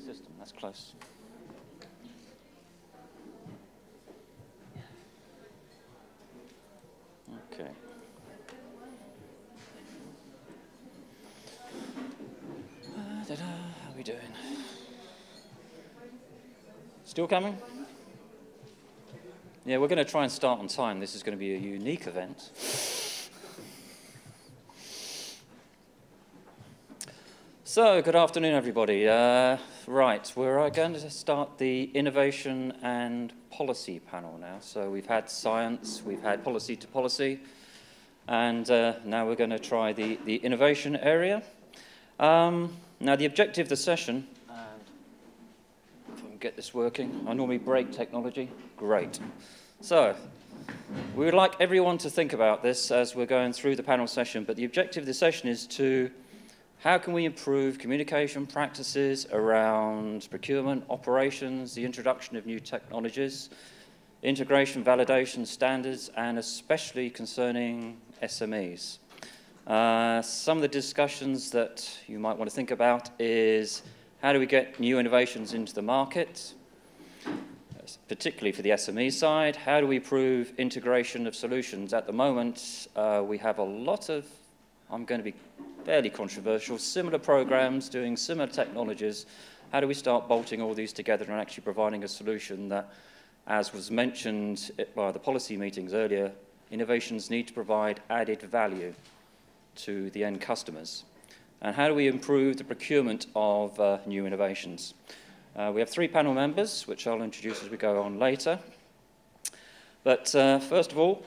System, that's close. Okay. How are we doing? Still coming? Yeah, we're going to try and start on time. This is going to be a unique event. So, good afternoon, everybody. Right, we're going to start the Innovation and Policy panel now. So we've had science, we've had policy to policy, and now we're going to try the innovation area. Now, the objective of the session, and if I can get this working, I normally break technology. Great. So, we would like everyone to think about this as we're going through the panel session, but the objective of the session is to how can we improve communication practices around procurement, operations, the introduction of new technologies, integration, validation, standards, and especially concerning SMEs. Some of the discussions that you might want to think about is how do we get new innovations into the market, particularly for the SME side. How do we improve integration of solutions? At the moment, we have a lot of, I'm going to be fairly controversial, similar programs doing similar technologies. How do we start bolting all these together and actually providing a solution that, as was mentioned by the policy meetings earlier, innovations need to provide added value to the end customers? And how do we improve the procurement of new innovations? We have 3 panel members, which I'll introduce as we go on later. But first of all,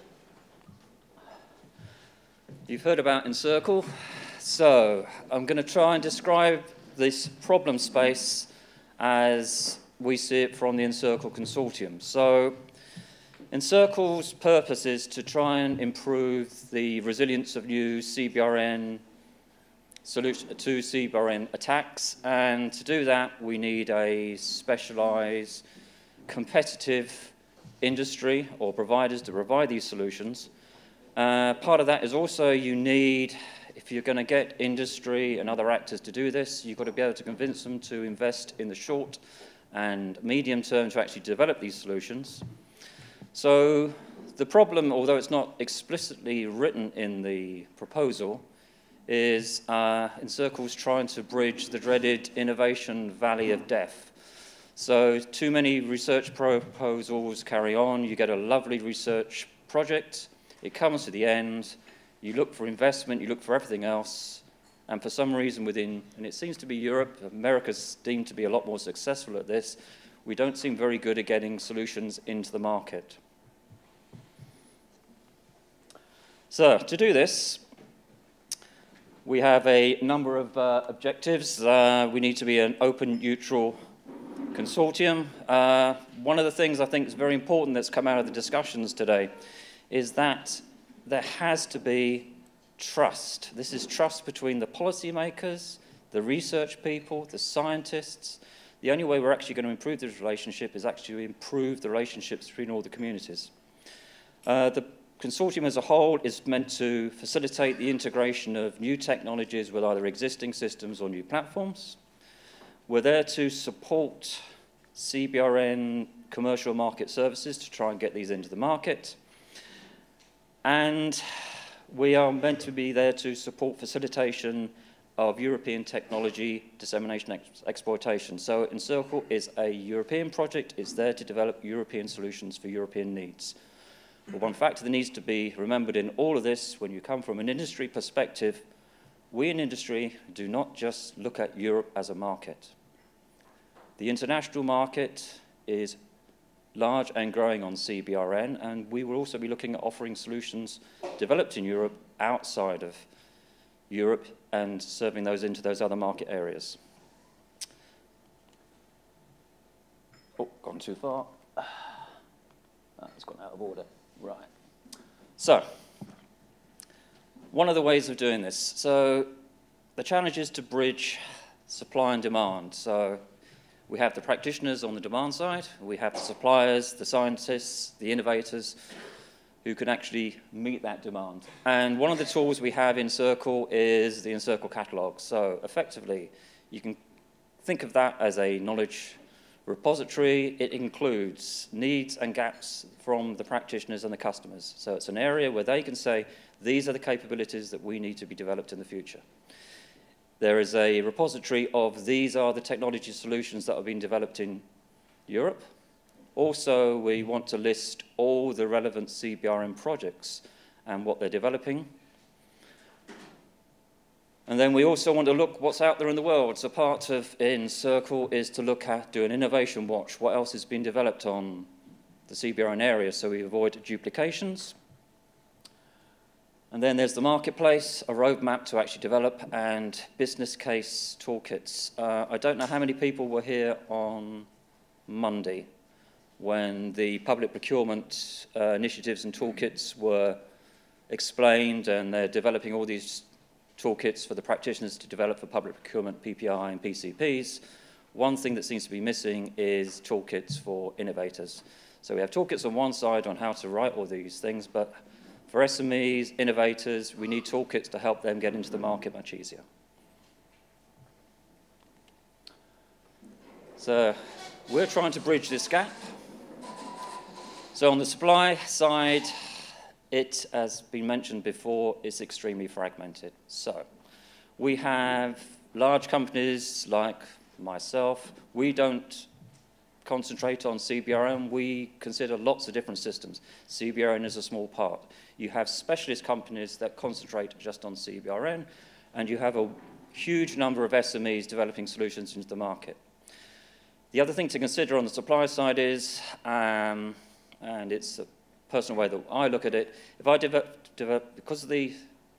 you've heard about Encircle. So I'm going to try and describe this problem space as we see it from the Encircle consortium. So Encircle's purpose is to try and improve the resilience of new CBRN solution to CBRN attacks, and to do that we need a specialized competitive industry or providers to provide these solutions. Part of that is also you need, if you're going to get industry and other actors to do this, you've got to be able to convince them to invest in the short and medium term to actually develop these solutions. So the problem, although it's not explicitly written in the proposal, is Encircle's trying to bridge the dreaded innovation valley of death. So too many research proposals carry on, you get a lovely research project, it comes to the end, you look for investment, you look for everything else, and for some reason within, and it seems to be Europe, America's deemed to be a lot more successful at this, we don't seem very good at getting solutions into the market. So, to do this, we have a number of objectives. We need to be an open, neutral consortium. One of the things I think is very important that's come out of the discussions today is that there has to be trust. This is trust between the policymakers, the research people, the scientists. The only way we're actually going to improve this relationship is actually improve the relationships between all the communities. The consortium as a whole is meant to facilitate the integration of new technologies with either existing systems or new platforms. We're there to support CBRN commercial market services to try and get these into the market. And we are meant to be there to support facilitation of European technology dissemination exploitation. So Encircle is a European project. It's there to develop European solutions for European needs. But one factor that needs to be remembered in all of this, when you come from an industry perspective, we in industry do not just look at Europe as a market. The international market is large and growing on CBRN, and we will also be looking at offering solutions developed in Europe outside of Europe and serving those into those other market areas. Oh, gone too far. It's gone out of order. Right. So, one of the ways of doing this. So, the challenge is to bridge supply and demand. So, we have the practitioners on the demand side, we have the suppliers, the scientists, the innovators, who can actually meet that demand. And one of the tools we have in Circle is the In-Circle catalog. So effectively, you can think of that as a knowledge repository. It includes needs and gaps from the practitioners and the customers. So it's an area where they can say, these are the capabilities that we need to be developed in the future. There is a repository of these are the technology solutions that have been developed in Europe. Also, we want to list all the relevant CBRN projects and what they're developing. And then we also want to look what's out there in the world. So part of In Circle is to look at, do an innovation watch. What else has been developed on the CBRN area so we avoid duplications. And then there's the marketplace, a roadmap to actually develop, and business case toolkits. I don't know how many people were here on Monday when the public procurement initiatives and toolkits were explained, and they're developing all these toolkits for the practitioners to develop for public procurement, PPI and PCPs. One thing that seems to be missing is toolkits for innovators. So we have toolkits on one side on how to write all these things, but for SMEs, innovators, we need toolkits to help them get into the market much easier. So we're trying to bridge this gap. So on the supply side, it, as been mentioned before, is extremely fragmented. So we have large companies like myself. We don't concentrate on CBRN. We consider lots of different systems. CBRN is a small part. You have specialist companies that concentrate just on CBRN, and you have a huge number of SMEs developing solutions into the market. The other thing to consider on the supply side is, and it's a personal way that I look at it, if I because the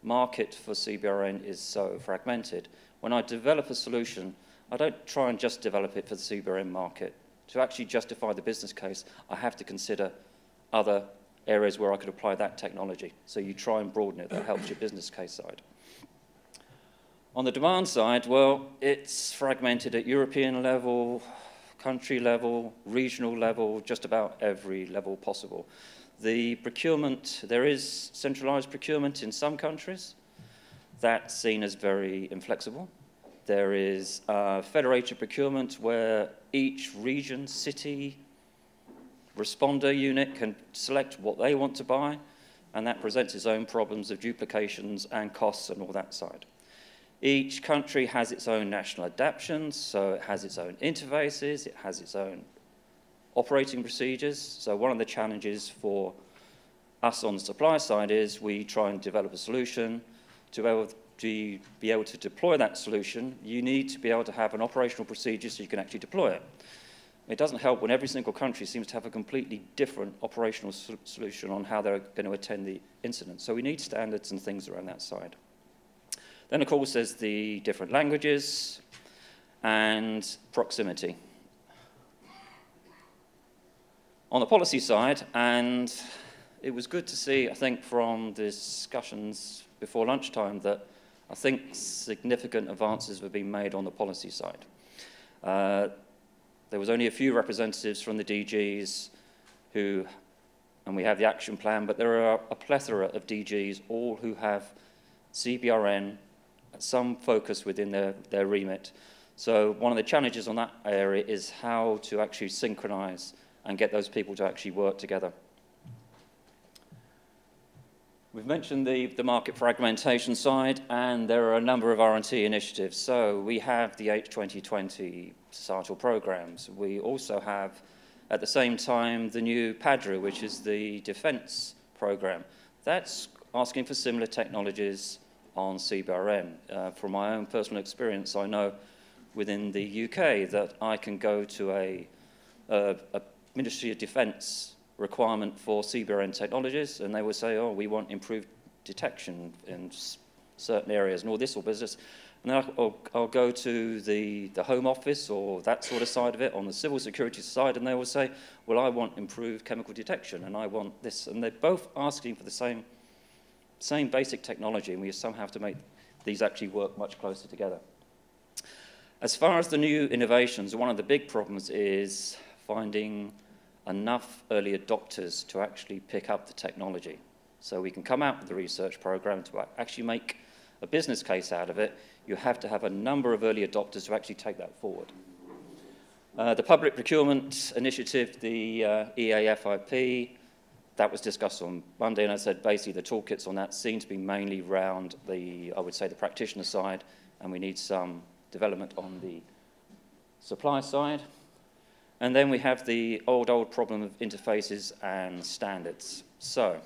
market for CBRN is so fragmented, when I develop a solution, I don't try and just develop it for the CBRN market. To actually justify the business case, I have to consider other areas where I could apply that technology. So you try and broaden it. That helps your business case side. On the demand side, well, it's fragmented at European level, country level, regional level, just about every level possible. The procurement, there is centralized procurement in some countries. That's seen as very inflexible. There is federated procurement where each region, city, responder unit can select what they want to buy, and that presents its own problems of duplications and costs and all that side. Each country has its own national adaptations, so it has its own interfaces, it has its own operating procedures. So one of the challenges for us on the supply side is we try and develop a solution to be able to deploy that solution. You need to be able to have an operational procedure so you can actually deploy it. It doesn't help when every single country seems to have a completely different operational solution on how they're going to attend the incident. So we need standards and things around that side. Then, of course, there's the different languages and proximity. On the policy side, and it was good to see, I think, from the discussions before lunchtime that I think significant advances were being made on the policy side. There was only a few representatives from the DGs who, and we have the action plan, but there are a plethora of DGs, all who have CBRN, some focus within their remit. So one of the challenges on that area is how to actually synchronize and get those people to actually work together. We've mentioned the market fragmentation side, and there are a number of R&T initiatives. So we have the H2020 societal programs. We also have, at the same time, the new PADRA, which is the defense program. That's asking for similar technologies on CBRN. From my own personal experience, I know within the UK that I can go to a Ministry of Defence requirement for CBRN technologies, and they will say, oh, we want improved detection in certain areas and all this sort of business. And then I'll go to the Home Office or that sort of side of it on the civil security side, and they will say, well, I want improved chemical detection, and I want this. And they're both asking for the same basic technology, and we somehow have to make these actually work much closer together. As far as the new innovations, one of the big problems is finding enough early adopters to actually pick up the technology. So we can come out with the research program to actually make a business case out of it. You have to have a number of early adopters to actually take that forward. The public procurement initiative, the EAFIP, that was discussed on Monday, and I said basically the toolkits on that seem to be mainly around I would say the practitioner side, and we need some development on the supply side. And then we have the old problem of interfaces and standards. So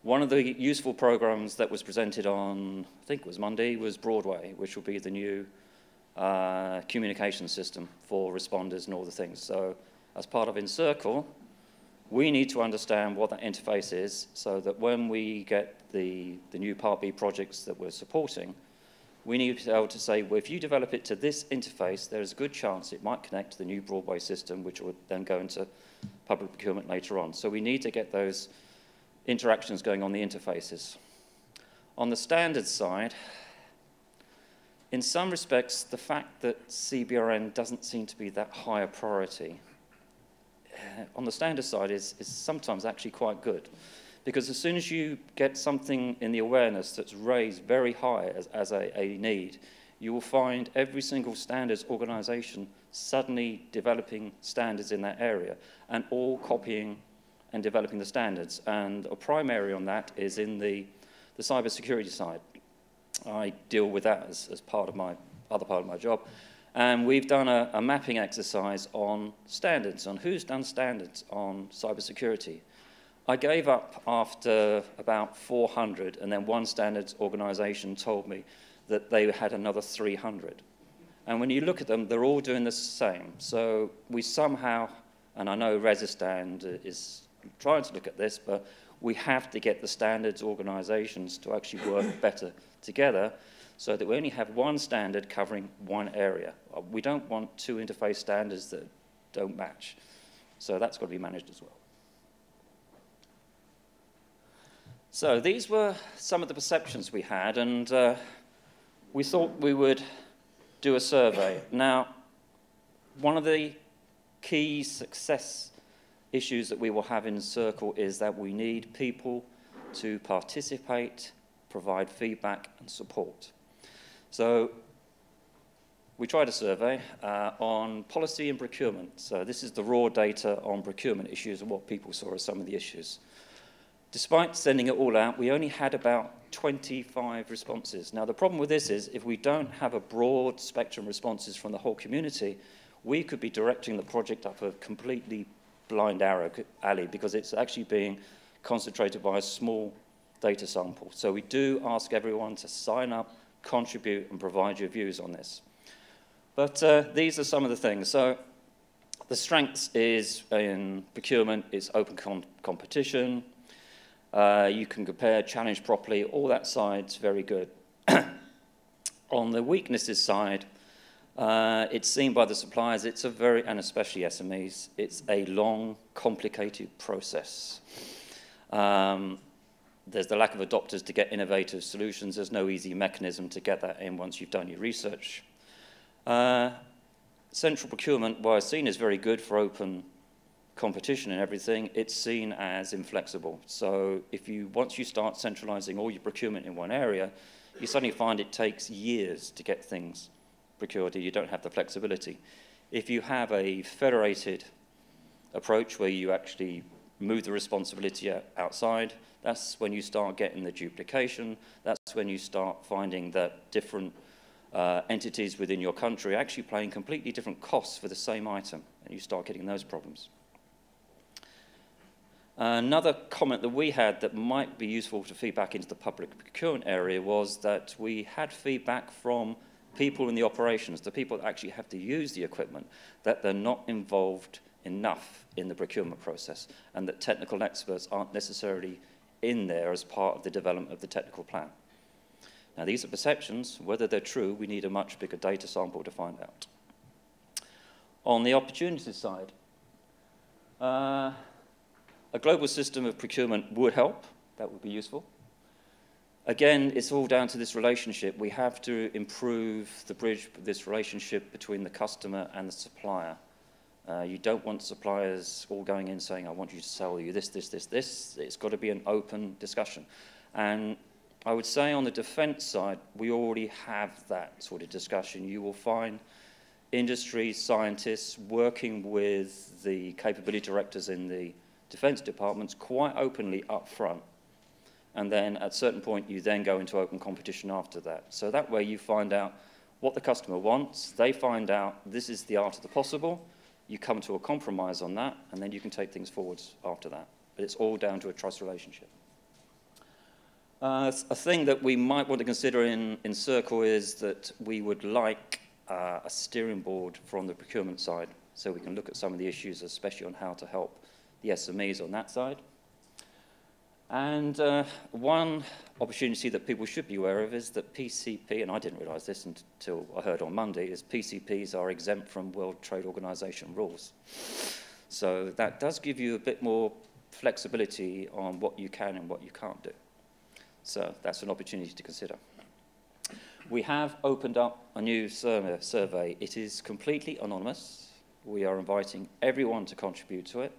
one of the useful programs that was presented on, I think it was Monday, was Broadway, which will be the new communication system for responders and all the things. So as part of Encircle, we need to understand what that interface is so that when we get the new Part B projects that we're supporting, we need to be able to say, well, if you develop it to this interface, there's a good chance it might connect to the new Broadway system, which will then go into public procurement later on. So we need to get those interactions going on the interfaces. On the standards side, in some respects, the fact that CBRN doesn't seem to be that high a priority on the standard side is sometimes actually quite good. Because as soon as you get something in the awareness that's raised very high as a need, you will find every single standards organization suddenly developing standards in that area and all copying and developing the standards. And a prime area on that is in the cybersecurity side. I deal with that as part of my other part of my job. And we've done a mapping exercise on standards, on who's done standards on cybersecurity. I gave up after about 400, and then one standards organization told me that they had another 300. And when you look at them, they're all doing the same. So we somehow, and I know Resisstand is trying to look at this, but we have to get the standards organizations to actually work better together so that we only have one standard covering one area. We don't want two interface standards that don't match. So that's got to be managed as well. So these were some of the perceptions we had, and we thought we would do a survey. Now, one of the key success issues that we will have in Circle is that we need people to participate, provide feedback, and support. So we tried a survey on policy and procurement. So this is the raw data on procurement issues and what people saw as some of the issues. Despite sending it all out, we only had about 25 responses. Now, the problem with this is if we don't have a broad spectrum responses from the whole community, we could be directing the project up a completely blind alley because it's actually being concentrated by a small data sample. So we do ask everyone to sign up, contribute, and provide your views on this. But these are some of the things. So the strengths is in procurement, it's open competition. You can compare, challenge properly, all that side's very good. On the weaknesses side, it's seen by the suppliers, it's a very, and especially SMEs, it's a long, complicated process. There's the lack of adopters to get innovative solutions. There's no easy mechanism to get that in once you've done your research. Central procurement, while seen as very good for open competition and everything, it's seen as inflexible. So once you start centralizing all your procurement in one area, you suddenly find it takes years to get things procured. You don't have the flexibility. If you have a federated approach where you actually move the responsibility outside, that's when you start getting the duplication. That's when you start finding that different entities within your country are actually paying completely different costs for the same item, and you start getting those problems. Another comment that we had that might be useful to feedback into the public procurement area was that we had feedback from people in the operations, the people that actually have to use the equipment, that they're not involved enough in the procurement process and that technical experts aren't necessarily in there as part of the development of the technical plan. Now, these are perceptions. Whether they're true, we need a much bigger data sample to find out. On the opportunities side, a global system of procurement would help. That would be useful. Again, it's all down to this relationship. We have to improve the bridge, this relationship between the customer and the supplier. You don't want suppliers all going in saying, I want you to sell you this, this, this, this. It's got to be an open discussion. And I would say on the defense side, we already have that sort of discussion. You will find industry scientists working with the capability directors in the defense departments quite openly up front. And then at a certain point, you then go into open competition after that. So that way you find out what the customer wants. They find out this is the art of the possible. You come to a compromise on that, and then you can take things forwards after that. But it's all down to a trust relationship. A thing that we might want to consider in CoU is that we would like a steering board from the procurement side so we can look at some of the issues, especially on how to help the SMEs on that side. And one opportunity that people should be aware of is that PCP, and I didn't realize this until I heard on Monday, is PCPs are exempt from World Trade Organization rules. So that does give you a bit more flexibility on what you can and what you can't do. So that's an opportunity to consider. We have opened up a new survey. It is completely anonymous. We are inviting everyone to contribute to it.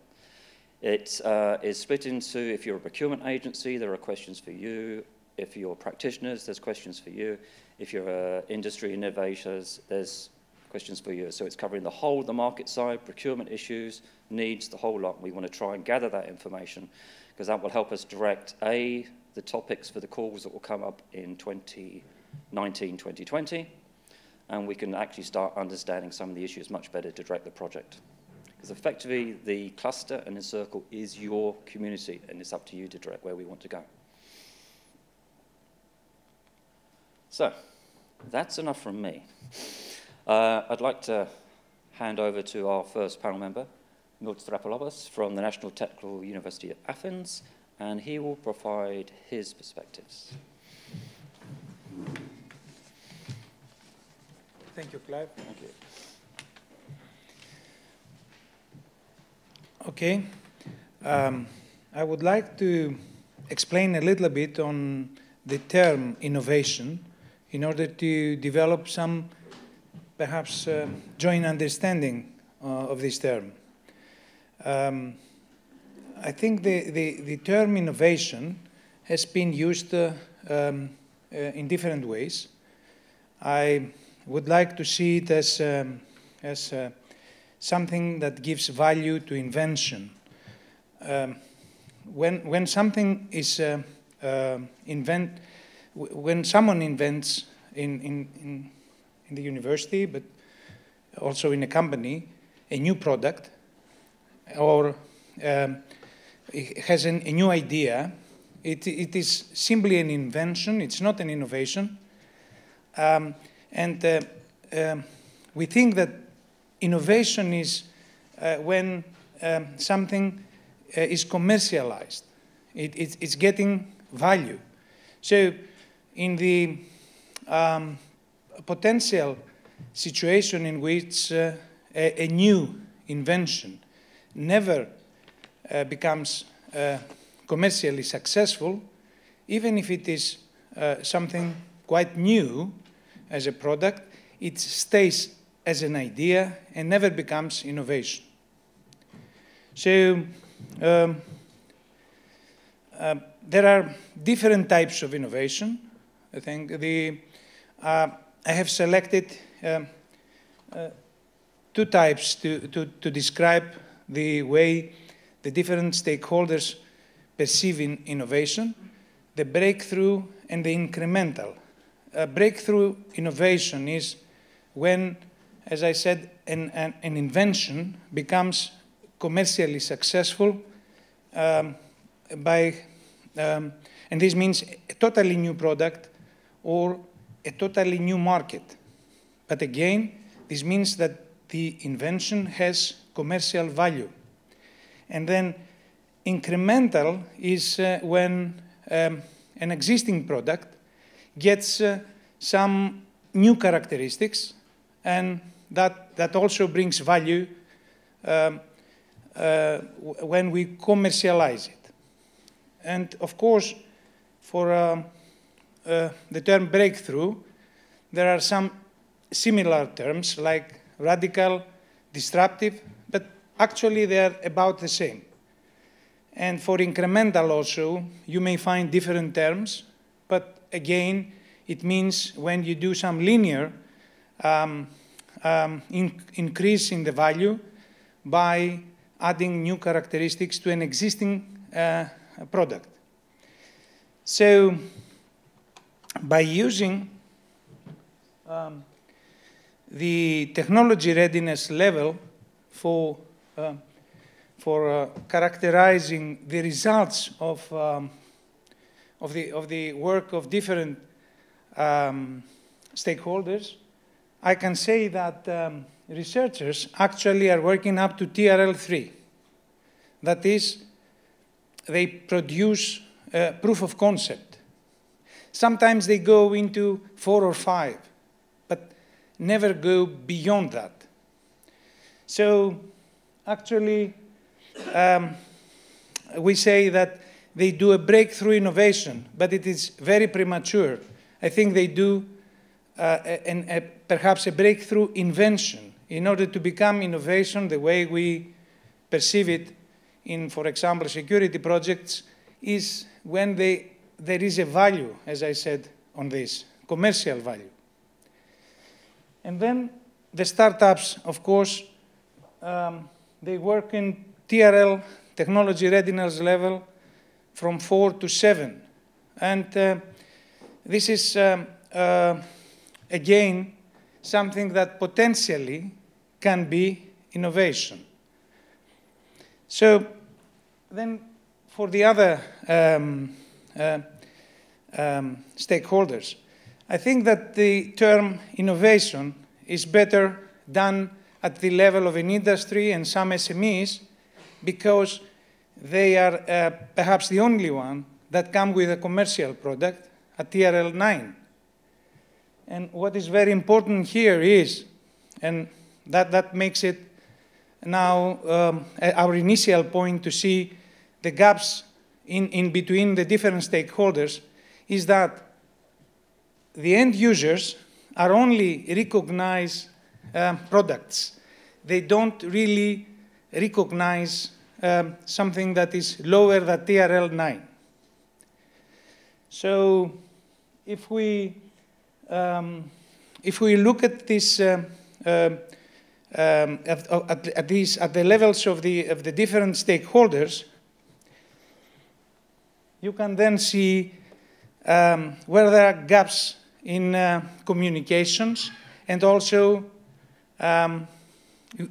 It is split into, if you're a procurement agency, there are questions for you. If you're practitioners, there's questions for you. If you're industry innovators, there's questions for you. So it's covering the whole of the market side, procurement issues, needs, the whole lot. We want to try and gather that information because that will help us direct, A, the topics for the calls that will come up in 2019, 2020, and we can actually start understanding some of the issues much better to direct the project. Because effectively, the cluster and the circle is your community, and it's up to you to direct where we want to go. So, that's enough from me. I'd like to hand over to our first panel member, Milton Strapolopoulos from the National Technical University of Athens, and he will provide his perspectives. Thank you, Clive. Thank you. Okay. I would like to explain a little bit on the term innovation in order to develop some, perhaps, joint understanding of this term. I think the term innovation has been used in different ways. I would like to see it as something that gives value to invention. When something is when someone invents in the university, but also in a company, a new product, or has a new idea, it is simply an invention. It's not an innovation. We think that innovation is when something is commercialized. It's getting value. So in the potential situation in which a new invention never becomes commercially successful, even if it is something quite new as a product, it stays as an idea and never becomes innovation. So there are different types of innovation. I think I have selected two types to describe the way the different stakeholders perceive innovation: the breakthrough and the incremental. Breakthrough innovation is when, as I said, an invention becomes commercially successful and this means a totally new product or a totally new market. But again, this means that the invention has commercial value. And then incremental is when an existing product gets some new characteristics, and that also brings value when we commercialize it. And of course, for the term breakthrough, there are some similar terms like radical, disruptive, but actually they are about the same. And for incremental also, you may find different terms, but again, it means when you do some linear increase in the value by adding new characteristics to an existing product. So by using the technology readiness level for characterizing the results of the work of different stakeholders, I can say that researchers actually are working up to TRL3. That is, they produce proof of concept. Sometimes they go into 4 or 5, but never go beyond that. So actually, we say that they do a breakthrough innovation, but it is very premature. I think they do perhaps a breakthrough invention in order to become innovation the way we perceive it in, for example, security projects, is when there is a value, as I said, on this, commercial value. And then the startups, of course, they work in TRL, technology readiness level, from 4 to 7. And this is, again, something that potentially can be innovation. So then for the other stakeholders, I think that the term innovation is better done at the level of an industry and some SMEs, because they are perhaps the only one that come with a commercial product at TRL 9. And what is very important here is, and that makes it now our initial point to see the gaps in between the different stakeholders, is that the end users are only recognize products. They don't really recognize something that is lower than TRL 9. So if we look at this at the levels of the different stakeholders, you can then see where there are gaps in communications, and also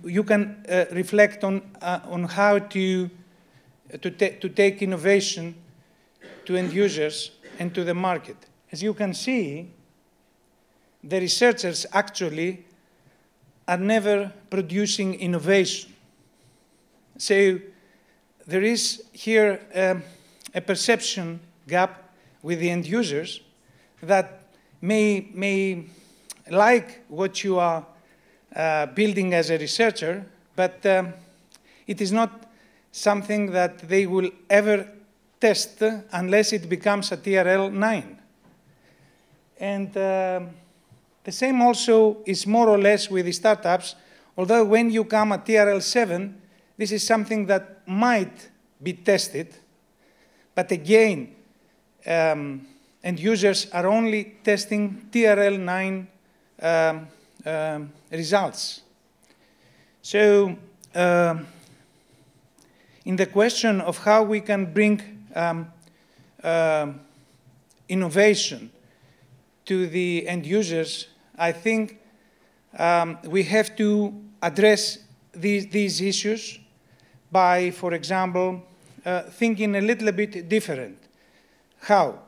you can reflect on how to take innovation to end users and to the market. As you can see, the researchers actually are never producing innovation. So there is here a perception gap with the end users that may like what you are building as a researcher, but it is not something that they will ever test unless it becomes a TRL 9. And the same also is more or less with the startups, although when you come at TRL 7, this is something that might be tested, but again, end users are only testing TRL 9 results. So in the question of how we can bring innovation to the end users, I think we have to address these issues by, for example, thinking a little bit different. How?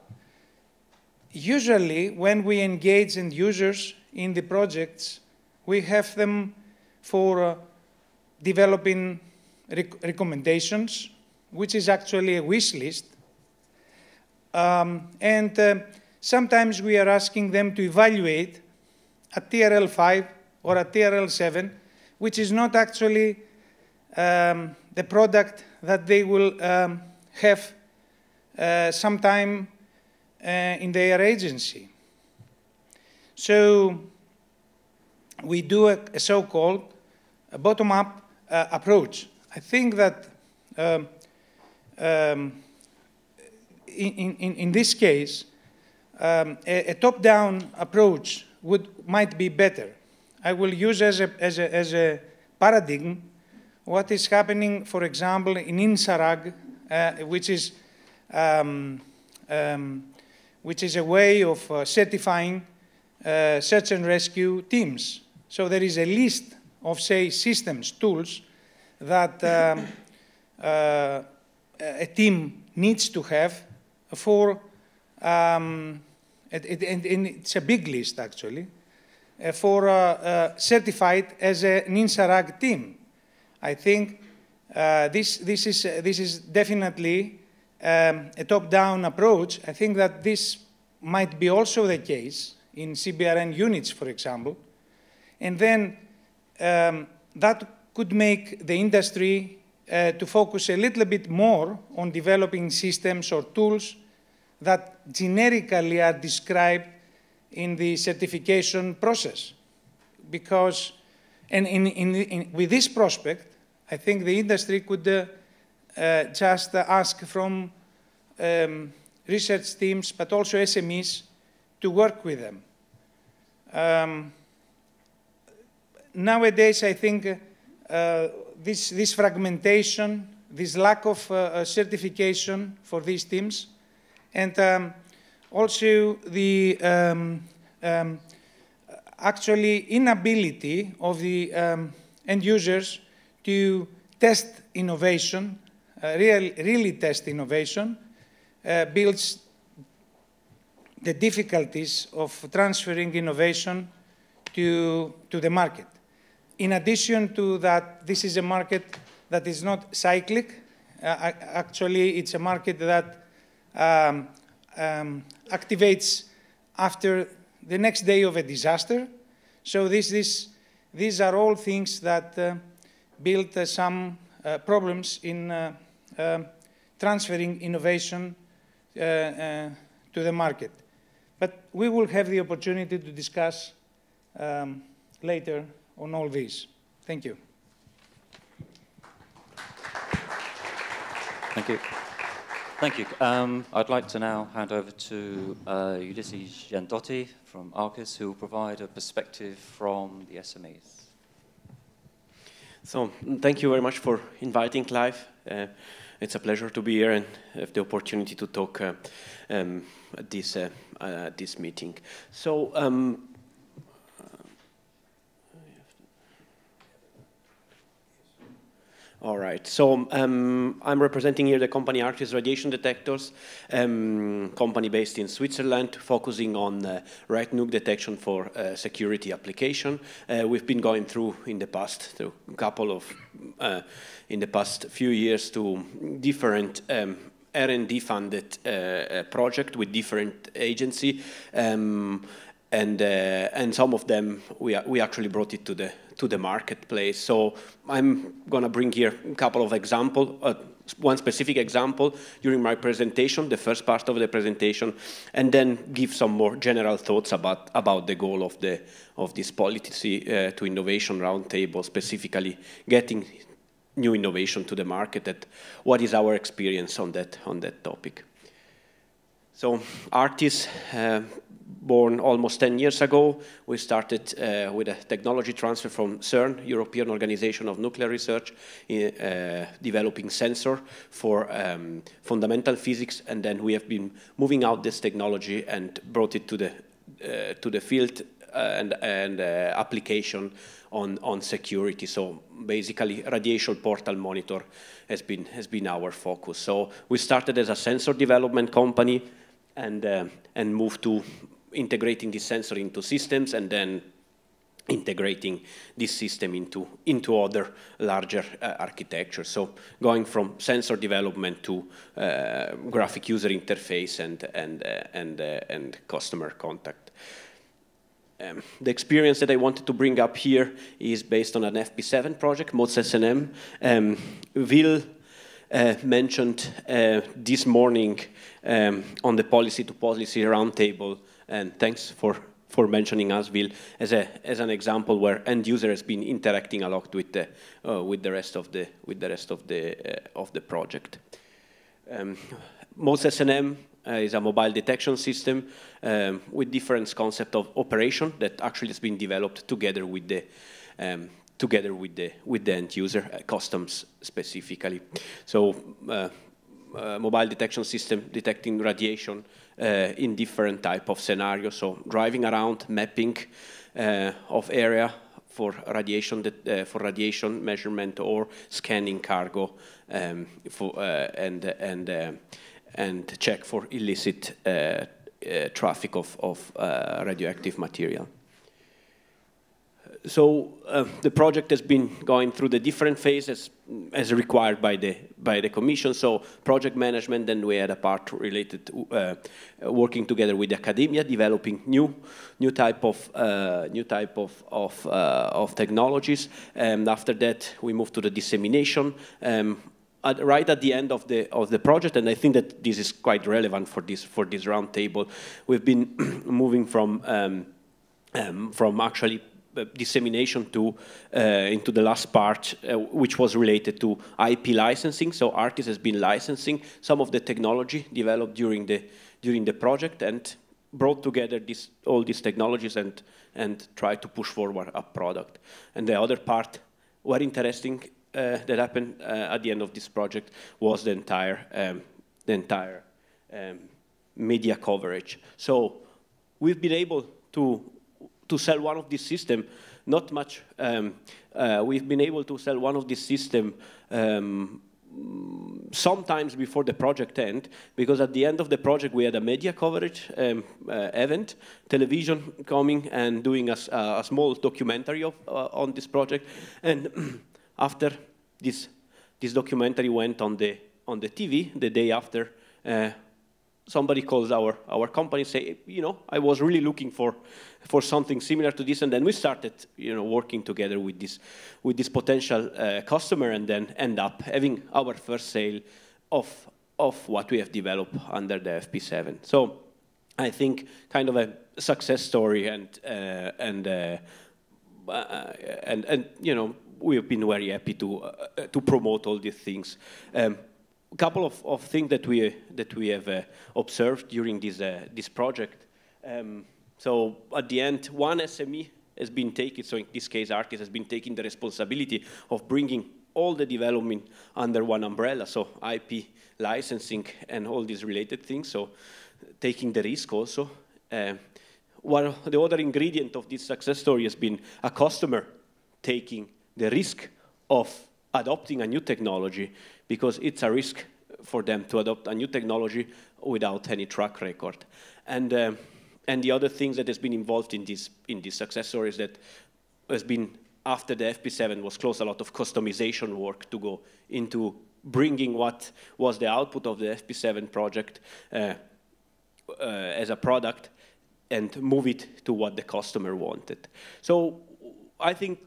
Usually, when we engage end users in the projects, we have them for developing recommendations, which is actually a wish list. Sometimes we are asking them to evaluate a TRL 5 or a TRL 7, which is not actually the product that they will have sometime in their agency. So we do a so-called bottom-up approach. I think that in this case, a top-down approach might be better. I will use as a paradigm what is happening, for example, in INSARAG, which is a way of certifying search and rescue teams. So there is a list of, say, systems, tools that a team needs to have for, and it's a big list actually, for certified as an INSARAG team. I think this is definitely a top-down approach. I think that this might be also the case in CBRN units, for example. And then that could make the industry to focus a little bit more on developing systems or tools that generically are described in the certification process. Because, and with this prospect, I think the industry could just ask from research teams, but also SMEs, to work with them. Nowadays, I think this fragmentation, this lack of certification for these teams, and also the actually inability of the end users to test innovation, really test innovation, builds the difficulties of transferring innovation to the market. In addition to that, this is a market that is not cyclic. Actually, it's a market that activates after the next day of a disaster. So these are all things that build some problems in transferring innovation to the market. But we will have the opportunity to discuss later on all these. Thank you. Thank you. Thank you. I'd like to now hand over to Ulysses Giandotti from Arcus, who will provide a perspective from the SMEs. So, thank you very much for inviting Clive. It's a pleasure to be here and have the opportunity to talk at this meeting. So, all right, so I'm representing here the company Arcus Radiation Detectors, company based in Switzerland, focusing on right nuke detection for security application. We've been going through in the past few years to different R&D funded project with different agency, and some of them we actually brought it to the marketplace. So I'm going to bring here a couple of examples, one specific example during my presentation, the first part of the presentation, and then give some more general thoughts about the goal of this policy to innovation roundtable, specifically getting new innovation to the market. And what is our experience on that topic? So Artis, born almost 10 years ago, we started with a technology transfer from CERN, European Organization of Nuclear Research, developing sensor for fundamental physics, and then we have been moving out this technology and brought it to the field application on security. So basically, radiation portal monitor has been our focus. So we started as a sensor development company, and moved to integrating this sensor into systems, and then integrating this system into other larger architectures. So going from sensor development to graphic user interface and customer contact. The experience that I wanted to bring up here is based on an FP7 project, MODS S&M. Will mentioned this morning on the policy to policy roundtable, and thanks for mentioning us, Will, as an example where end user has been interacting a lot with the rest of the project. MODS S&M is a mobile detection system with different concept of operation that actually has been developed together with the end user, customs specifically. So mobile detection system detecting radiation in different type of scenarios. So driving around, mapping of area for radiation measurement, or scanning cargo and check for illicit traffic of radioactive material. So the project has been going through the different phases as required by the Commission. So project management, then we had a part related to working together with academia, developing new type of technologies. And after that, we moved to the dissemination. Right at the end of the project, and I think that this is quite relevant for this roundtable, we've been moving from actually dissemination to into the last part, which was related to IP licensing. So Artis has been licensing some of the technology developed during the project, and brought together all these technologies and tried to push forward a product. And the other part, very interesting, that happened at the end of this project was the entire media coverage. So we've been able to sell one of these systems, not much. We've been able to sell one of these systems sometimes before the project end, because at the end of the project we had a media coverage event, television coming and doing a small documentary on this project, and after this documentary went on the TV, the day after, somebody calls our company, say, I was really looking for something similar to this, and then we started, working together with this potential customer, and then end up having our first sale of what we have developed under the FP7. So I think kind of a success story, and we have been very happy to promote all these things. A couple of things that we have observed during this project. So at the end, one SME has been taken. So in this case, Artis has been taking the responsibility of bringing all the development under one umbrella. So IP licensing and all these related things. So taking the risk also. One the other ingredient of this success story has been a customer taking the risk of adopting a new technology, because it's a risk for them to adopt a new technology without any track record. And the other things that has been involved in this success story is that has been, after the FP7 was closed, a lot of customization work to go into bringing what was the output of the FP7 project as a product and move it to what the customer wanted. So I think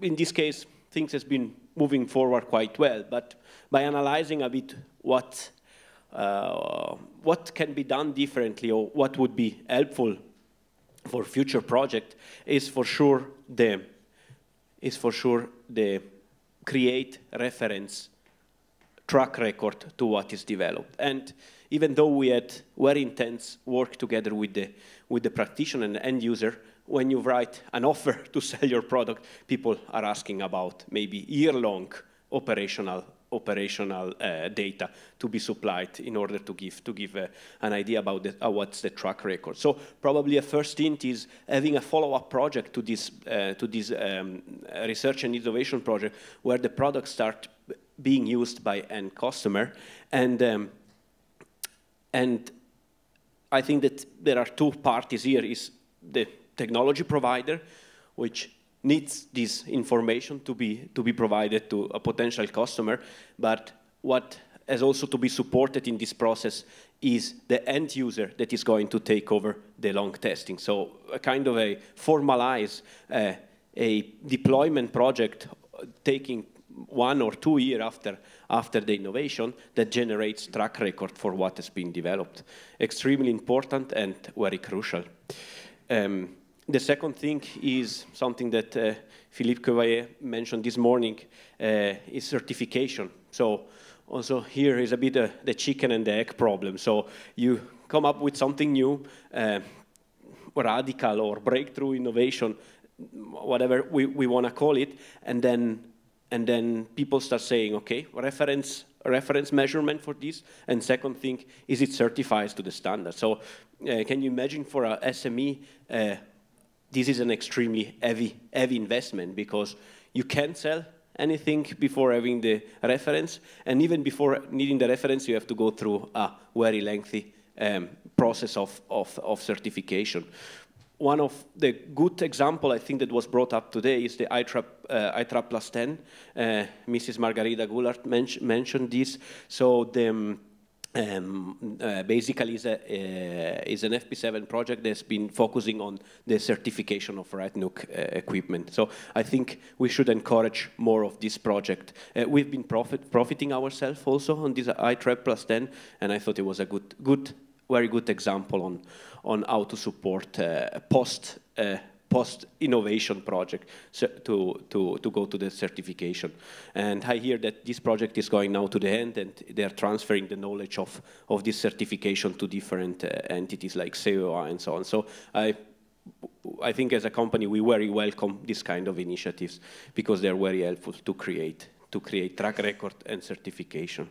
in this case, things has been moving forward quite well, but by analyzing a bit what can be done differently, or what would be helpful for future project, is for sure the create reference track record to what is developed. And even though we had very intense work together with the practitioner and the end user, when you write an offer to sell your product, people are asking about maybe year-long operational operational data to be supplied in order to give an idea about what's the track record. So probably a first hint is having a follow-up project to this research and innovation project where the products start being used by end customer, and I think that there are two parties here: is the technology provider, which needs this information to be provided to a potential customer, but what has also to be supported in this process is the end user that is going to take over the long testing. So a kind of a formalize a deployment project taking 1 or 2 years after the innovation that generates track record for what has been developed. Extremely important and very crucial. The second thing is something that Philippe Quevaillet mentioned this morning, is certification. So also here is a bit the chicken and the egg problem. So you come up with something new, radical or breakthrough innovation, whatever we want to call it, and then people start saying, okay, reference measurement for this, and second thing, is it certified to the standard? So can you imagine for a SME, this is an extremely heavy investment, because you can't sell anything before having the reference, and even before needing the reference, you have to go through a very lengthy process of certification. One of the good example, I think, that was brought up today is the ITRAP plus 10. Mrs. Margarita Goulart mentioned this. So the basically is an FP7 project that's been focusing on the certification of RedNuc equipment. So I think we should encourage more of this project. We've been profiting ourselves also on this ITRAP plus 10, and I thought it was a very good example on how to support post-innovation project to go to the certification. And I hear that this project is going now to the end, and they're transferring the knowledge of this certification to different entities like CoU and so on. So I think as a company we very welcome this kind of initiatives, because they're very helpful to create track record and certification.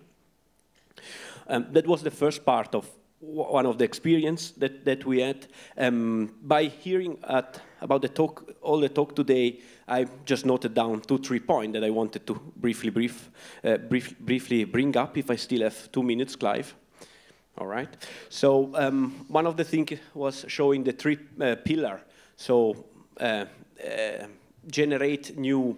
That was the first part of one of the experience that we had. By hearing about the talk, all the talk today, I just noted down 2-3 points that I wanted to briefly bring up, if I still have 2 minutes, Clive. All right. So one of the things was showing the 3 pillar. So generate new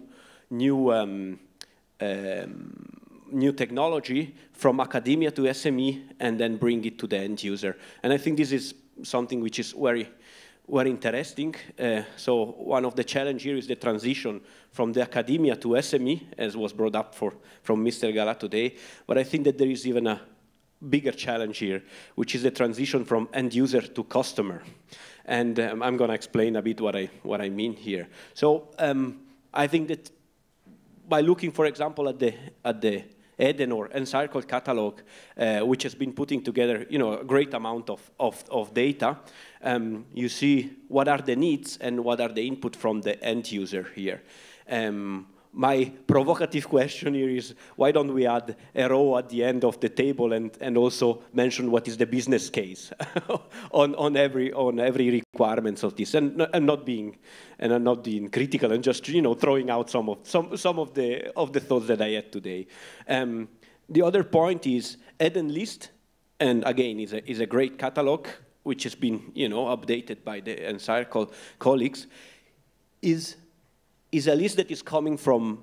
technology from academia to SME, and then bring it to the end user. And I think this is something which is very interesting. So one of the challenges here is the transition from the academia to SME, as was brought up from Mr. Gala today. But I think that there is even a bigger challenge here, which is the transition from end user to customer. And I'm going to explain a bit what I mean here. So I think that by looking, for example, at the Eden or Encircle catalog, which has been putting together, a great amount of data, you see what are the needs and what are the input from the end user here. My provocative question here is, why don't we add a row at the end of the table and also mention what is the business case on every requirements of this, and I'm not being critical, and just throwing out some of the thoughts that I had today. The other point is Eden list, and again is a great catalog which has been updated by the Encircle colleagues. Is a list that is coming from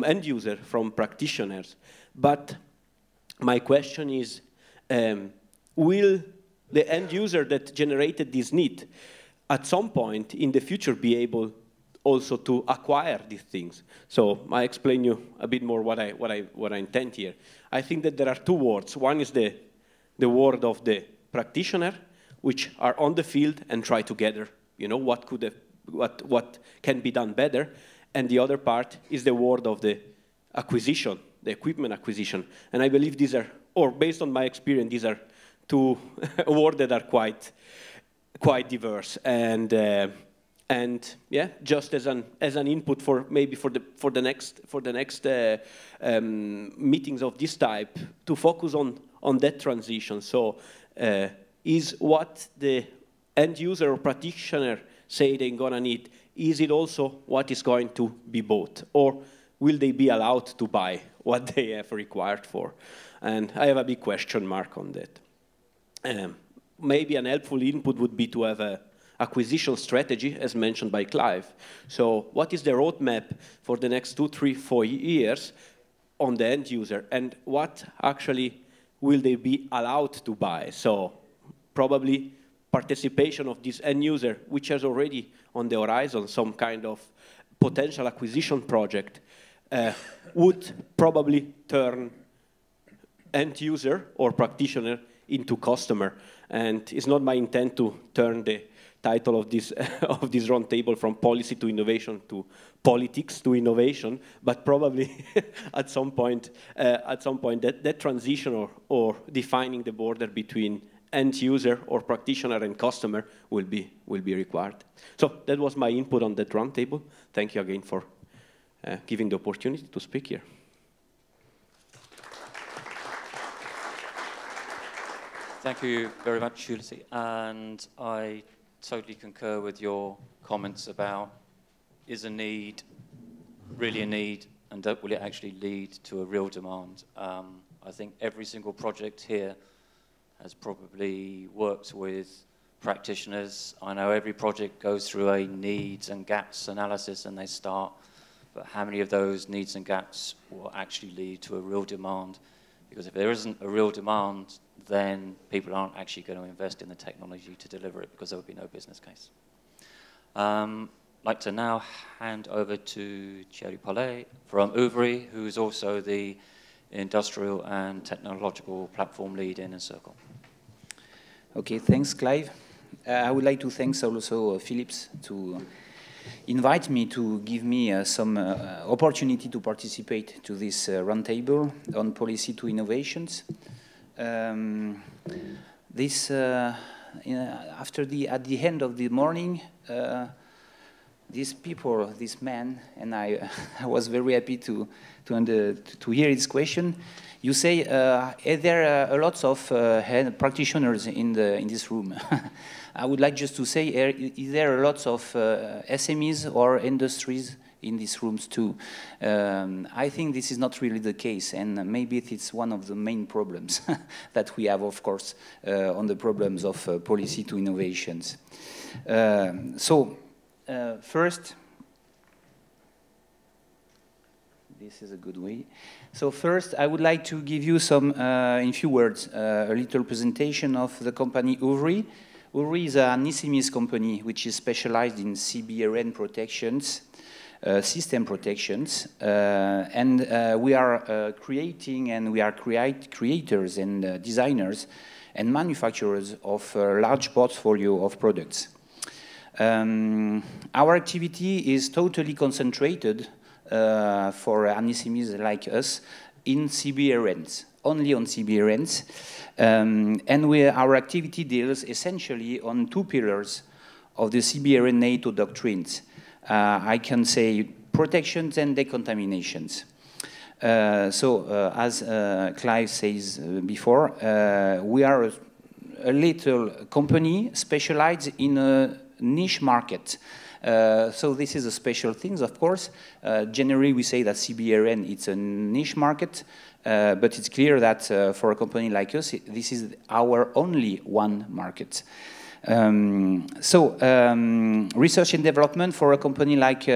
end user, from practitioners. But my question is, will the end user that generated this need at some point in the future be able also to acquire these things? So I explain you a bit more what I intend here. I think that there are 2 words. One is the word of the practitioner, which are on the field and try to gather, what can be done better, and the other part is the word of the acquisition, the equipment acquisition. And I believe these are, or based on my experience, these are 2 words that are quite diverse. And And yeah, just as an input for maybe for the next meetings of this type, to focus on that transition. So is what the end user or practitioner say they're gonna need, is it also what is going to be bought, or will they be allowed to buy what they have required for? And I have a big question mark on that. Maybe an helpful input would be to have a acquisition strategy, as mentioned by Clive. So what is the roadmap for the next 2, 3, 4 years on the end user, and what actually will they be allowed to buy? So probably participation of this end user, which has already on the horizon some kind of potential acquisition project, would probably turn end user or practitioner into customer. And it's not my intent to turn the title of this roundtable from policy to innovation to politics to innovation, but probably at some point that transition or defining the border between end user or practitioner and customer will be required. So that was my input on that roundtable. Thank you again for giving the opportunity to speak here. Thank you very much, Ulysses. And I totally concur with your comments about, is a need really a need, and will it actually lead to a real demand? I think every single project here has probably worked with practitioners. I know every project goes through a needs and gaps analysis and they start, but how many of those needs and gaps will actually lead to a real demand? Because if there isn't a real demand, then people aren't actually going to invest in the technology to deliver it, because there would be no business case. I'd like to now hand over to Thierry Paulet from Ouvry, who is also the industrial and technological platform lead in Encircle. Okay, thanks, Clive. I would like to thank also Philips to invite me, to give me some opportunity to participate to this roundtable on policy to innovations. At the end of the morning, these people, this man, and I was very happy to hear his question. You say, there are lots of practitioners in this room. I would like just to say, is there lots of SMEs or industries in these rooms too? I think this is not really the case, and maybe it's one of the main problems that we have, of course, on the problems of policy to innovations. First, this is a good way. So first, I would like to give you some, in few words, a little presentation of the company Ouvry. Ouvry is an ISIMIS company which is specialized in CBRN protections, system protections, and we are creating, and we are creators and designers and manufacturers of a large portfolio of products. Our activity is totally concentrated for an ISIMIS like us in CBRNs, only on CBRNs, and our activity deals essentially on two pillars of the CBRN NATO doctrines. I can say protections and decontaminations. As Clive says before, we are a little company specialized in a niche market. So this is a special thing, of course. Generally, we say that CBRN, it's a niche market, but it's clear that for a company like us, this is our only one market. Research and development for a company like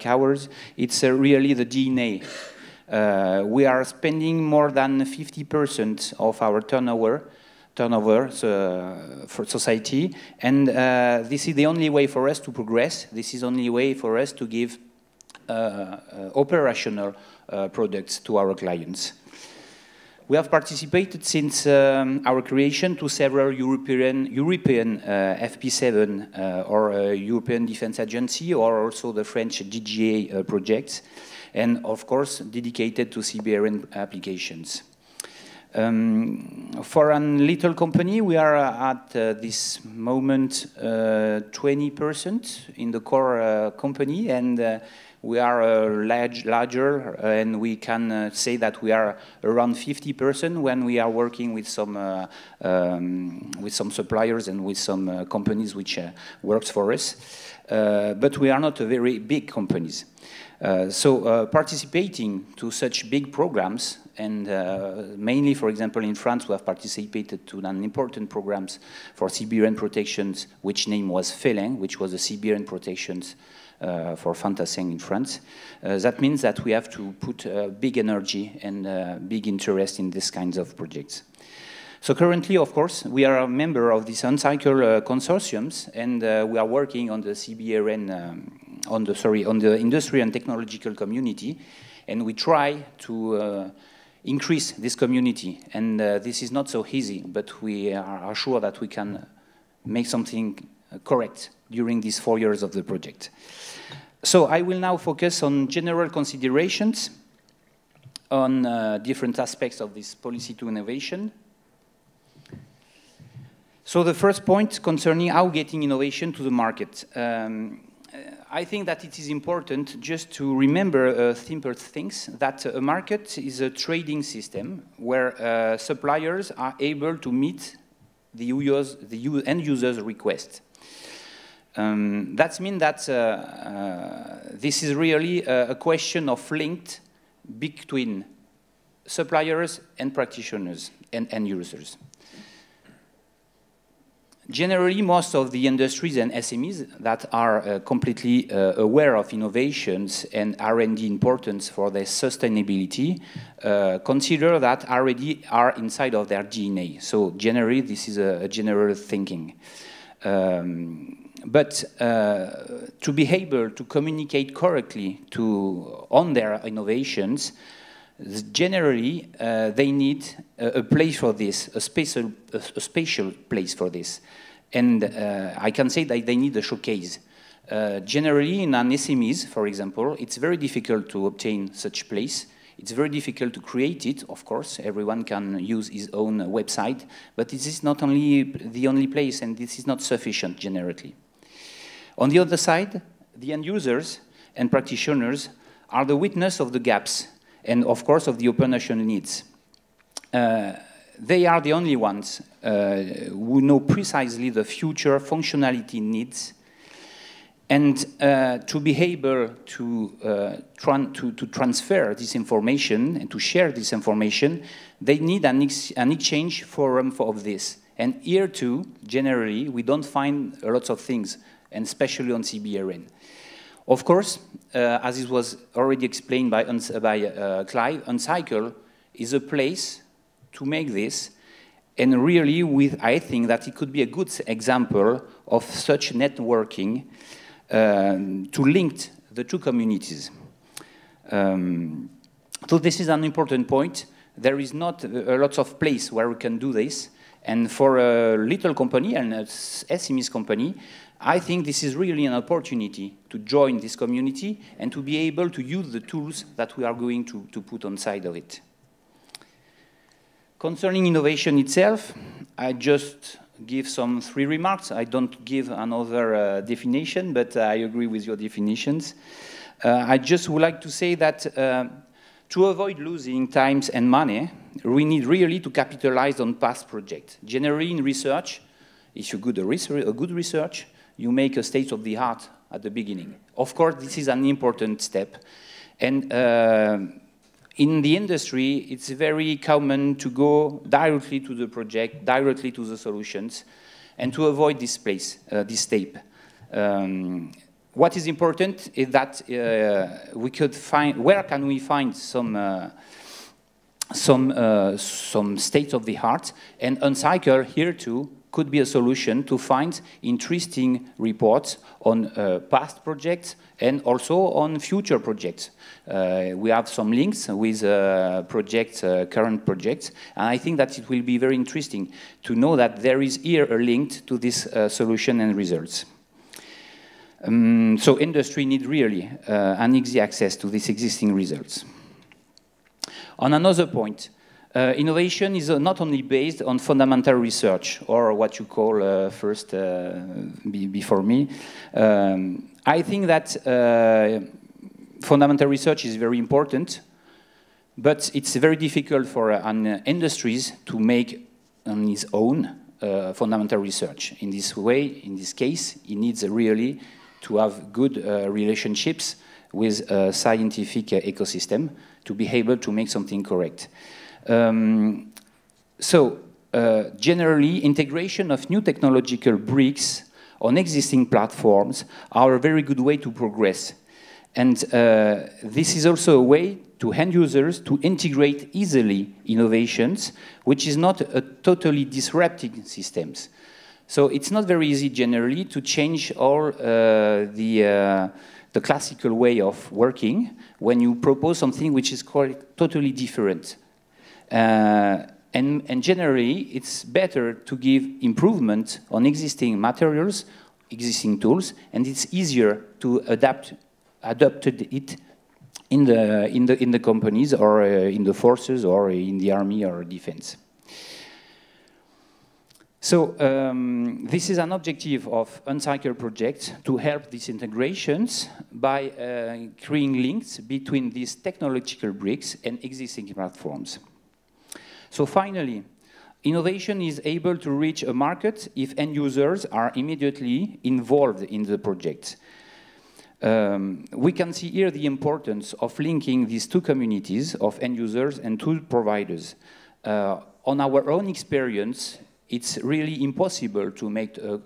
ours, it's really the DNA. We are spending more than 50% of our turnover for society, and this is the only way for us to progress. This is the only way for us to give operational products to our clients. We have participated since our creation to several European FP7 or European Defense Agency, or also the French DGA projects, and of course dedicated to CBRN applications. For a little company, we are at this moment 20% in the core company, and we are larger, and we can say that we are around 50% when we are working with some suppliers and with some companies which works for us. But we are not a very big companies. So participating to such big programs, and mainly, for example, in France, we have participated to an important programs for CBRN protections, which name was FELIN, which was the CBRN protections for Fantasseng in France. That means that we have to put big energy and big interest in these kinds of projects. So currently, of course, we are a member of these Uncycle consortiums, and we are working on the CBRN, on the industry and technological community, and we try to increase this community. And this is not so easy, but we are sure that we can make something correct during these 4 years of the project. So I will now focus on general considerations on different aspects of this policy to innovation. So the first point concerning how getting innovation to the market. I think that it is important just to remember simple things, that a market is a trading system where suppliers are able to meet the end user's request. That means that this is really a question of link between suppliers and practitioners and end users. Generally, most of the industries and SMEs that are completely aware of innovations and R&D importance for their sustainability consider that R&D are inside of their DNA. So generally, this is a general thinking. But to be able to communicate correctly on their innovations, generally they need a place for this, a spatial place for this. And I can say that they need a showcase. Generally, in an SMEs, for example, it's very difficult to obtain such place. It's very difficult to create it, of course. Everyone can use his own website, but this is not only the only place, and this is not sufficient generally. On the other side, the end users and practitioners are the witness of the gaps and, of course, of the operational needs. They are the only ones who know precisely the future functionality needs, and to be able to transfer this information and to share this information, they need an exchange forum of this. And here too, generally, we don't find lots of things, and especially on CBRN. Of course, as it was already explained by Clive, Uncycle is a place to make this, and really, I think that it could be a good example of such networking to link the two communities. So this is an important point. There is not a lot of place where we can do this, and for a little company and a SMEs company, I think this is really an opportunity to join this community and to be able to use the tools that we are going to put on side of it. Concerning innovation itself, I just give some 3 remarks. I don't give another definition, but I agree with your definitions. I just would like to say that to avoid losing time and money, we need really to capitalize on past projects. Generally in research, if you do a good research, you make a state-of-the-art at the beginning. Of course, this is an important step. And in the industry, it's very common to go directly to the project, directly to the solutions, and to avoid this step. What is important is that we could find, where can we find some state-of-the-art, and Uncycle here too could be a solution to find interesting reports on past projects and also on future projects. We have some links with current projects, and I think that it will be very interesting to know that there is here a link to this solution and results. So industry needs really an easy access to these existing results. On another point, Innovation is not only based on fundamental research, or what you call before me. I think that fundamental research is very important, but it's very difficult for an industries to make on its own fundamental research. In this way, in this case, it needs really to have good relationships with a scientific ecosystem to be able to make something correct. Generally, integration of new technological bricks on existing platforms are a very good way to progress. And this is also a way to end users to integrate easily innovations, which is not a totally disrupting systems. So it's not very easy generally to change all the classical way of working when you propose something which is totally different. And generally, it's better to give improvement on existing materials, existing tools, and it's easier to adopt it in the companies or in the forces or in the army or defense. So this is an objective of Uncycle project to help these integrations by creating links between these technological bricks and existing platforms. So finally, innovation is able to reach a market if end users are immediately involved in the project. We can see here the importance of linking these two communities of end users and tool providers. On our own experience, it's really impossible to make to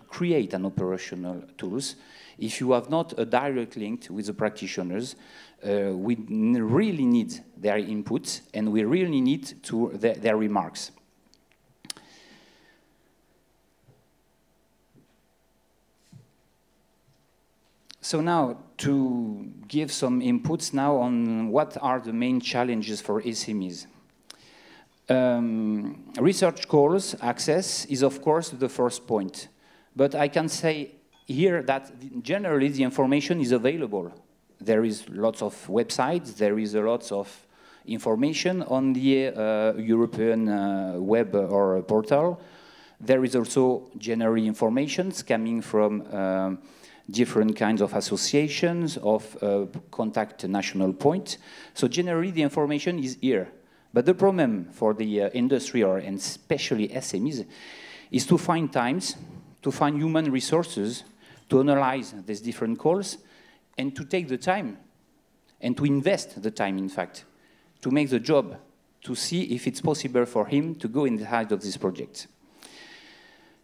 create an operational tools if you have not a direct link with the practitioners. We really need their input and we really need their remarks. So now, to give some inputs now on what are the main challenges for SMEs. Research calls access is, of course, the first point. But I can say here that generally the information is available. There is lots of websites, there is a lot of information on the European web or portal. There is also generally information coming from different kinds of associations, of contact national point. So generally the information is here. But the problem for the industry, and especially SMEs, is to find times, to find human resources, to analyze these different calls, and to take the time, and to invest the time, in fact, to make the job, to see if it's possible for him to go in the height of this project.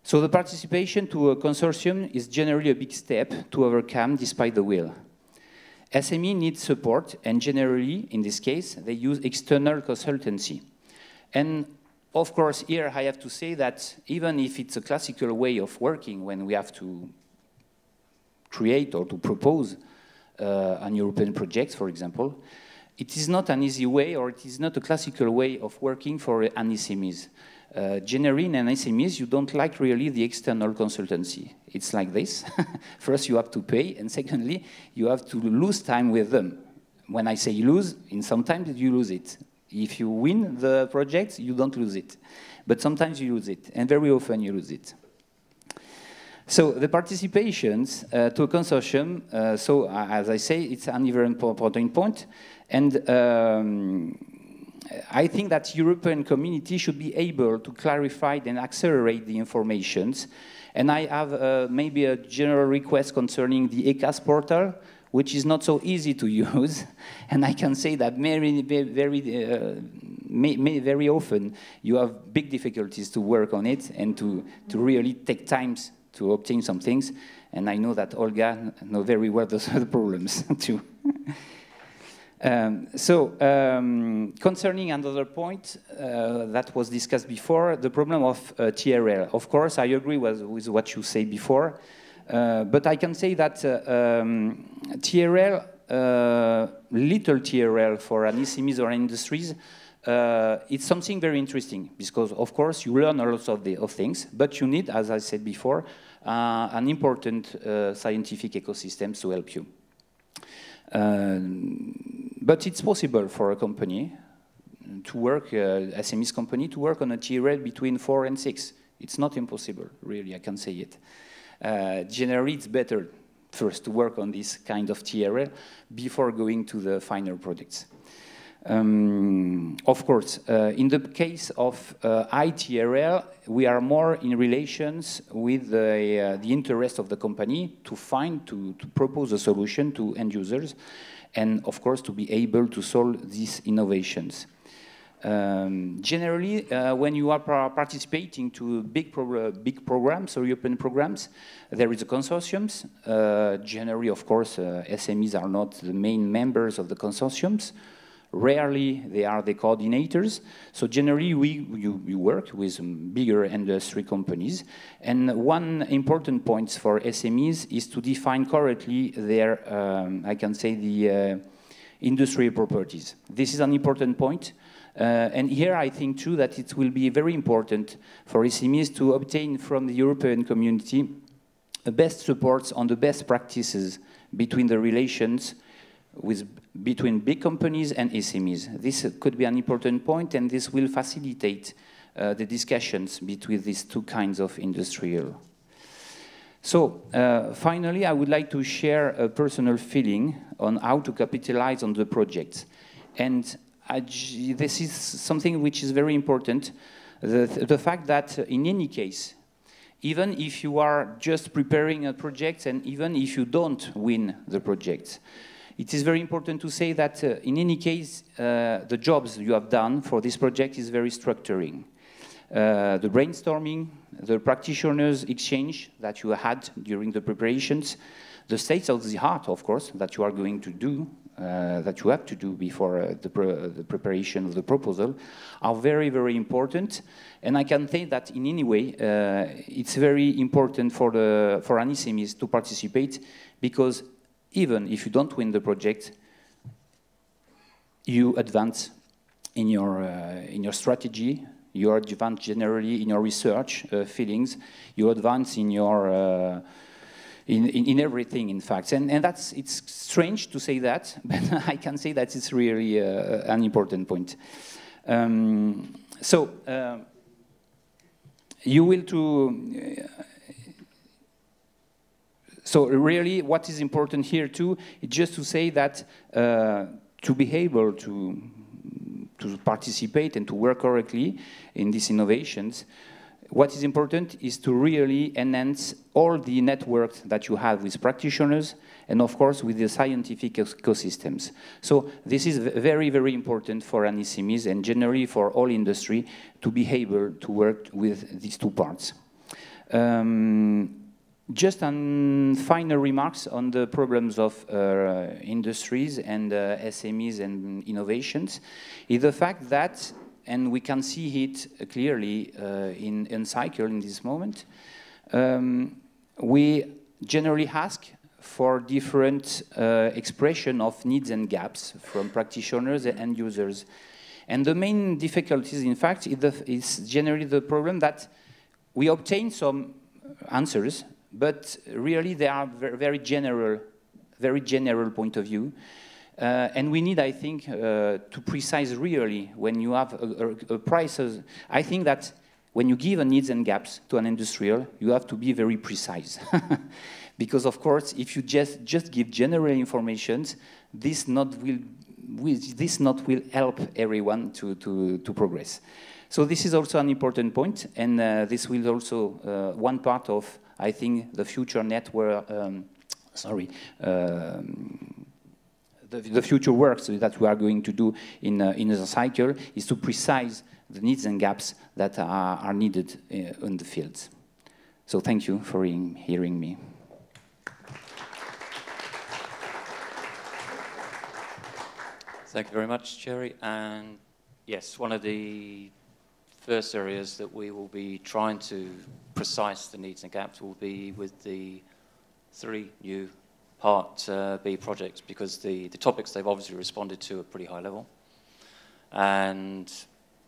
So the participation to a consortium is generally a big step to overcome despite the will. SME needs support, and generally, in this case, they use external consultancy. And of course, here I have to say that even if it's a classical way of working when we have to create or to propose an European project, for example, it is not an easy way, or it is not a classical way of working for an SMEs. Generally, in an SMEs, you don't like really the external consultancy. It's like this. First, you have to pay, and secondly, you have to lose time with them. When I say lose, in sometimes you lose it. If you win the project, you don't lose it. But sometimes you lose it, and very often you lose it. So the participations to a consortium, as I say, it's an very important point. And I think that European community should be able to clarify and accelerate the informations. And I have maybe a general request concerning the ECAS portal, which is not so easy to use. And I can say that very often you have big difficulties to work on it and to really take time to obtain some things. And I know that Olga knows very well the problems too. Concerning another point that was discussed before, the problem of TRL. Of course, I agree with what you say before, but I can say that TRL, little TRL for an SMEs or industries, it's something very interesting because, of course, you learn a lot of things, but you need, as I said before, an important scientific ecosystem to help you. But it's possible for a company, to work, SMEs company, to work on a TRL between 4 and 6. It's not impossible, really, I can say it. Generally, it's better first to work on this kind of TRL before going to the final products. Of course, in the case of ITRL, we are more in relations with the interest of the company to propose a solution to end users, and of course to be able to solve these innovations. Generally, when you are participating to big programs or European programs, there is a consortiums. Generally, of course, SMEs are not the main members of the consortiums. Rarely, they are the coordinators. So generally, you work with bigger industry companies. And one important point for SMEs is to define correctly their, I can say, the industrial properties. This is an important point. And here I think too that it will be very important for SMEs to obtain from the European community the best supports on the best practices between the relations between big companies and SMEs. This could be an important point, and this will facilitate the discussions between these two kinds of industrial. So, finally, I would like to share a personal feeling on how to capitalize on the project. And this is something which is very important, the fact that in any case, even if you are just preparing a project and even if you don't win the project, it is very important to say that in any case, the jobs you have done for this project is very structuring. The brainstorming, the practitioners' exchange that you had during the preparations, the state of the art, of course, that you are going to do, that you have to do before the preparation of the proposal, are very, very important. And I can say that in any way, it's very important for an SMEs to participate, because even if you don't win the project, you advance in your strategy, you advance generally in your research feelings, you advance in your in everything, in fact. And it's strange to say that, but I can say that it's really an important point. You will So really, what is important here too is just to say that to be able to participate and to work correctly in these innovations, what is important is to really enhance all the networks that you have with practitioners and, of course, with the scientific ecosystems. So this is very, very important for an SMEs and generally for all industry to be able to work with these two parts. Just on final remarks on the problems of industries and SMEs and innovations is the fact that, and we can see it clearly in cycle in this moment, we generally ask for different expression of needs and gaps from practitioners and users. And the main difficulties, in fact, is generally the problem that we obtain some answers, but really they are very general point of view. And we need, I think, to precise really when you have a prices. I think that when you give a needs and gaps to an industrial, you have to be very precise. Because, of course, if you just give general information, this not will help everyone to progress. So this is also an important point, and this will also one part of, I think, the future network. The future works that we are going to do in the cycle is to precise the needs and gaps that are needed in the fields. So thank you for hearing me. Thank you very much, Thierry. And yes, one of the first areas that we will be trying to precise the needs and gaps will be with the 3 new Part B projects, because the topics they've obviously responded to are pretty high level. And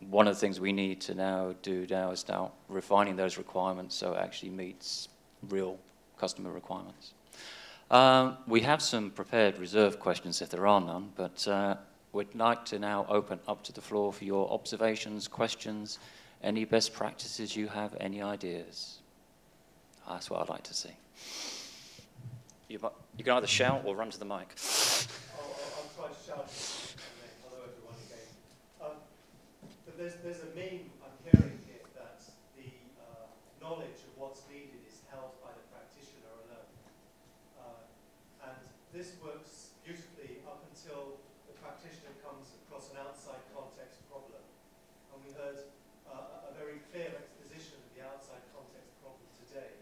one of the things we need to now do is refining those requirements so it actually meets real customer requirements. We have some prepared reserve questions if there are none, but we'd like to now open up to the floor for your observations, questions, any best practices you have, any ideas. That's what I'd like to see. You can either shout or run to the mic. I'll try to shout and then hello everyone again. But there's a meme I'm hearing here that the knowledge of what's needed is held by the practitioner alone. And this works beautifully up until the practitioner comes across an outside context problem. And we heard a very clear exposition of the outside context problem today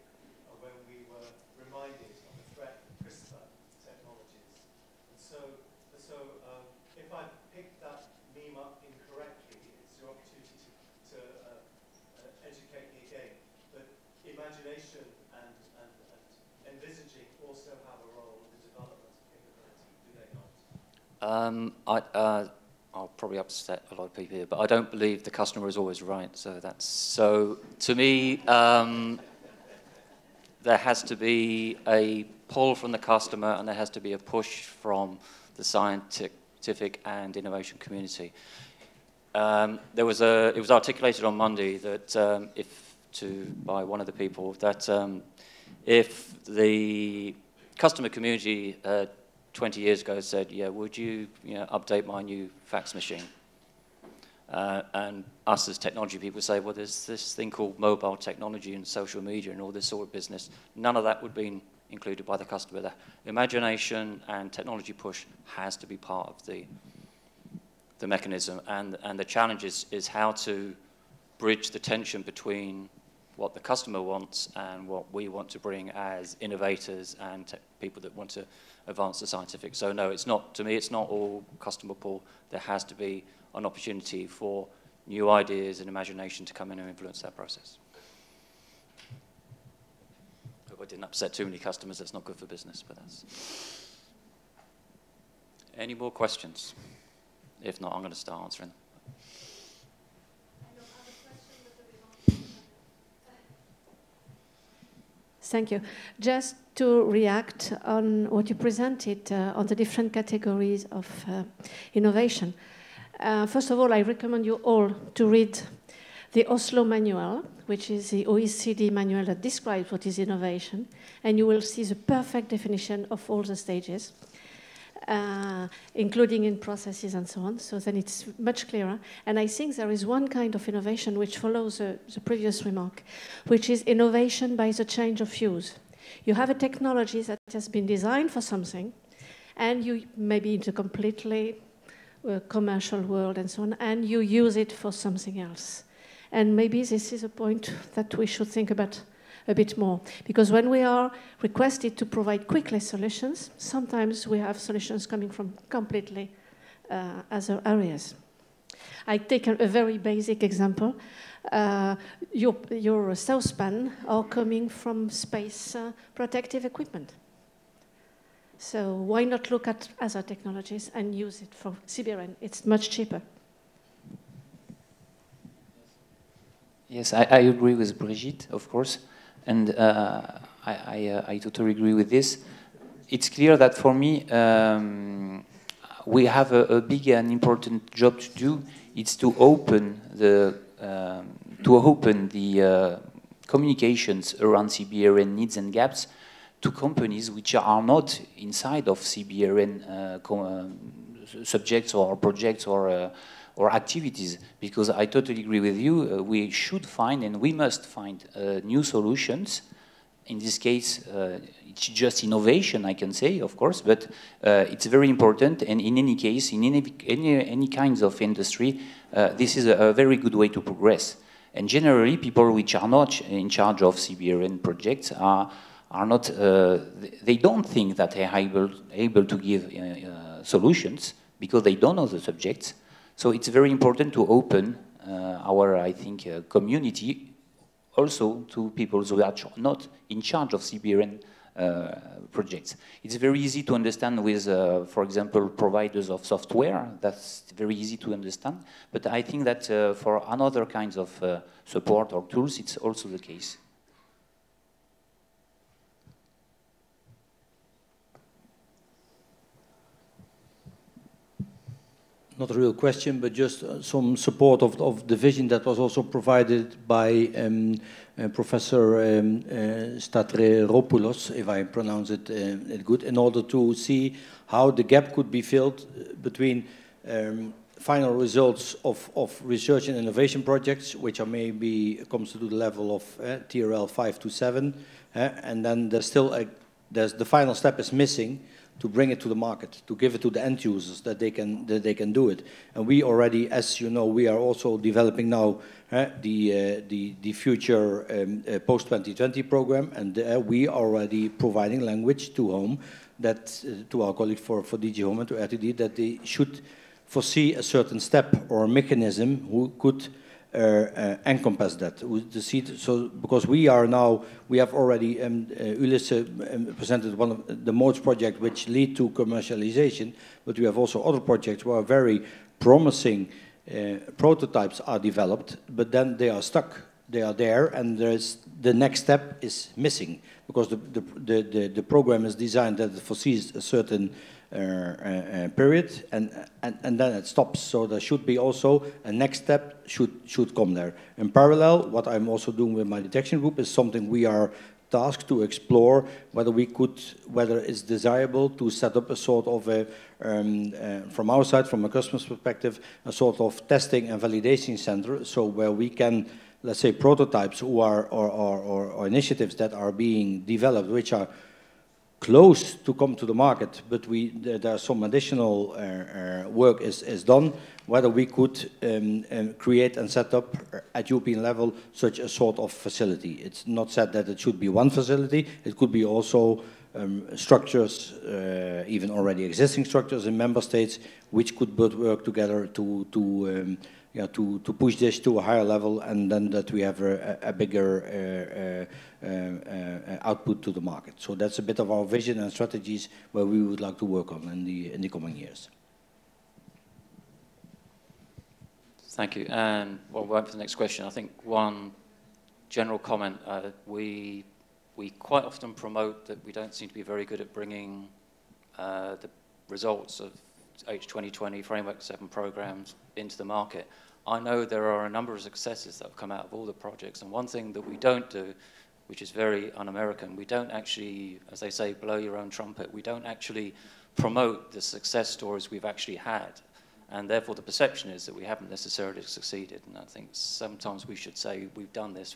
when we were reminded of the threat of CRISPR technologies. And so if I picked that meme up incorrectly, it's your opportunity to educate me again. But imagination and envisaging also have a role in the development of capability, do they not? I'll probably upset a lot of people here, but I don't believe the customer is always right. So to me, there has to be a pull from the customer, and there has to be a push from the scientific and innovation community. It was articulated on Monday that by one of the people that if the customer community 20 years ago said, yeah, would you update my new fax machine? And us as technology people say, well, there's this thing called mobile technology and social media and all this sort of business. None of that would be included by the customer. The imagination and technology push has to be part of the mechanism. And the challenge is how to bridge the tension between what the customer wants and what we want to bring as innovators and people that want to advance the scientific. So no, it's not, to me, it's not all customer pull. There has to be an opportunity for new ideas and imagination to come in and influence that process. Hope I didn't upset too many customers. That's not good for business, but that's... Any more questions? If not, I'm going to start answering them. Thank you. Just to react on what you presented on the different categories of innovation. First of all, I recommend you all to read the Oslo Manual, which is the OECD manual that describes what is innovation, and you will see the perfect definition of all the stages, including in processes and so on. So then it's much clearer. And I think there is one kind of innovation which follows the previous remark, which is innovation by the change of use. You have a technology that has been designed for something, and you maybe in a completely commercial world and so on, and you use it for something else. And maybe this is a point that we should think about a bit more, because when we are requested to provide quickly solutions, sometimes we have solutions coming from completely other areas. I take a very basic example. Your saucepan are coming from space protective equipment. So why not look at other technologies and use it for CBRN? It's much cheaper. Yes, I agree with Brigitte, of course. And I totally agree with this. It's clear that for me, we have a big and important job to do. It's to open the communications around CBRN needs and gaps to companies which are not inside of CBRN subjects or projects or activities, because I totally agree with you. We should find and we must find new solutions. In this case, it's just innovation, I can say, of course, but it's very important. And in any case, in any kinds of industry, this is a very good way to progress. And generally, people which are not in charge of CBRN projects are not. They don't think that they are able to give solutions because they don't know the subjects. So it's very important to open our, I think, community also to people who are not in charge of CBRN projects. It's very easy to understand with, for example, providers of software. That's very easy to understand. But I think that for another kinds of support or tools, it's also the case. not a real question, but just some support of the vision that was also provided by Professor Statreropoulos, if I pronounce it good, in order to see how the gap could be filled between final results of research and innovation projects, which are maybe comes to the level of TRL 5 to 7, and then there's still the final step is missing to bring it to the market, to give it to the end users that they can do it. And we already, as you know, we are also developing now the future post 2020 program, and we are already providing language to Home, that to our colleague for DG Home and to RTD, that they should foresee a certain step or a mechanism who could encompass that. So because we have already, Ulysse presented one of the modes project which lead to commercialization, but we have also other projects where very promising prototypes are developed, but then they are stuck. They are there, and the next step is missing, because the program is designed that it foresees a certain period, and then it stops. So there should be also a next step should come there. In parallel, what I'm also doing with my detection group is something we are tasked to explore, whether it's desirable to set up a sort of from our side, from a customer's perspective, a sort of testing and validation center, so where we can, let's say, prototypes or initiatives that are being developed, which are close to come to the market, but there's some additional work is done, whether we could create and set up at European level such a sort of facility. It's not said that it should be one facility, it could be also structures, even already existing structures in member states, which could both work together to push this to a higher level, and then that we have a bigger output to the market. So that's a bit of our vision and strategies where we would like to work on in the coming years. Thank you. And we'll wait for the next question. I think one general comment, we quite often promote that we don't seem to be very good at bringing the results of H2020 Framework 7 programs into the market. I know there are a number of successes that have come out of all the projects, and one thing that we don't do, which is very un-American, we don't actually, as they say, blow your own trumpet. We don't actually promote the success stories we've actually had, and therefore the perception is that we haven't necessarily succeeded, and I think sometimes we should say we've done this,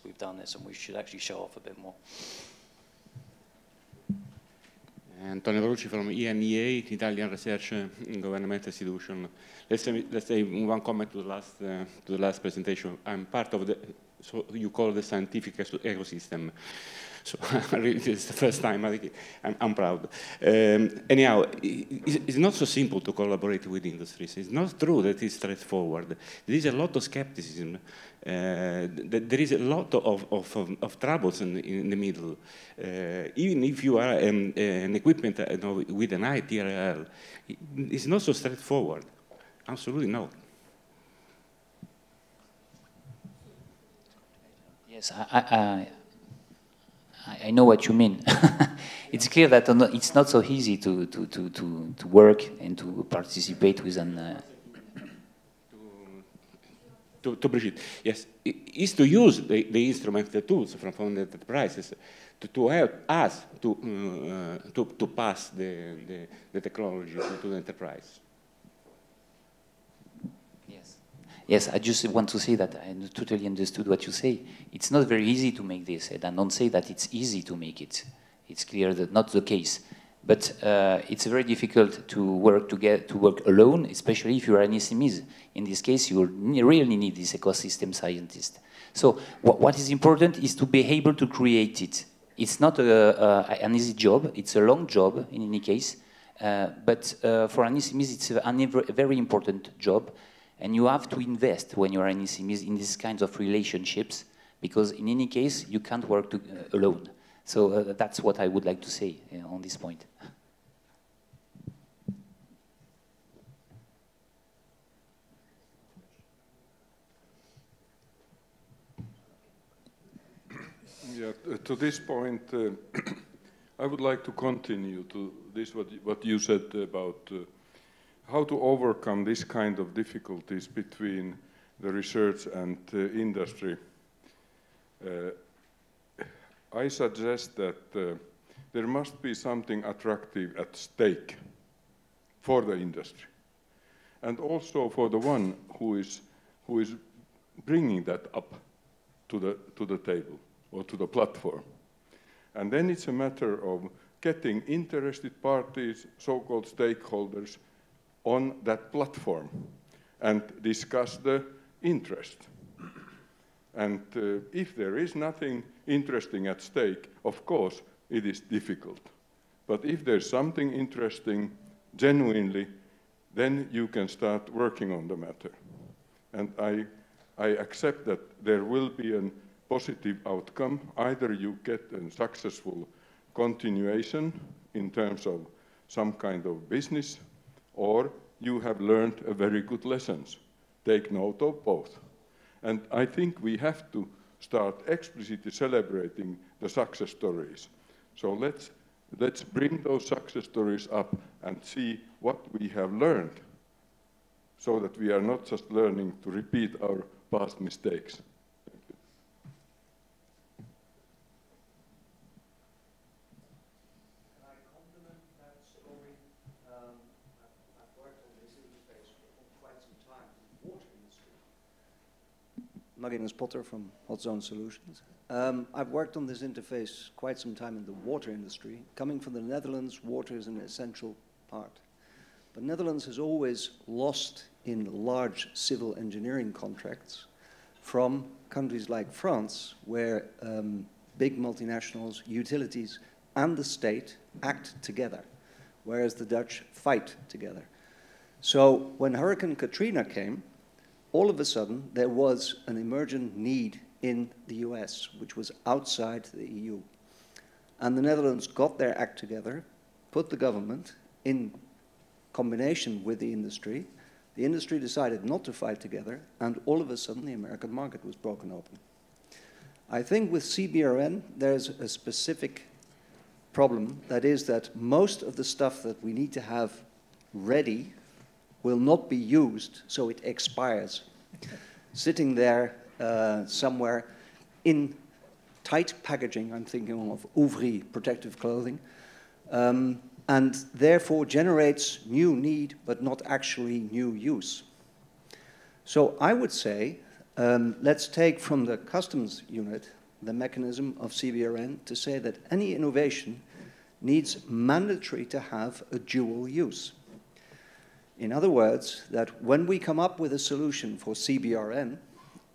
and we should actually show off a bit more. Antonio Verrucci from EMEA, Italian Research Government Institution. Let's say one comment to the last presentation. I'm part of the, so you call the scientific ecosystem. So it's the first time, I'm proud. Anyhow, it's not so simple to collaborate with industries. It's not true that it's straightforward. There is a lot of skepticism. There is a lot of troubles in the middle. Even if you are an equipment with an ITRL, it's not so straightforward. Absolutely not. Yes, I know what you mean. It's clear that it's not so easy to work and to participate with an... To Brigitte, yes, is to use the instrument, the tools from the enterprises to help us to pass the technology to the enterprise. Yes, I just want to say that I totally understood what you say. It's not very easy to make this, and I don't say that it's easy to make it. It's clear that not the case. But it's very difficult to work alone, especially if you are an SMEs. In this case, you really need this ecosystem scientist. So what is important is to be able to create it. It's not an easy job. It's a long job in any case. But for an SMEs, it's a very important job. And you have to invest when you are an SMEs in these kinds of relationships, because in any case, you can't work alone. So that's what I would like to say on this point. Yeah, to this point, I would like to continue to this what you said about how to overcome this kind of difficulties between the research and industry. I suggest that there must be something attractive at stake for the industry, and also for the one who is bringing that up to the table or to the platform. And then it's a matter of getting interested parties, so-called stakeholders, on that platform and discuss the interest. And if there is nothing interesting at stake, of course, it is difficult. But if there's something interesting, genuinely, then you can start working on the matter. And I accept that there will be a positive outcome. Either you get a successful continuation in terms of some kind of business, or you have learned a very good lessons. Take note of both. And I think we have to start explicitly celebrating the success stories. So let's bring those success stories up and see what we have learned, so that we are not just learning to repeat our past mistakes. Magnus Potter from Hot Zone Solutions. I've worked on this interface quite some time in the water industry. Coming from the Netherlands, water is an essential part. But Netherlands has always lost in large civil engineering contracts from countries like France, where big multinationals, utilities, and the state act together, whereas the Dutch fight together. So when Hurricane Katrina came, all of a sudden, there was an emergent need in the US, which was outside the EU. And the Netherlands got their act together, put the government in combination with the industry. The industry decided not to fight together, and all of a sudden, the American market was broken open. I think with CBRN, there's a specific problem. That is that most of the stuff that we need to have ready will not be used, so it expires, sitting there somewhere in tight packaging. I'm thinking of ouvri, protective clothing, and therefore generates new need, but not actually new use. So I would say, let's take from the customs unit the mechanism of CBRN to say that any innovation needs mandatory to have a dual use. In other words, that when we come up with a solution for CBRN,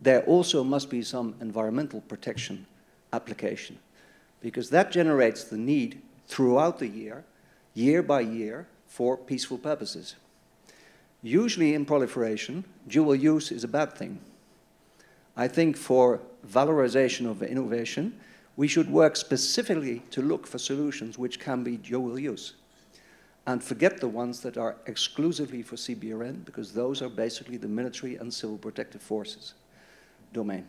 there also must be some environmental protection application, because that generates the need throughout the year by year, for peaceful purposes. Usually in proliferation, dual use is a bad thing. I think for valorization of innovation, we should work specifically to look for solutions which can be dual use, and forget the ones that are exclusively for CBRN, because those are basically the military and civil protective forces domain.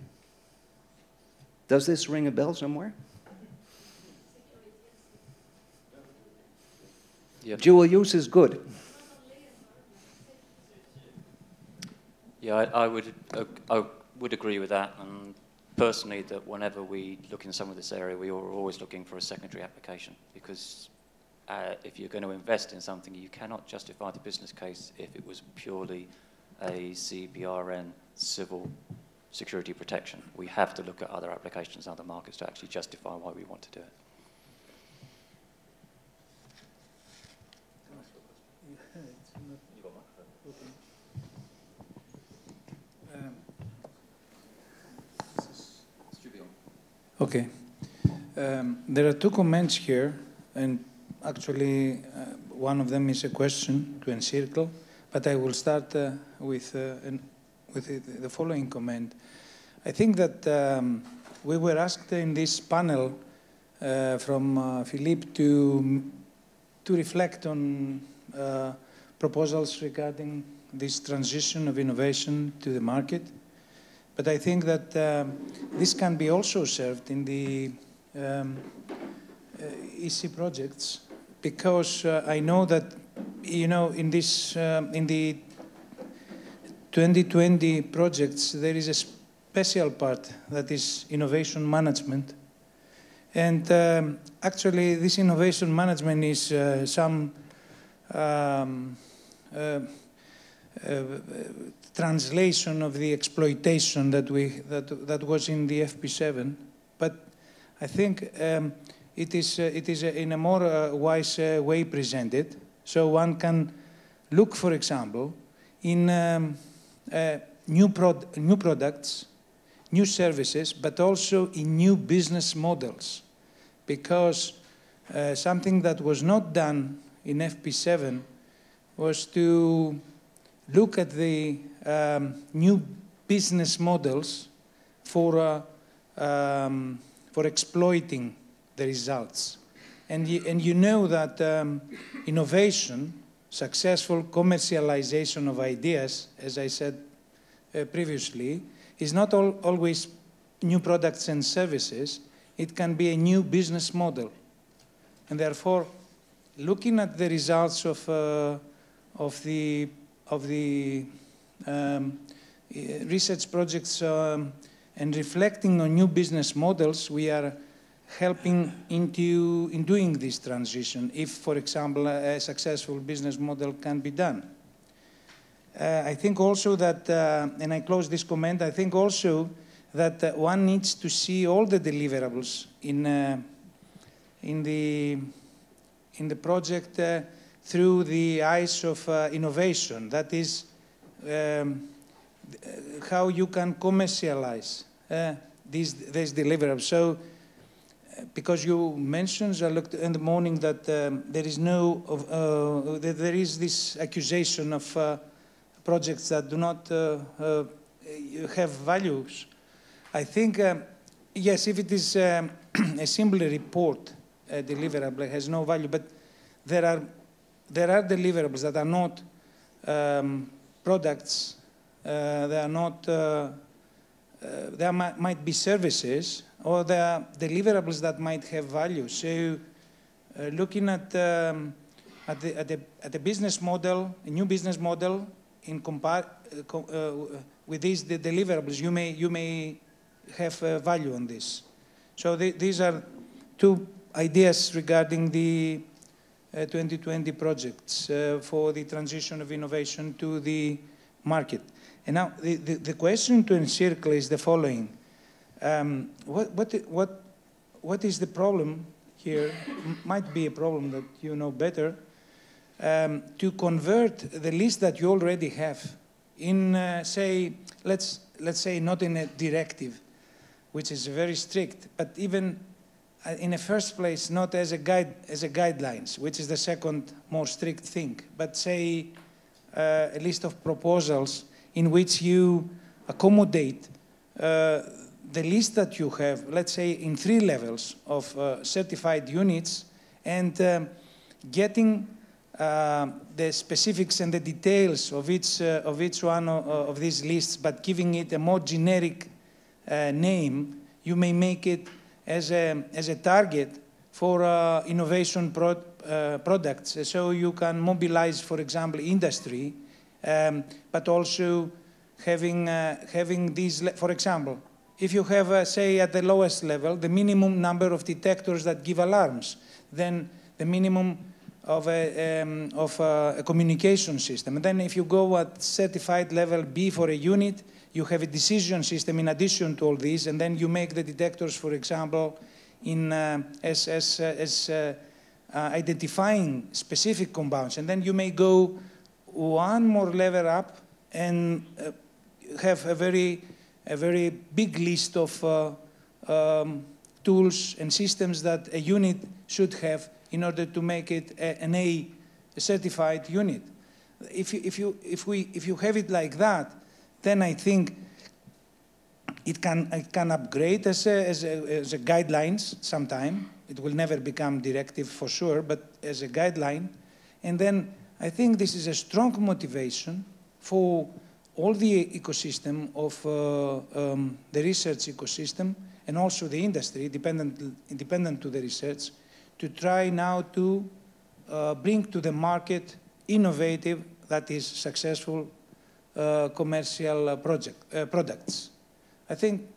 Does this ring a bell somewhere? Yep. Dual use is good. Yeah, I would agree with that, and personally that whenever we look in some of this area, we are always looking for a secondary application, because if you're going to invest in something, you cannot justify the business case if it was purely a CBRN civil security protection. We have to look at other applications, other markets to actually justify why we want to do it. Okay. There are two comments here, and actually one of them is a question to encircle, but I will start with the following comment. I think that we were asked in this panel from Philippe to reflect on proposals regarding this transition of innovation to the market. But I think that this can be also served in the EC projects, because I know that you know, in this, in the 2020 projects, there is a special part that is innovation management. And actually, this innovation management is some translation of the exploitation that was in the FP7. But I think it is in a more wise way presented. So one can look, for example, in new products, new services, but also in new business models. Because something that was not done in FP7 was to look at the new business models for exploiting the results. And you know that innovation, successful commercialization of ideas, as I said previously, is not always new products and services. It can be a new business model. And therefore, looking at the results of the research projects and reflecting on new business models, we are helping in doing this transition, if, for example, a successful business model can be done. I think also that, and I close this comment, I think also that one needs to see all the deliverables in the project through the eyes of innovation. That is how you can commercialize these deliverables. So, because you mentioned, I looked in the morning that there is this accusation of projects that do not have values. I think, yes, if it is a simple report, a deliverable has no value, but there are deliverables that are not products, they are not, there might be services, or there are deliverables that might have value. So looking at the business model, a new business model, in with these deliverables, you may have value on this. So these are two ideas regarding the 2020 projects for the transition of innovation to the market. And now the question to encircle is the following. What is the problem here? Might be a problem that you know better. To convert the list that you already have in, say, let's say not in a directive, which is very strict, but even in the first place, not as a guidelines, which is the second more strict thing, but say a list of proposals in which you accommodate the list that you have, let's say in 3 levels of certified units, and getting the specifics and the details of each one of these lists, but giving it a more generic name. You may make it as a target for innovation products. So you can mobilize, for example, industry, but also having these, for example, if you have, say, at the lowest level, the minimum number of detectors that give alarms, then the minimum of a communication system. And then if you go at certified level B for a unit, you have a decision system in addition to all these, and then you make the detectors, for example, in as identifying specific compounds. And then you may go one more level up and have a very big list of tools and systems that a unit should have in order to make it an A certified unit. If you have it like that, then I think it can upgrade as a guidelines sometime. It will never become directive for sure, but as a guideline. And then I think this is a strong motivation for all the ecosystem of the research ecosystem and also the industry, independent to the research, to try now to bring to the market innovative, that is successful commercial products. I think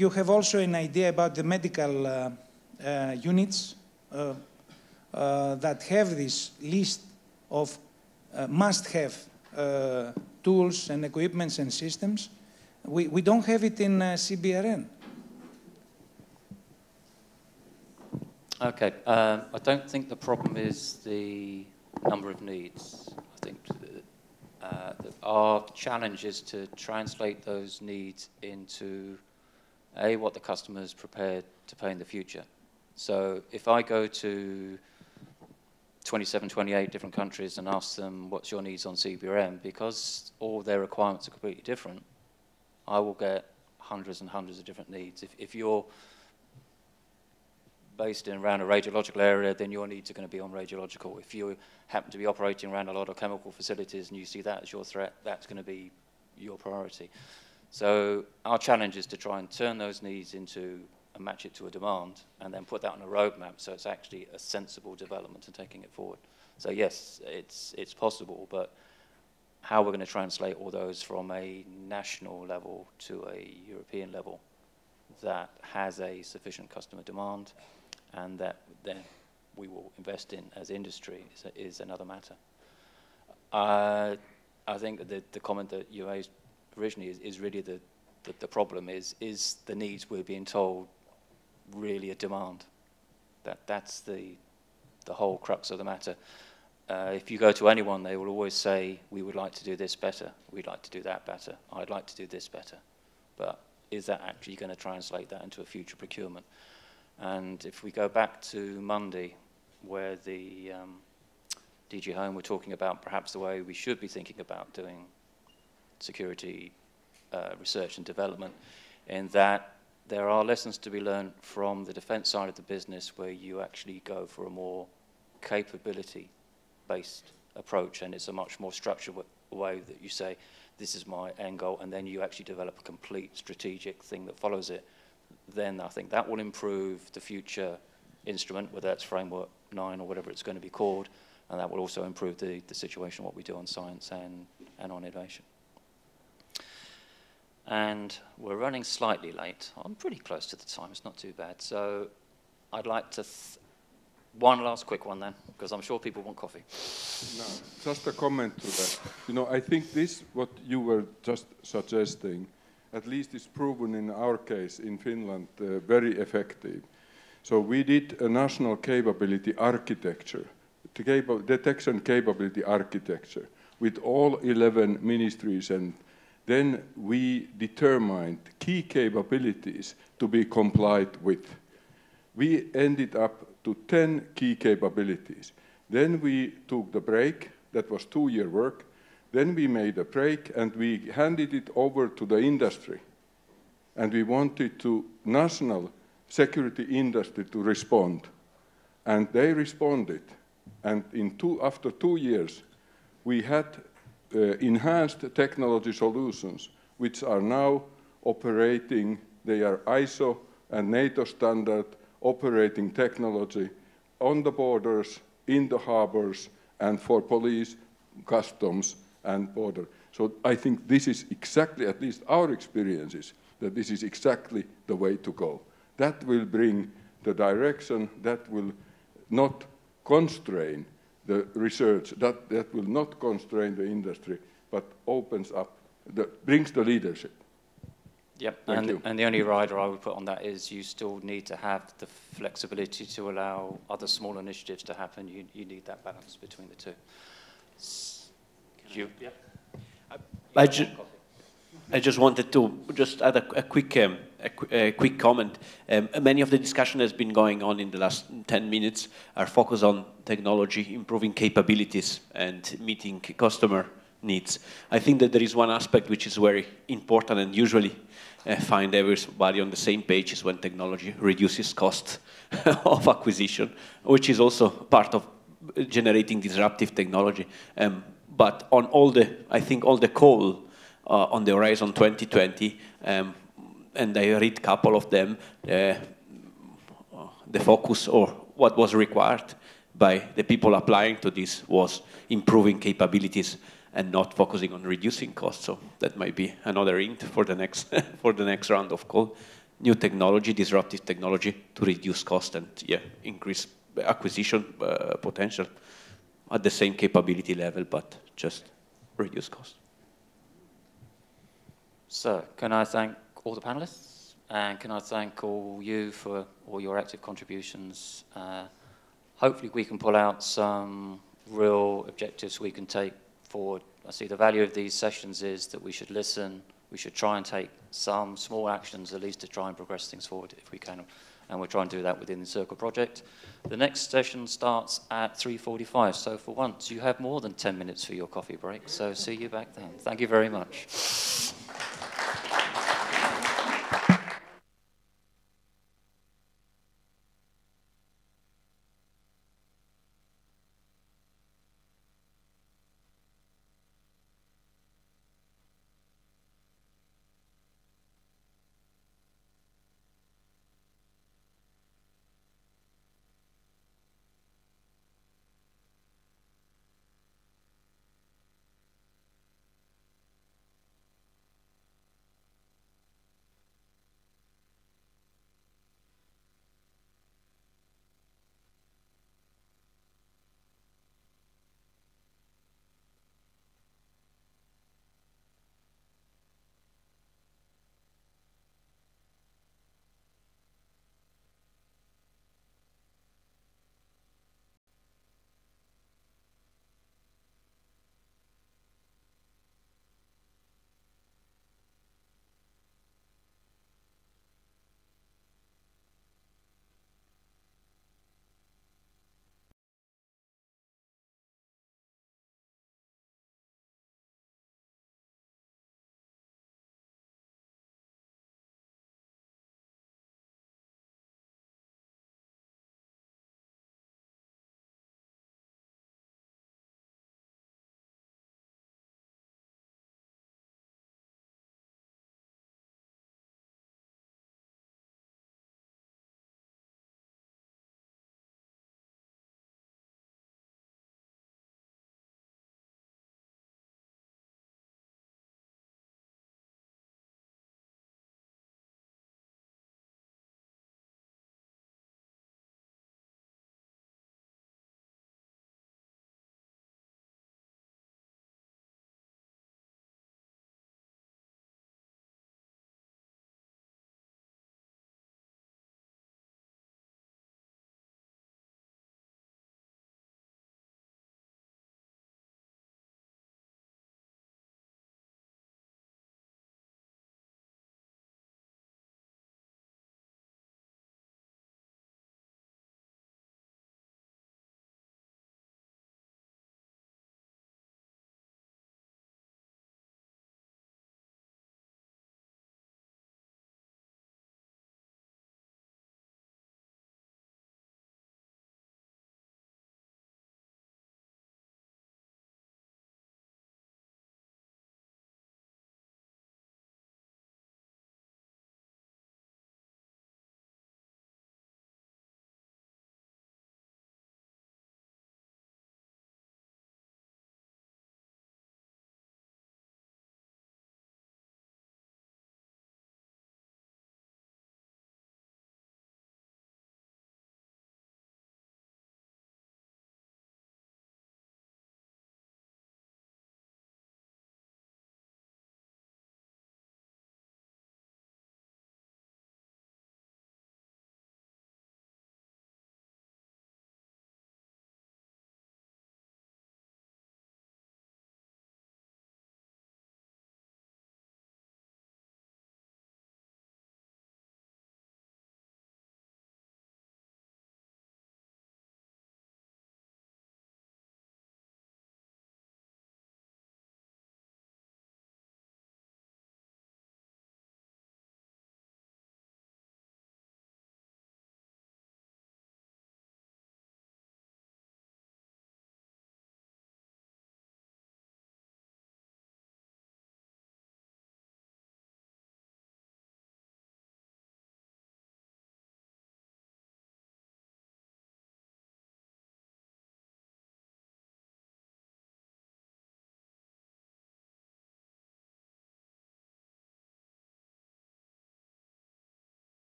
you have also an idea about the medical units that have this list of must-have tools and equipments and systems. We don't have it in CBRN. Okay, I don't think the problem is the number of needs. I think that our challenge is to translate those needs into what the customer is prepared to pay in the future. So if I go to 27, 28 different countries and ask them what's your needs on CBRN, because all their requirements are completely different, I will get hundreds and hundreds of different needs. If you're based in around a radiological area, then your needs are going to be on radiological. If you happen to be operating around a lot of chemical facilities and you see that as your threat, that's going to be your priority. So our challenge is to try and turn those needs into and match it to a demand, and then put that on a roadmap so it's actually a sensible development and taking it forward. So yes, it's possible, but how we're going to translate all those from a national level to a European level that has a sufficient customer demand and that then we will invest in as industry is another matter. I think that the comment that you raised originally is really the problem is the needs we're being told really a demand. That's the whole crux of the matter. If you go to anyone, they will always say, we would like to do this better, we'd like to do that better, I'd like to do this better. But is that actually going to translate that into a future procurement? And if we go back to Monday, where the DG Home were talking about perhaps the way we should be thinking about doing security research and development, in that there are lessons to be learned from the defense side of the business where you actually go for a more capability-based approach, and it's a much more structured way that you say, this is my end goal, and then you actually develop a complete strategic thing that follows it. Then I think that will improve the future instrument, whether that's Framework 9 or whatever it's going to be called, and that will also improve the situation, what we do on science and on innovation. And we're running slightly late. I'm pretty close to the time, it's not too bad. So I'd like to, one last quick one then, because I'm sure people want coffee. No, just a comment to that. You know, I think this, what you were just suggesting, at least is proven in our case in Finland, very effective. So we did a national capability architecture, detection capability architecture with all 11 ministries, and then we determined key capabilities to be complied with. We ended up to 10 key capabilities. Then we took the break, that was 2-year work. Then we made a break and we handed it over to the industry. And we wanted to national security industry to respond. And they responded. And after 2 years, we had enhanced technology solutions, which are now operating, they are ISO and NATO standard operating technology on the borders, in the harbors, and for police, customs, and border. So I think this is exactly, at least our experiences, that this is exactly the way to go. That will bring the direction, that will not constrain the research, that will not constrain the industry, but opens up, brings the leadership. Yep, and the only rider I would put on that is you still need to have the flexibility to allow other small initiatives to happen. You need that balance between the two. Yep. I just wanted to add a quick comment. Many of the discussion has been going on in the last 10 minutes are focused on technology, improving capabilities, and meeting customer needs. I think that there is one aspect which is very important and usually find everybody on the same page is when technology reduces cost of acquisition, which is also part of generating disruptive technology. But on all the, I think all the CoU on the Horizon 2020, and I read a couple of them, the focus or what was required by the people applying to this was improving capabilities and not focusing on reducing costs. So that might be another hint for the next for the next round of call. New technology, disruptive technology to reduce cost and increase acquisition potential at the same capability level, but just reduce cost. So, can I thank all the panelists, and can I thank all you for all your active contributions. Hopefully we can pull out some real objectives we can take forward. I see the value of these sessions is that we should listen, we should try and take some small actions at least to try and progress things forward if we can, and we'll try and do that within the Circle project. The next session starts at 3:45, so for once you have more than 10 minutes for your coffee break, so see you back then. Thank you very much.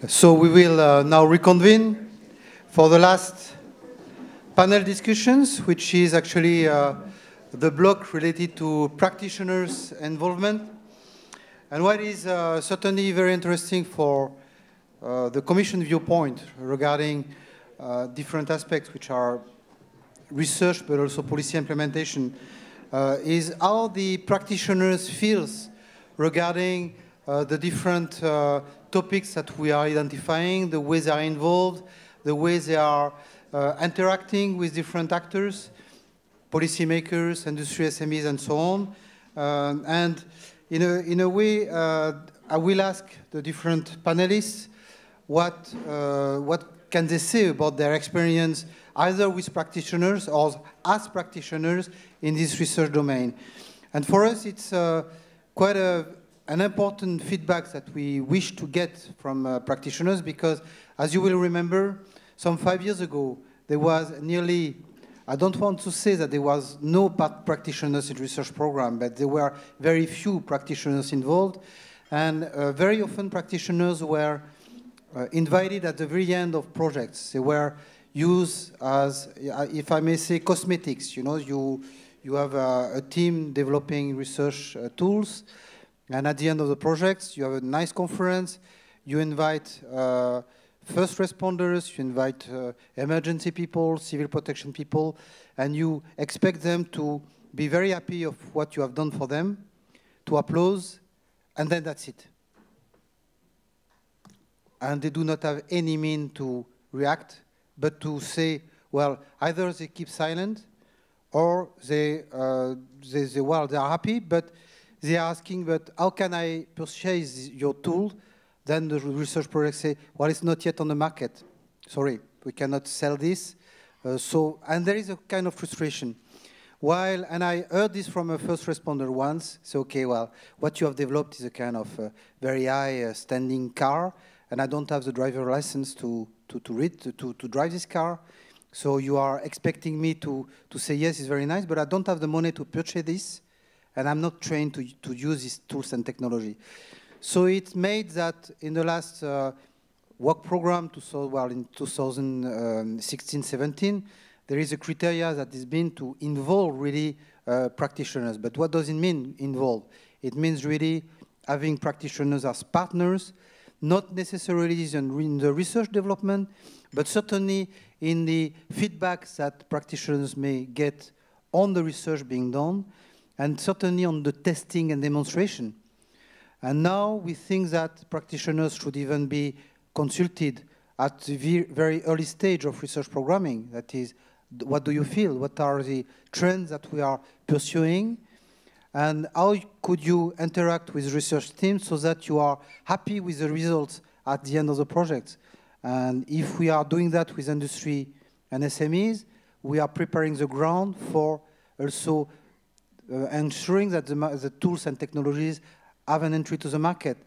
So we will now reconvene for the last panel discussions, which is actually the block related to practitioners' involvement. And what is certainly very interesting for the Commission viewpoint regarding different aspects which are research but also policy implementation is how the practitioners feels regarding the different topics that we are identifying, the way they are involved, the way they are interacting with different actors, policymakers, industry SMEs, and so on. And in a way, I will ask the different panelists what can they say about their experience either with practitioners or as practitioners in this research domain. And for us, it's quite an important feedback that we wish to get from practitioners because, as you will remember, some 5 years ago, there was nearly, I don't want to say that there was no practitioners in research program, but there were very few practitioners involved. And very often practitioners were invited at the very end of projects. They were used as, if I may say, cosmetics. You know, you have a team developing research tools, and at the end of the projects, you have a nice conference. You invite first responders, you invite emergency people, civil protection people, and you expect them to be very happy of what you have done for them, to applaud, and then that's it. And they do not have any mean to react, but to say, well, either they keep silent, or they are happy, but they are asking, but how can I purchase your tool? Then the research project say, well, it's not yet on the market. Sorry, we cannot sell this. And there is a kind of frustration. And I heard this from a first responder once. So, okay, well, what you have developed is a kind of very high standing car, and I don't have the driver license to drive this car. So you are expecting me to say, yes, it's very nice, but I don't have the money to purchase this, and I'm not trained to use these tools and technology. So it made that in the last work program, in 2016-17, there is a criteria that has been to involve really practitioners. But what does it mean, involve? It means really having practitioners as partners, not necessarily in the research development, but certainly in the feedbacks that practitioners may get on the research being done, and certainly on the testing and demonstration. And now we think that practitioners should even be consulted at the very early stage of research programming. That is, what do you feel? What are the trends that we are pursuing? And how could you interact with research teams so that you are happy with the results at the end of the project? And if we are doing that with industry and SMEs, we are preparing the ground for also ensuring that the tools and technologies have an entry to the market.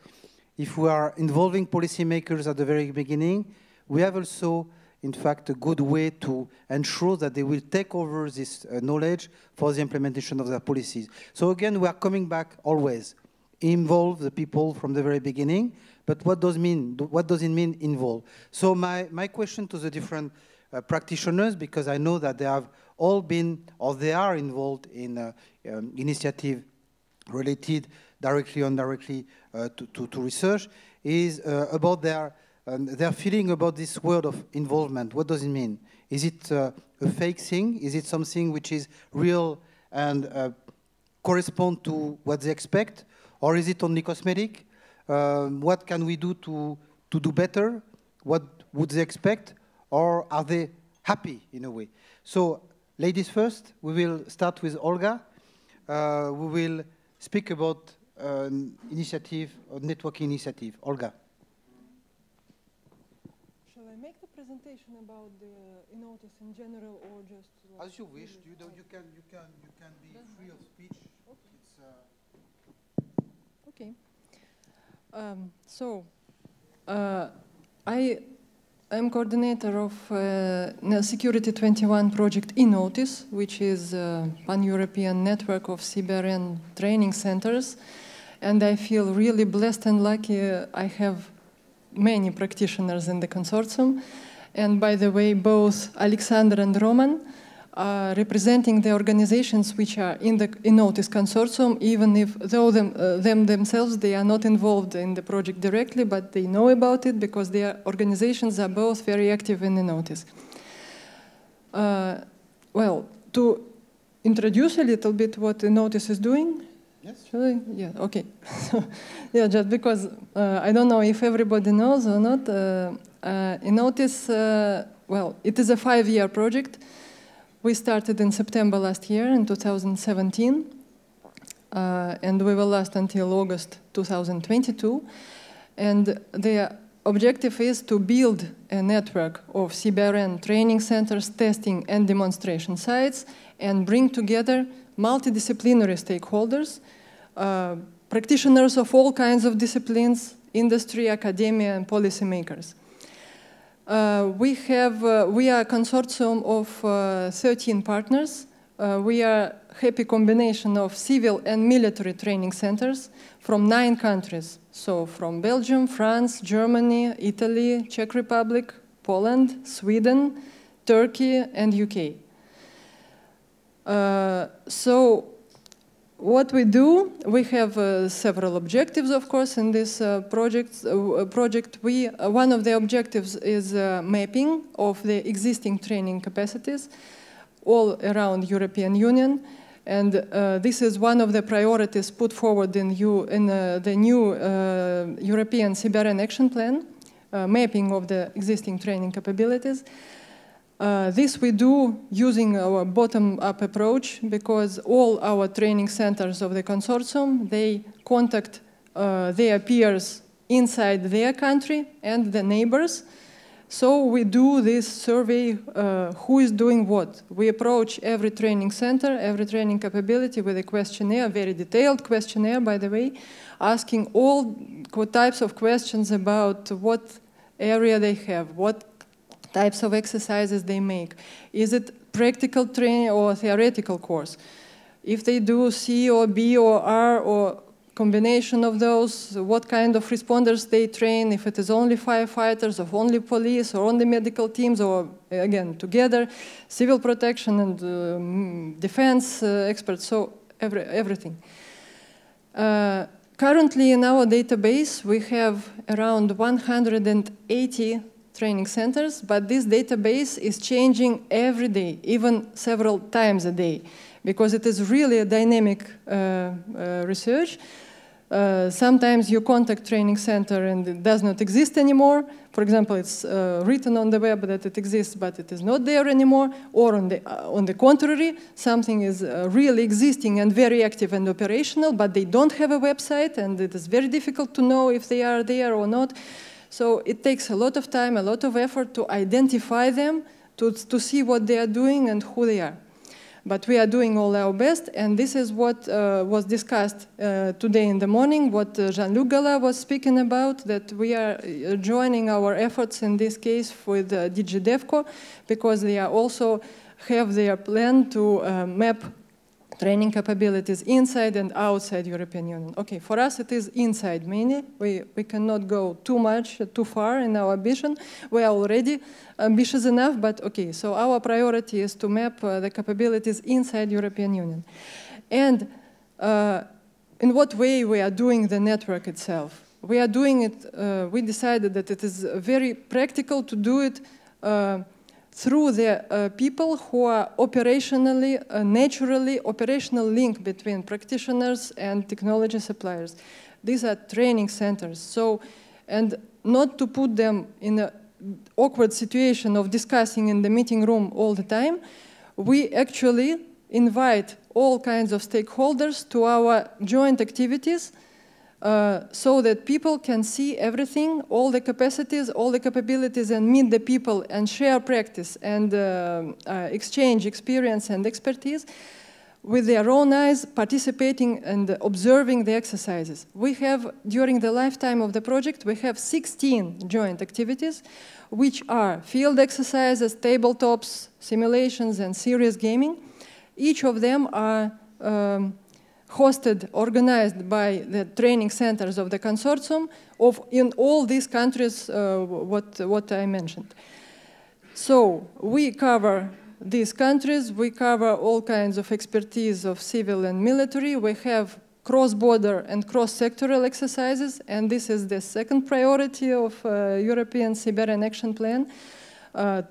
If we are involving policymakers at the very beginning, we have also, in fact, a good way to ensure that they will take over this knowledge for the implementation of their policies. So again, we are coming back always. Involve the people from the very beginning, but what does it mean involve? So my question to the different practitioners, because I know that they have all been, or they are involved in initiative related directly or indirectly to research, is about their feeling about this word of involvement. What does it mean? Is it a fake thing? Is it something which is real and correspond to what they expect? Or is it only cosmetic? What can we do to do better? What would they expect? Or are they happy in a way? So, ladies first, we will start with Olga. We will speak about initiative, or networking initiative. Olga. Shall I make the presentation about the e-notice in general, or just? As you wish. You can be free of speech. Okay. I am coordinator of Security 21 project e-notice, which is a pan-European network of CBRN training centers. And I feel really blessed and lucky I have many practitioners in the consortium. And by the way, both Alexander and Roman are representing the organizations which are in the Notice consortium, even if though themselves they are not involved in the project directly, but they know about it because their organizations are both very active in the Notice. Well, to introduce a little bit what the Notice is doing. Yes. Should I? Yeah. Okay. Yeah, just because I don't know if everybody knows or not. In Notice, well, it is a 5-year project. We started in September last year, in 2017, and we will last until August 2022. And the objective is to build a network of CBRN training centers, testing and demonstration sites, and bring together multidisciplinary stakeholders, practitioners of all kinds of disciplines, industry, academia, and policymakers. We are a consortium of 13 partners. We are a happy combination of civil and military training centers from 9 countries. So from Belgium, France, Germany, Italy, Czech Republic, Poland, Sweden, Turkey, and UK. So what we do, we have several objectives, of course, in this project. One of the objectives is mapping of the existing training capacities all around European Union. And this is one of the priorities put forward in the new European CBRN Action Plan, mapping of the existing training capabilities. This we do using our bottom-up approach because all our training centers of the consortium, they contact their peers inside their country and the neighbors. So we do this survey, who is doing what. We approach every training center, every training capability with a questionnaire, a very detailed questionnaire, by the way, asking all types of questions about what area they have, what types of exercises they make. Is it practical training or theoretical course? If they do C or B or R or combination of those, what kind of responders they train, if it is only firefighters, or only police, or only medical teams, or again, together, civil protection and defense experts, so everything. Currently in our database, we have around 180 training centers, but this database is changing every day, even several times a day, because it is really a dynamic research. Sometimes you contact training center and it does not exist anymore. For example, it's written on the web that it exists, but it is not there anymore. Or on the contrary, something is really existing and very active and operational, but they don't have a website, and it is very difficult to know if they are there or not. So it takes a lot of time, a lot of effort to identify them, to see what they are doing and who they are. But we are doing all our best, and this is what was discussed today in the morning, what Jean-Luc Gallat was speaking about, that we are joining our efforts in this case with DG DevCo, because they are also have their plan to map training capabilities inside and outside European Union. Okay, for us it is inside mainly. We cannot go too far in our ambition. We are already ambitious enough, but okay, so our priority is to map the capabilities inside European Union. And in what way we are doing the network itself? We are doing it, we decided that it is very practical to do it through the people who are operationally, naturally operational link between practitioners and technology suppliers. These are training centers. So, and not to put them in an awkward situation of discussing in the meeting room all the time, we actually invite all kinds of stakeholders to our joint activities so that people can see everything, all the capacities, all the capabilities, and meet the people and share practice and exchange experience and expertise with their own eyes, participating and observing the exercises. We have, during the lifetime of the project, we have 16 joint activities, which are field exercises, tabletops, simulations, and serious gaming. Each of them are hosted, organized by the training centers of the consortium in all these countries what I mentioned. So we cover these countries, we cover all kinds of expertise of civil and military. We have cross-border and cross-sectoral exercises, and this is the second priority of European CBRN Action Plan,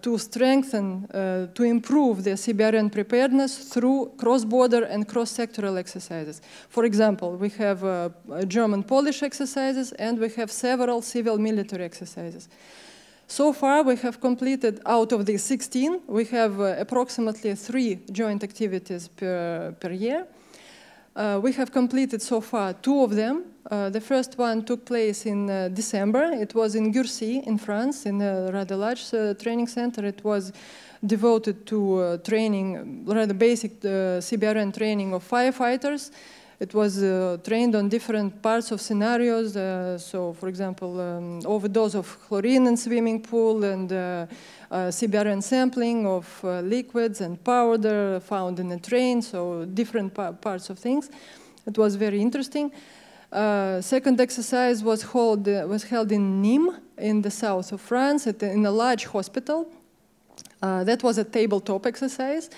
to strengthen, to improve the CBRN preparedness through cross-border and cross-sectoral exercises. For example, we have German-Polish exercises, and we have several civil-military exercises. So far, we have completed, out of the 16, we have approximately 3 joint activities per year. We have completed so far 2 of them. The first one took place in December. It was in Gurcy in France, in a rather large training center. It was devoted to training, rather basic CBRN training of firefighters. It was trained on different parts of scenarios. So, for example, overdose of chlorine in swimming pool, and CBRN sampling of liquids and powder found in a train. So different parts of things. It was very interesting. Second exercise was held in Nîmes, in the south of France, in a large hospital. That was a tabletop exercise.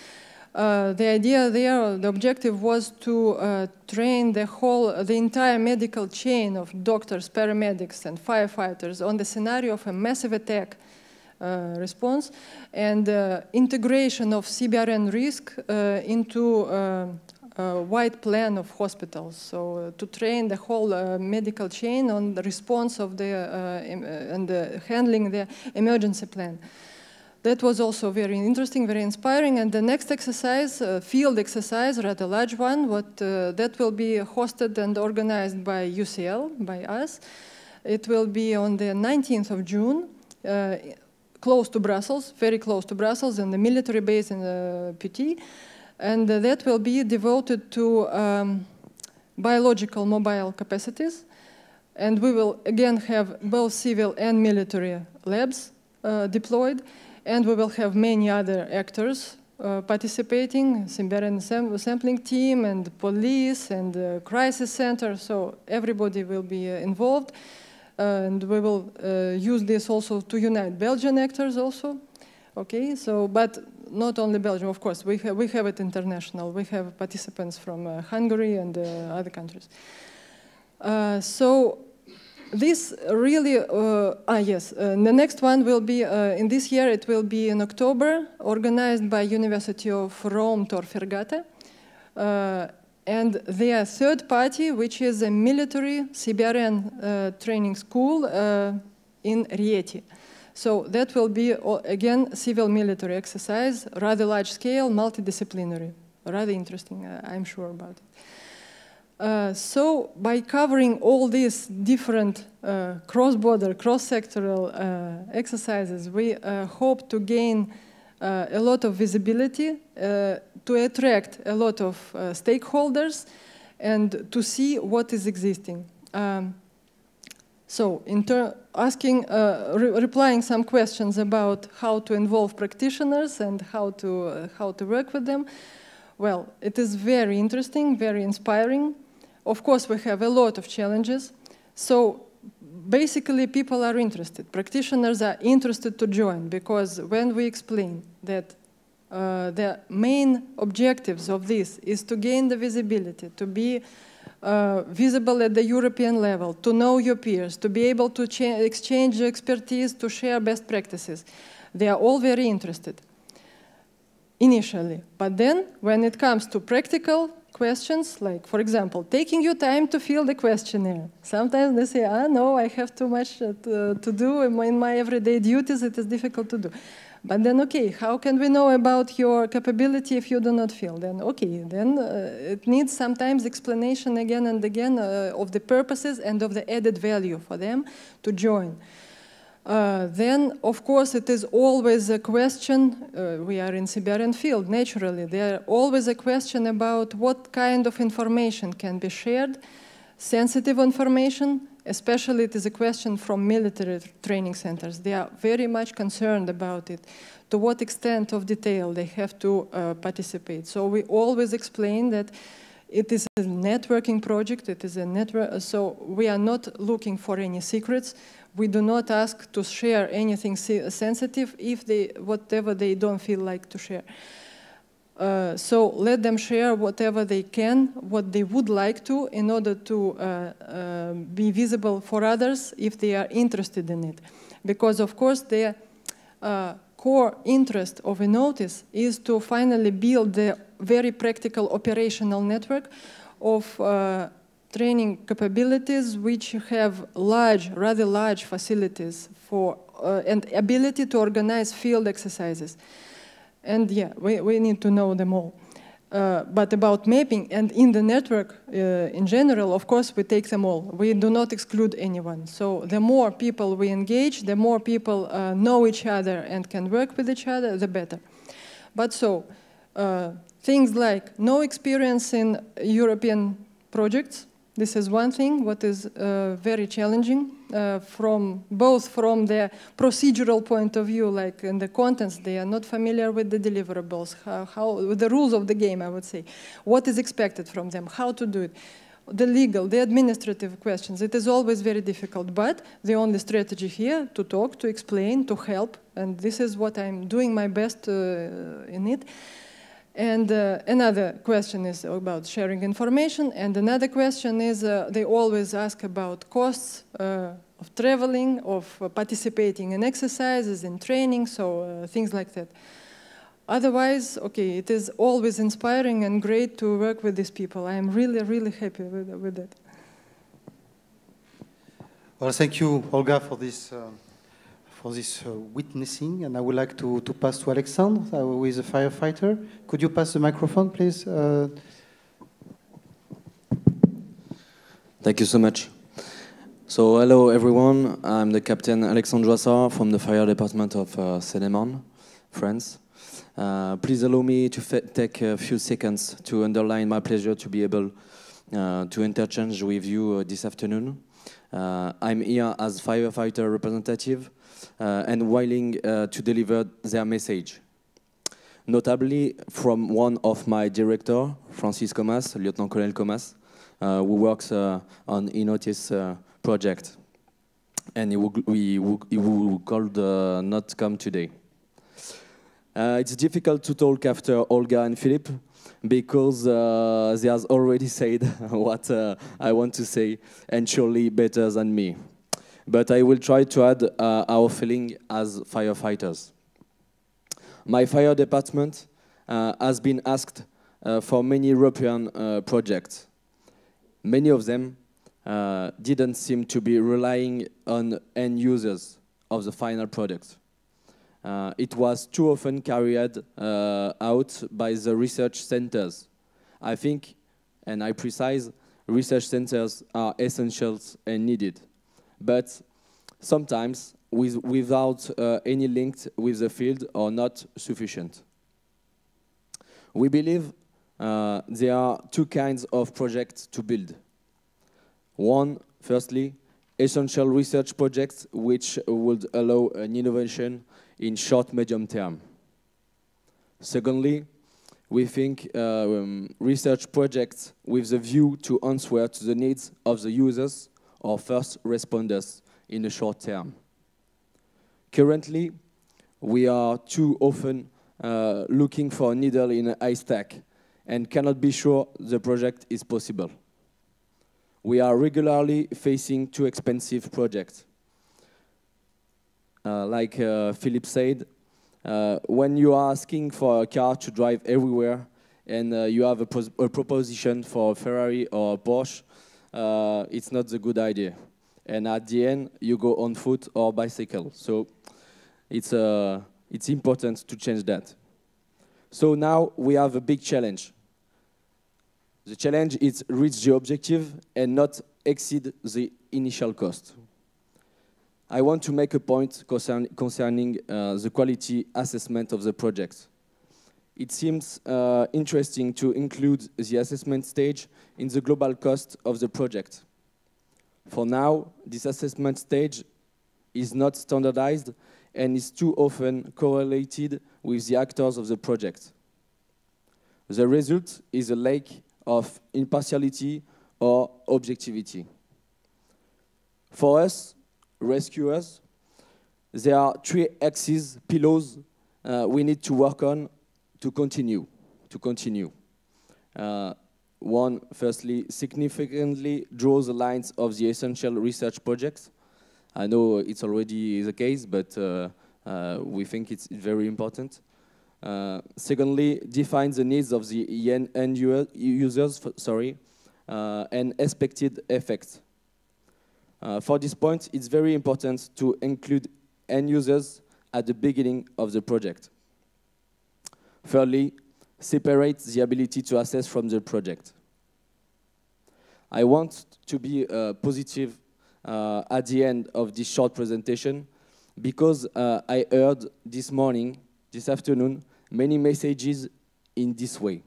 The idea there, the objective was to train the entire medical chain of doctors, paramedics, and firefighters on the scenario of a massive attack response, and integration of CBRN risk into a wide plan of hospitals. So to train the whole medical chain on the response of and handling the emergency plan. That was also very interesting, very inspiring. And the next exercise, field exercise, rather large one, that will be hosted and organized by UCL, by us. It will be on the 19th of June, close to Brussels, very close to Brussels, in the military base in Puty. And that will be devoted to biological mobile capacities. And we will again have both civil and military labs deployed. And we will have many other actors participating, CBRN sampling team, and police, and crisis center. So everybody will be involved. And we will use this also to unite Belgian actors also. Okay, so, but not only Belgium, of course. We have it international. We have participants from Hungary and other countries. So this really, yes, the next one will be, in this year, it will be in October, organized by University of Rome Tor Vergata. And their third party, which is a military CBRN training school in Rieti. So that will be, again, civil-military exercise, rather large scale, multidisciplinary. Rather interesting, I'm sure about it. So by covering all these different cross-border, cross-sectoral exercises, we hope to gain a lot of visibility, to attract a lot of stakeholders, and to see what is existing. So, replying some questions about how to involve practitioners and how to work with them. Well, it is very interesting, very inspiring. Of course, we have a lot of challenges. So basically, people are interested. Practitioners are interested to join, because when we explain that the main objectives of this is to gain the visibility, to be visible at the European level, to know your peers, to be able to exchange expertise, to share best practices, they are all very interested initially. But then, when it comes to practical questions, like, for example, taking your time to fill the questionnaire. Sometimes they say, no, I have too much to do in my everyday duties, it is difficult to do. But then, okay, how can we know about your capability if you do not fill? Then, okay, then it needs sometimes explanation again and again of the purposes and of the added value for them to join. Then, of course, it is always a question, we are in CBRN field, naturally, there always a question about what kind of information can be shared, sensitive information, especially it is a question from military training centers. They are very much concerned about it, to what extent of detail they have to participate. So we always explain that It is a networking project. It is a network. So we are not looking for any secrets. We do not ask to share anything sensitive if whatever they don't feel like to share. So let them share whatever they can, what they would like to, in order to be visible for others if they are interested in it. Because of course their core interest of a notice is to finally build the very practical operational network of training capabilities which have rather large facilities for and ability to organize field exercises. And yeah, we need to know them all. But about mapping and in the network in general, of course, we take them all. We do not exclude anyone. So the more people we engage, the more people know each other and can work with each other, the better. But so, things like no experience in European projects. This is one thing what is very challenging both from the procedural point of view, like in the contents, they are not familiar with the deliverables, with the rules of the game, I would say. What is expected from them, how to do it. The legal, the administrative questions, it is always very difficult, but the only strategy here to talk, to explain, to help, and this is what I'm doing my best in it. And another question is about sharing information, and another question is they always ask about costs of traveling, of participating in exercises, in training, so things like that. Otherwise, okay, it is always inspiring and great to work with these people. I am really, really happy with that. Well, thank you, Olga, for this witnessing, and I would like to pass to Alexandre, who is a firefighter. Could you pass the microphone, please? Thank you so much. So, hello everyone, I'm the Captain Alexandre Joissard from the Fire Department of Seine-et-Marne, France. Please allow me to take a few seconds to underline my pleasure to be able to interchange with you this afternoon. I'm here as firefighter representative and willing to deliver their message. Notably from one of my director, Francis Comas, Lieutenant Colonel Comas, who works on e-notice project. And he could not come today. It's difficult to talk after Olga and Philippe because they have already said what I want to say, and surely better than me. But I will try to add our feeling as firefighters. My fire department has been asked for many European projects. Many of them didn't seem to be relying on end users of the final product. It was too often carried out by the research centers. I think, and I precise, research centers are essential and needed, but sometimes without any link with the field or not sufficient. We believe there are two kinds of projects to build. One, firstly, essential research projects which would allow an innovation in short, medium term. Secondly, we think research projects with the view to answer to the needs of the users or first responders in the short term. Currently, we are too often looking for a needle in a haystack and cannot be sure the project is possible. We are regularly facing too expensive projects. Like Philippe said, when you are asking for a car to drive everywhere and you have a proposition for a Ferrari or a Porsche, it's not a good idea. And at the end, you go on foot or bicycle. So it's important to change that. So now we have a big challenge. The challenge is reach the objective and not exceed the initial cost. I want to make a point concerning the quality assessment of the project. It seems interesting to include the assessment stage in the global cost of the project. For now, this assessment stage is not standardized and is too often correlated with the actors of the project. The result is a lack of impartiality or objectivity. For us, rescuers, there are 3 axes, pillars we need to work on to continue. One, firstly, significantly draws the lines of the essential research projects. I know it's already the case, but we think it's very important. Secondly, define the needs of the end users, and expected effects. For this point, it's very important to include end users at the beginning of the project. Thirdly, separate the ability to assess from the project. I want to be positive at the end of this short presentation because I heard this afternoon, many messages in this way.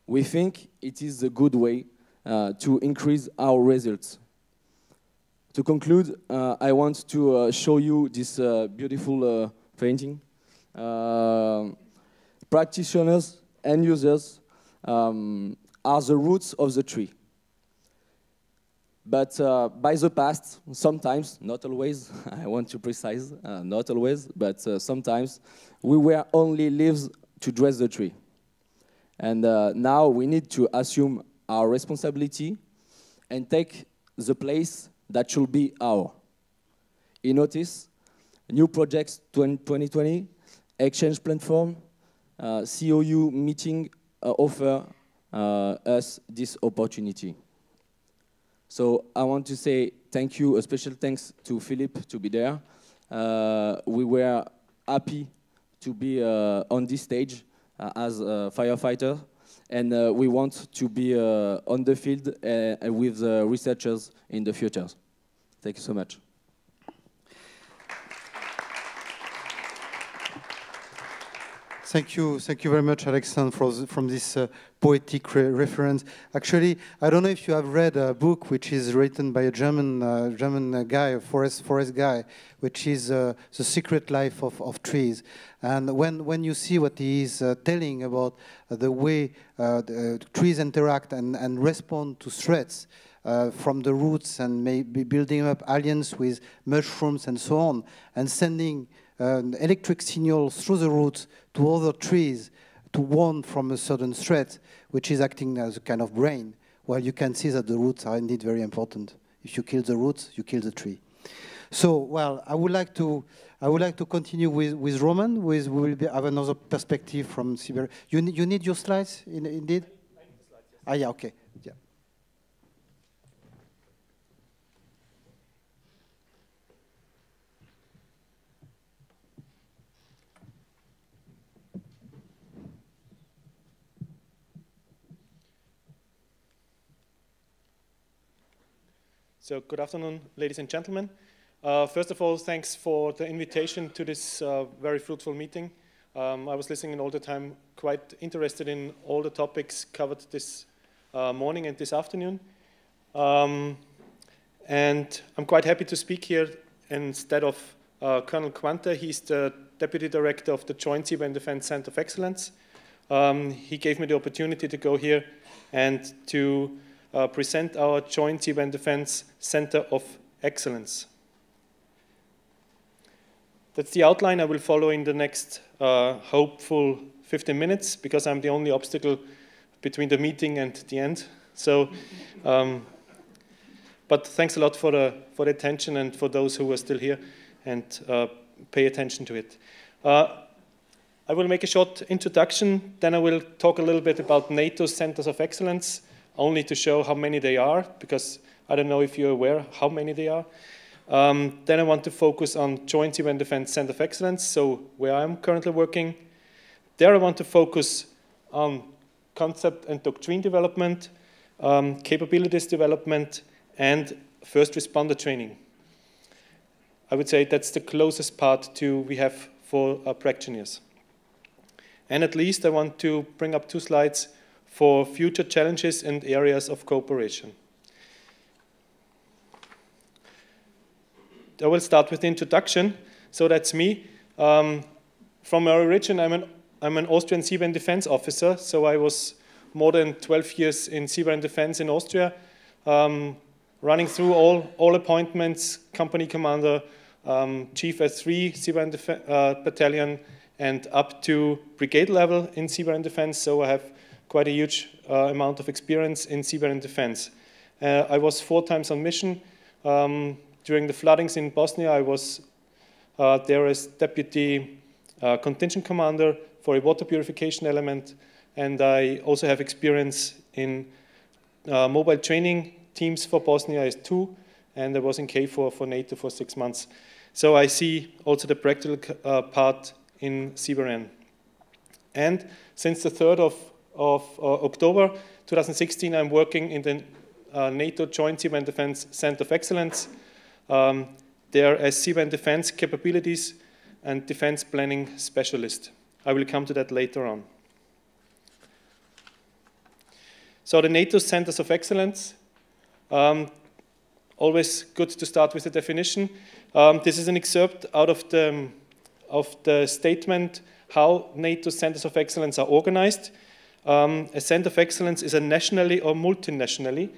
We think it is a good way to increase our results. To conclude, I want to show you this beautiful painting. Practitioners and users are the roots of the tree. But by the past, sometimes, not always, I want to precise, not always, but sometimes, we were only leaves to dress the tree. And now we need to assume our responsibility and take the place that should be ours. You notice, new projects 2020, exchange platform, CoU meeting offer us this opportunity. So I want to say thank you, a special thanks to Philip to be there. We were happy to be on this stage as a firefighter, and we want to be on the field with the researchers in the future. Thank you so much. Thank you very much, Alexandre, from this poetic reference. Actually, I don't know if you have read a book which is written by a German guy, a forest guy, which is The Secret Life of Trees. And when you see what he is telling about the way the trees interact and respond to threats from the roots, and maybe building up alliance with mushrooms and so on, and sending electric signals through the roots to other trees to warn from a certain threat, which is acting as a kind of brain. Well, you can see that the roots are indeed very important. If you kill the roots, you kill the tree. So, well, I would like to continue with Roman, who will have another perspective from CBRN. You need your slides, indeed? I need the slides, yes. Ah, yeah, okay. Yeah. So good afternoon, ladies and gentlemen. First of all, thanks for the invitation to this very fruitful meeting. I was listening all the time, quite interested in all the topics covered this morning and this afternoon. And I'm quite happy to speak here instead of Colonel Quante. He's the Deputy Director of the Joint Cyber and Defense Center of Excellence. He gave me the opportunity to go here and to present our Joint Cyber and Defense Center of Excellence. That's the outline I will follow in the next hopeful 15 minutes, because I'm the only obstacle between the meeting and the end. So, but thanks a lot for the attention, and for those who are still here and pay attention to it. I will make a short introduction, then I will talk a little bit about NATO's Centers of Excellence, only to show how many they are, because I don't know if you're aware how many they are. Then I want to focus on Joint Cyber and Defense Center of Excellence, so where I'm currently working. There I want to focus on concept and doctrine development, capabilities development, and first responder training. I would say that's the closest part to we have for our practitioners. And at least I want to bring up 2 slides for future challenges and areas of cooperation. I will start with the introduction. So that's me. From my origin, I'm an Austrian Cyber and Defense officer. So I was more than 12 years in CBRN Defense in Austria, running through all appointments, company commander, chief S3 CBRN battalion, and up to brigade level in CBRN Defense. So I have quite a huge amount of experience in CBRN Defense. I was 4 times on mission. During the floodings in Bosnia, I was there as deputy contingent commander for a water purification element, and I also have experience in mobile training teams for Bosnia as 2, and I was in KFOR for NATO for 6 months. So I see also the practical part in CBRN. And since the 3rd of October 2016, I'm working in the NATO Joint CBRN Defense Center of Excellence. There as CBRN Defense Capabilities and Defense Planning Specialist. I will come to that later on. So the NATO Centers of Excellence, always good to start with the definition. This is an excerpt out of the statement how NATO Centers of Excellence are organized. A Center of Excellence is a nationally or multinationally,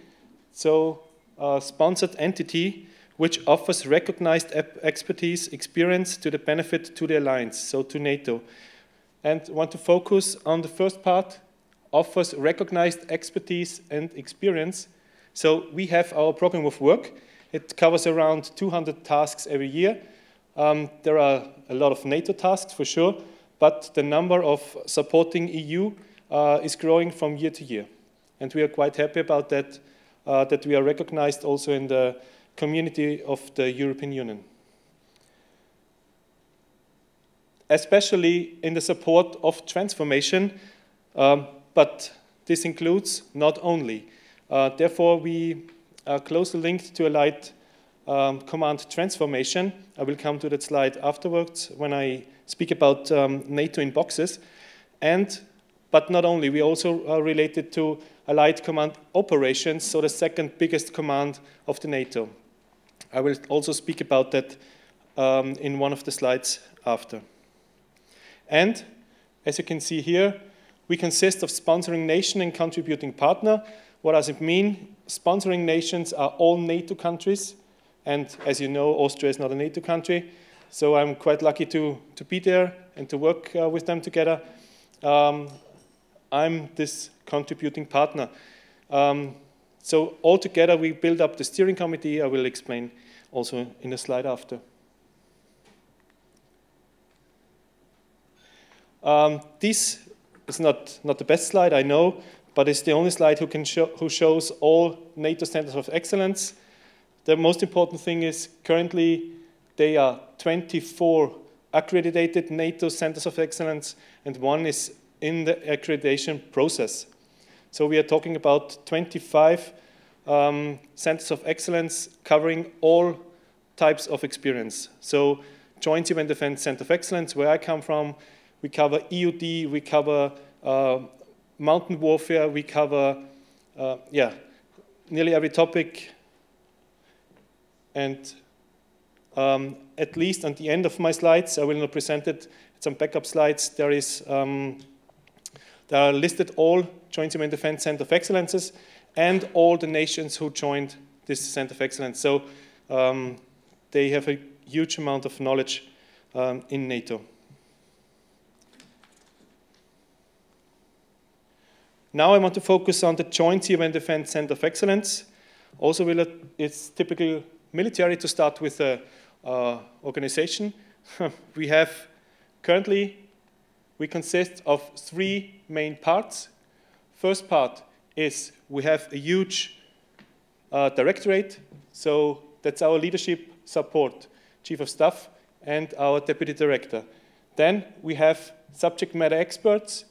so a sponsored entity which offers recognized expertise, experience to the benefit to the alliance, so to NATO. And want to focus on the first part, offers recognized expertise and experience. So we have our program of work. It covers around 200 tasks every year. There are a lot of NATO tasks for sure, but the number of supporting EU is growing from year to year. And we are quite happy about that, that we are recognized also in the community of the European Union. Especially in the support of transformation, but this includes not only. Therefore, we are closely linked to Allied Command Transformation. I will come to that slide afterwards when I speak about NATO in boxes. But not only, we also are related to Allied Command Operations, so the second biggest command of the NATO. I will also speak about that in one of the slides after. And as you can see here, we consist of sponsoring nation and contributing partner. What does it mean? Sponsoring nations are all NATO countries. And as you know, Austria is not a NATO country. So I'm quite lucky to be there and to work with them together. I'm this contributing partner. So altogether, we build up the steering committee. I will explain also in the slide after. This is not the best slide, I know, but it's the only slide who shows all NATO Centers of Excellence. The most important thing is currently they are 24 accredited NATO Centers of Excellence, and 1 is in the accreditation process. So we are talking about 25 Centers of Excellence covering all types of experience. So Joint CBRN Defense Center of Excellence, where I come from, we cover EUD, we cover mountain warfare, we cover nearly every topic. And at least at the end of my slides, I will not present it, some backup slides, there are listed all Joint CBRN Defense Center of Excellences and all the nations who joined this Center of Excellence. So they have a huge amount of knowledge in NATO. Now I want to focus on the Joint CBRN Defense Center of Excellence. Also, it's typical military to start with the organization. We have currently, we consist of 3 main parts. First part is we have a huge directorate, so that's our leadership support, chief of staff, and our deputy director. Then we have subject matter experts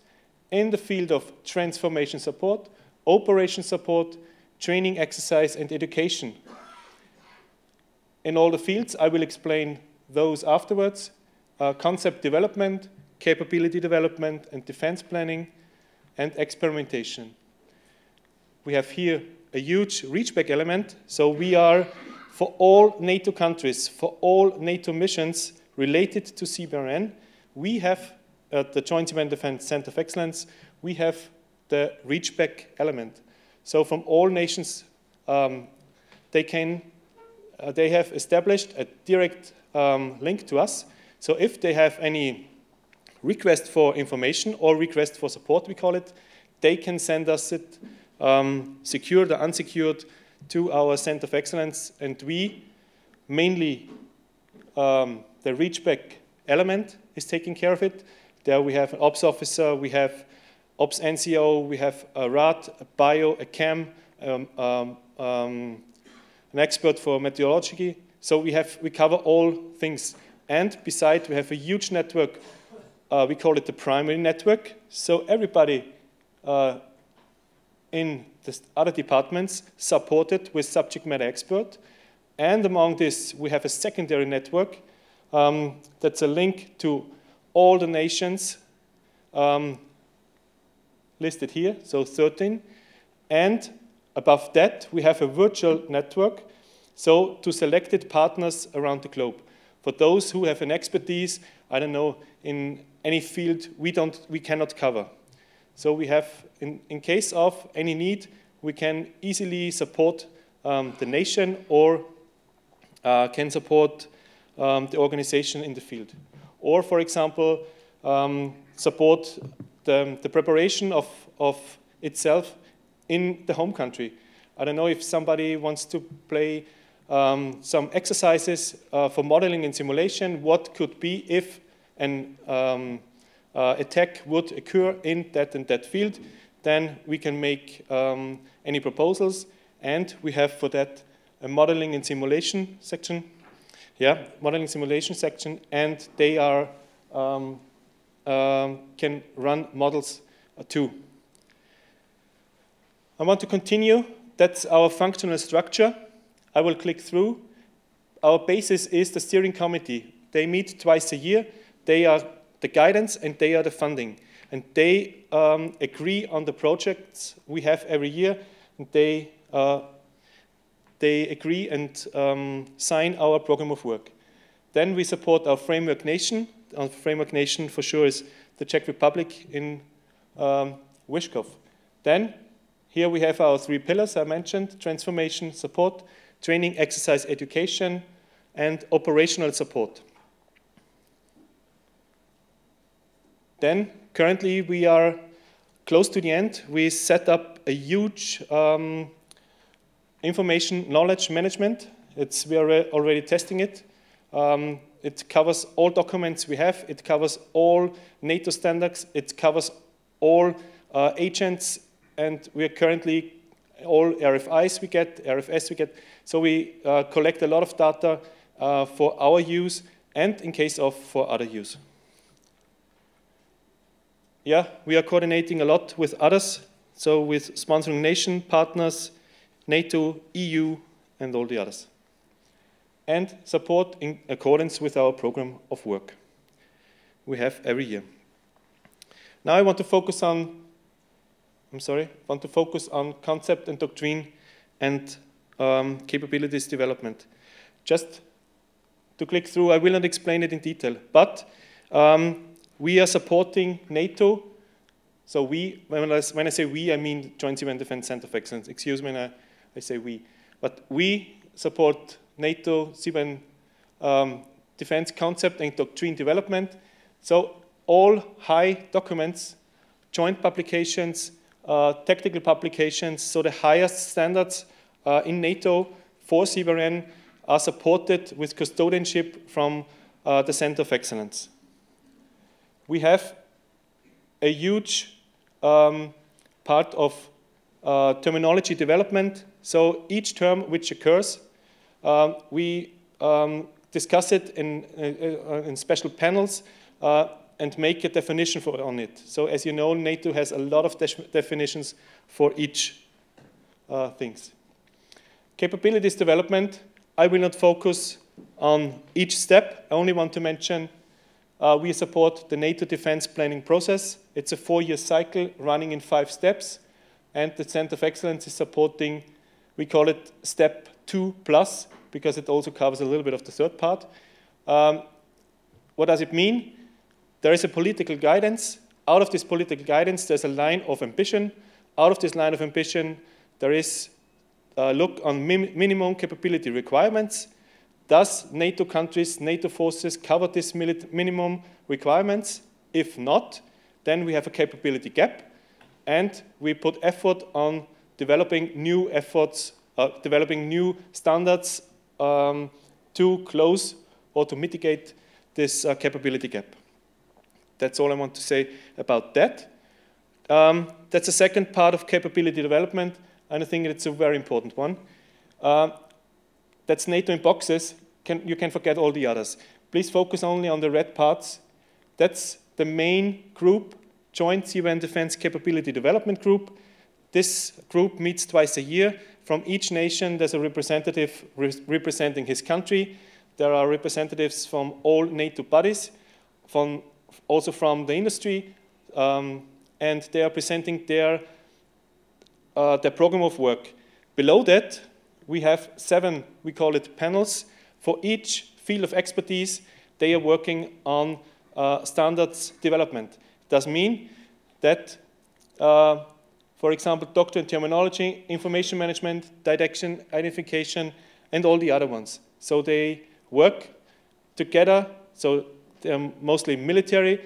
in the field of transformation support, operation support, training, exercise, and education. In all the fields, I will explain those afterwards. Concept development, capability development, and defense planning, and experimentation. We have here a huge reachback element. So we are, for all NATO countries, for all NATO missions related to CBRN, we have at the Joint CBRN Defense Center of Excellence, we have the reachback element. So from all nations, they have established a direct link to us. So if they have any request for information or request for support, we call it, they can send us it, secured or unsecured, to our Center of Excellence, and we mainly, the reachback element is taking care of it. There we have an ops officer, we have ops NCO, we have a RAD, a bio, a chem, an expert for meteorology. So we cover all things. And besides, we have a huge network. We call it the primary network. So everybody in the other departments supported with subject matter expert. And among this, we have a secondary network that's a link to all the nations listed here, so 13. And above that, we have a virtual network, so to selected partners around the globe. For those who have an expertise, I don't know, in any field we cannot cover. So we have, in case of any need, we can easily support the nation or can support the organization in the field. Or, for example, support the preparation of itself in the home country. I don't know if somebody wants to play some exercises for modeling and simulation, what could be if an attack would occur in that and that field, then we can make any proposals, and we have for that a modeling and simulation section. Yeah, modeling simulation section, and they are can run models too. I want to continue. That's our functional structure. I will click through. Our basis is the steering committee. They meet twice a year. They are the guidance and they are the funding. And they agree on the projects we have every year. And they agree and sign our program of work. Then we support our framework nation. Our framework nation for sure is the Czech Republic in Vyškov. Then here we have our 3 pillars I mentioned: transformation, support, training, exercise, education, and operational support. Then currently we are close to the end. We set up a huge information knowledge management. We are already testing it. It covers all documents we have. It covers all NATO standards. It covers all agents, and we are currently all RFIs we get, RFS we get. So we collect a lot of data for our use and in case of for other use. Yeah, we are coordinating a lot with others. So with sponsoring nation, partners, NATO, EU, and all the others. And support in accordance with our program of work we have every year. Now I want to focus on, concept and doctrine and capabilities development. Just to click through, I will not explain it in detail, but we are supporting NATO. So when I say we, I mean Joint Civil and Defense Center of Excellence. Excuse me when I say we. But we support NATO Civil Defense concept and doctrine development. So all high documents, joint publications, technical publications, so the highest standards in NATO for CBRN are supported with custodianship from the Center of Excellence. We have a huge part of terminology development. So each term which occurs, we discuss it in special panels and make a definition on it. So as you know, NATO has a lot of definitions for each things. Capabilities development, I will not focus on each step. I only want to mention we support the NATO defense planning process. It's a 4-year cycle running in 5 steps. And the Center of Excellence is supporting, we call it step 2+, because it also covers a little bit of the third part. What does it mean? There is a political guidance out of this political guidance, there's a line of ambition. Out of this line of ambition, there is a look on minimum capability requirements. Does NATO countries, NATO forces cover these minimum requirements? If not, then we have a capability gap, and we put effort on developing new efforts, developing new standards to close or to mitigate this capability gap. That's all I want to say about that. That's the second part of capability development, and I think it's a very important one. That's NATO in boxes. You can forget all the others. Please focus only on the red parts. That's the main group, Joint CBRN Defense Capability Development Group. This group meets twice a year. From each nation, there's a representative representing his country. There are representatives from all NATO bodies, also from the industry, and they are presenting their program of work. Below that, we have 7, we call it panels. For each field of expertise, they are working on standards development. Does mean that, for example, doctrine terminology, information management, detection, identification, and all the other ones. So they work together, so they're mostly military,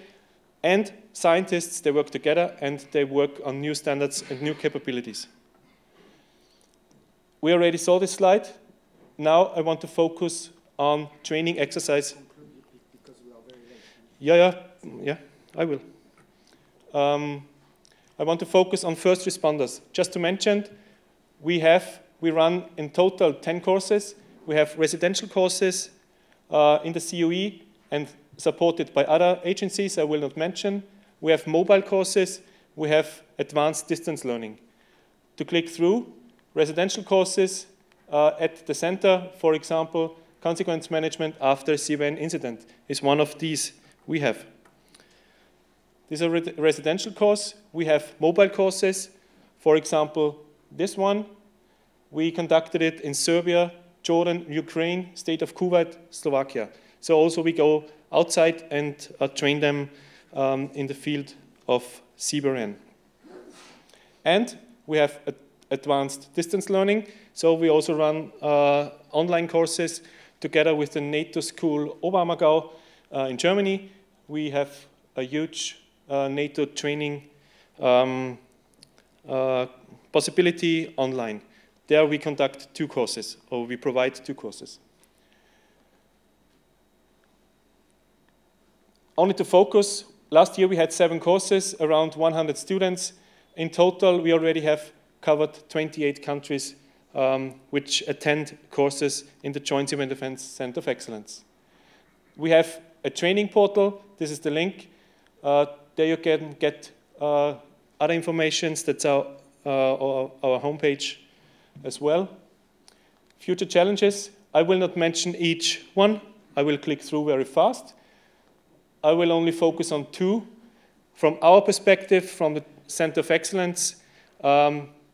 and scientists, they work together, and they work on new standards and new capabilities. We already saw this slide. Now I want to focus on training exercise. Yeah, I will. I want to focus on first responders. Just to mention, we run in total 10 courses. We have residential courses in the CoE and supported by other agencies I will not mention. We have mobile courses. We have advanced distance learning. To click through, residential courses at the center, for example, consequence management after CBRN incident is one of these we have. This is a residential course. We have mobile courses. For example, this one, we conducted it in Serbia, Jordan, Ukraine, state of Kuwait, Slovakia. So also we go outside and train them in the field of CBRN. And we have advanced distance learning. So we also run online courses together with the NATO school Oberammergau in Germany. We have a huge NATO training possibility online. There we conduct 2 courses, or we provide 2 courses. Only to focus, last year we had 7 courses, around 100 students. In total, we already have covered 28 countries which attend courses in the Joint CBRN Defense Center of Excellence. We have a training portal. This is the link. There you can get other information. That's our homepage as well. Future challenges. I will not mention each one. I will click through very fast. I will only focus on 2. From our perspective, from the Center of Excellence,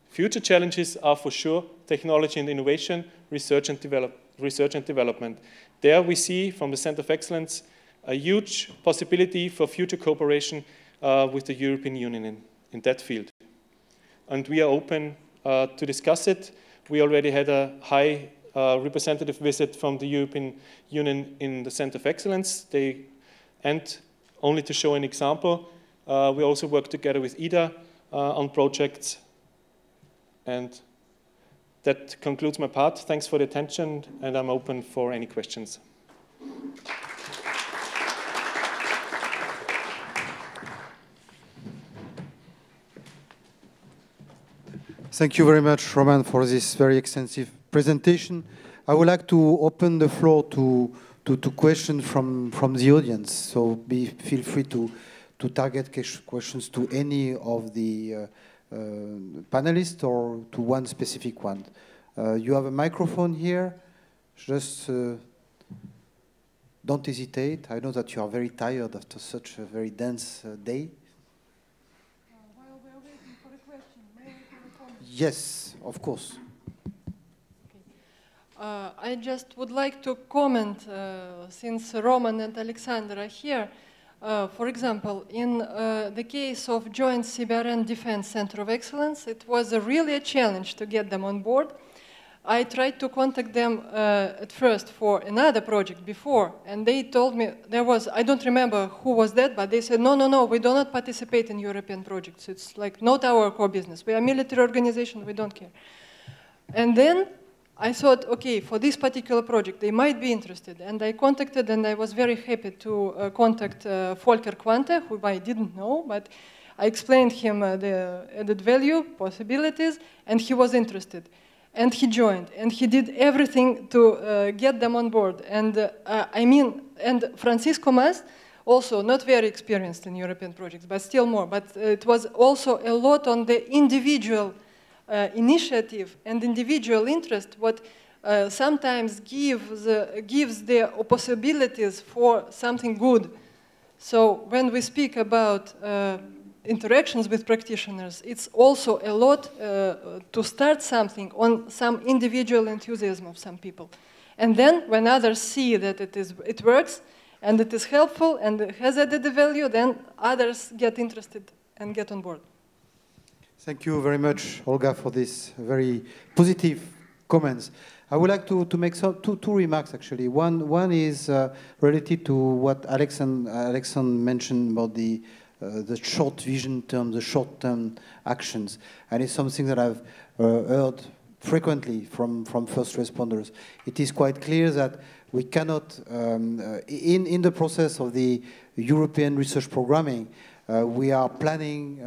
future challenges are for sure technology and innovation, research and development. There we see from the Center of Excellence a huge possibility for future cooperation with the European Union in that field. And we are open to discuss it. We already had a high representative visit from the European Union in the Center of Excellence. And only to show an example, we also work together with IDA on projects. And that concludes my part. Thanks for the attention, and I'm open for any questions. Thank you very much, Roman, for this very extensive presentation. I would like to open the floor to questions from the audience. So feel free to target questions to any of the panelists or to one specific one. You have a microphone here. Just don't hesitate. I know that you are very tired after such a very dense day. While we are waiting for a question, may I have a comment? Yes, of course. I just would like to comment, since Roman and Alexander are here, For example, in the case of joint CBRN Defense Center of Excellence, it was really a challenge to get them on board. I tried to contact them at first for another project before, and they told me there was, I don't remember who was that, but they said, no, no, no, we do not participate in European projects. It's like not our core business. We are a military organization, we don't care. And then I thought, okay, for this particular project, they might be interested. And I contacted, and I was very happy to contact Volker Quante, who I didn't know, but I explained him the added value, possibilities, and he was interested. And he joined, and he did everything to get them on board. And and Francisco Mas, also not very experienced in European projects, but still more. But it was also a lot on the individual initiative and individual interest, what sometimes gives the possibilities for something good. So when we speak about interactions with practitioners, it's also a lot to start something on some individual enthusiasm of some people. And then when others see that it works and it is helpful and it has added value, then others get interested and get on board. Thank you very much, Olga, for this very positive comments. I would like to make two remarks, actually. One is related to what Alexandre mentioned about the short vision term, the short-term actions. And it's something that I've heard frequently from first responders. It is quite clear that we cannot, in the process of the European research programming, we are planning,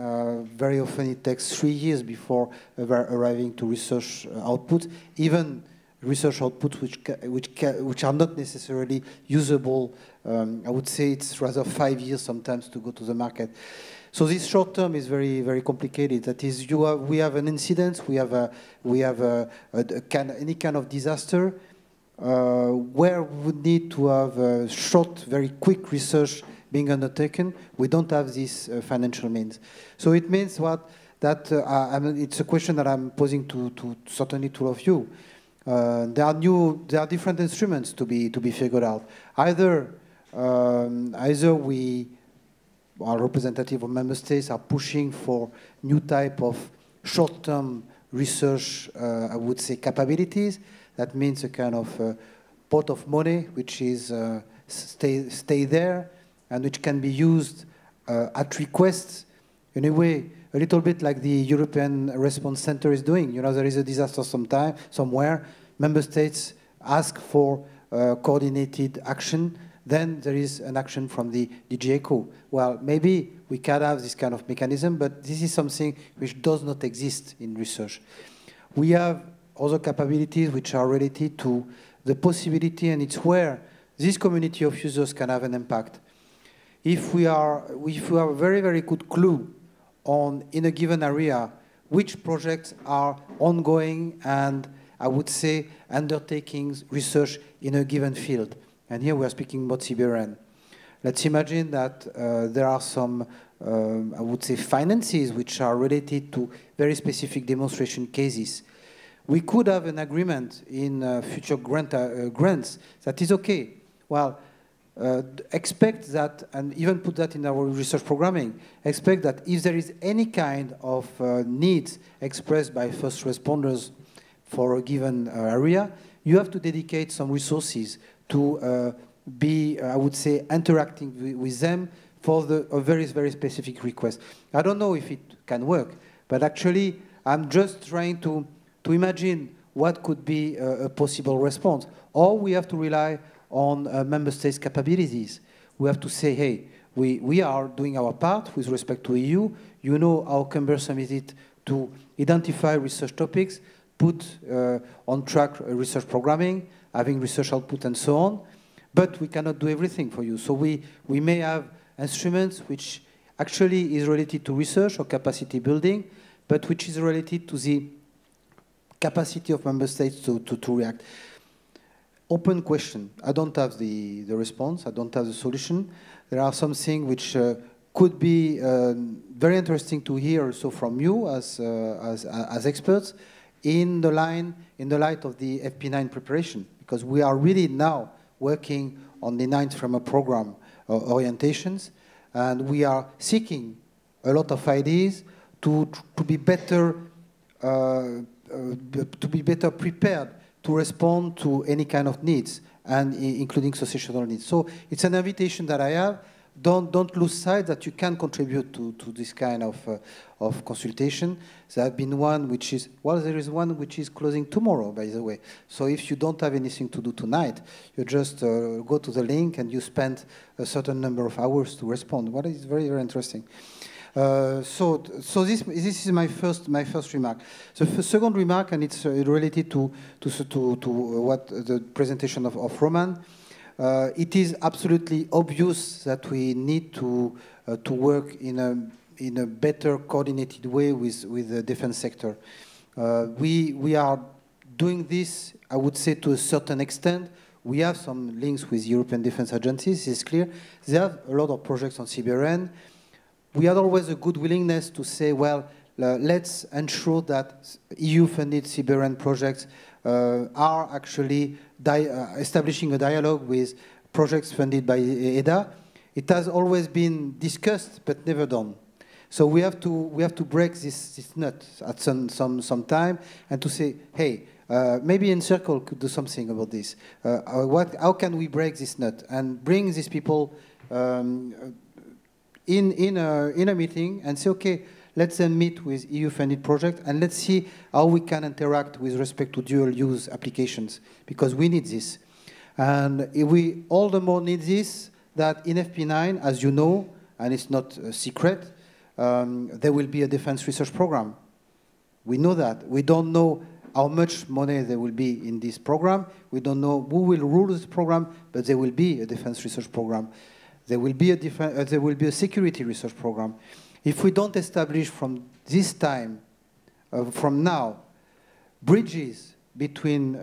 very often it takes 3 years before arriving to research output, even research outputs which are not necessarily usable. I would say it's rather 5 years sometimes to go to the market. So this short term is very, very complicated. That is, we have an incident, we have any kind of disaster where we would need to have short, very quick research being undertaken. We don't have these financial means. So it means it's a question that I'm posing to certainly to all of you. There are different instruments to be figured out. Either we, our representative of member states, are pushing for new type of short-term research, I would say, capabilities. That means a kind of pot of money which is stay there and which can be used at request, in a way, a little bit like the European Response Center is doing. You know, there is a disaster somewhere, member states ask for coordinated action, then there is an action from the DG ECHO. Well, maybe we can have this kind of mechanism, but this is something which does not exist in research. We have other capabilities which are related to the possibility, and it's where this community of users can have an impact. If we have a very, very good clue on, in a given area, which projects are ongoing and, I would say, undertaking research in a given field. And here we are speaking about CBRN. Let's imagine that there are some, I would say, finances which are related to very specific demonstration cases. We could have an agreement in future grants that is okay. Well, expect that, and even put that in our research programming, expect that if there is any kind of needs expressed by first responders for a given area, you have to dedicate some resources to be, I would say, interacting with them for a very, very specific request. I don't know if it can work, but actually I'm just trying to imagine what could be a possible response. Or we have to rely on member states' capabilities. We have to say, hey, we are doing our part with respect to EU. You know how cumbersome is it to identify research topics, put on track research programming, having research output and so on, but we cannot do everything for you. So we may have instruments which actually is related to research or capacity building, but which is related to the capacity of member states to react. Open question. I don't have the response. I don't have the solution. There are some things which could be very interesting to hear also from you as experts in the light of the FP9 preparation, because we are really now working on the 9th framework program orientations, And we are seeking a lot of ideas to be better prepared to respond to any kind of needs, and including societal needs. So it's an invitation that I have. Don't lose sight that you can contribute to this kind of consultation. There have been one which is, well, there is one which is closing tomorrow, by the way. So if you don't have anything to do tonight, you just go to the link and you spend a certain number of hours to respond. What is very, very interesting. So this is my first remark. The second remark, and it's related to what the presentation of Roman. It is absolutely obvious that we need to work in a better coordinated way with the defense sector. We are doing this, I would say, to a certain extent. We have some links with European defense agencies, it's clear. They have a lot of projects on CBRN. We had always a good willingness to say, well, let's ensure that EU-funded CBRN projects are actually establishing a dialogue with projects funded by EDA. It has always been discussed, but never done. So we have to break this nut at some time and to say, hey, maybe Encircle could do something about this. How can we break this nut and bring these people in a meeting and say, okay, let's then meet with EU-funded project and let's see how we can interact with respect to dual-use applications, because we need this. And we all the more need this that in FP9, as you know, and it's not a secret, there will be a defense research program. We know that. We don't know how much money there will be in this program. We don't know who will rule this program, but there will be a defense research program. There will be a security research program. If we don't establish from this time, from now, bridges between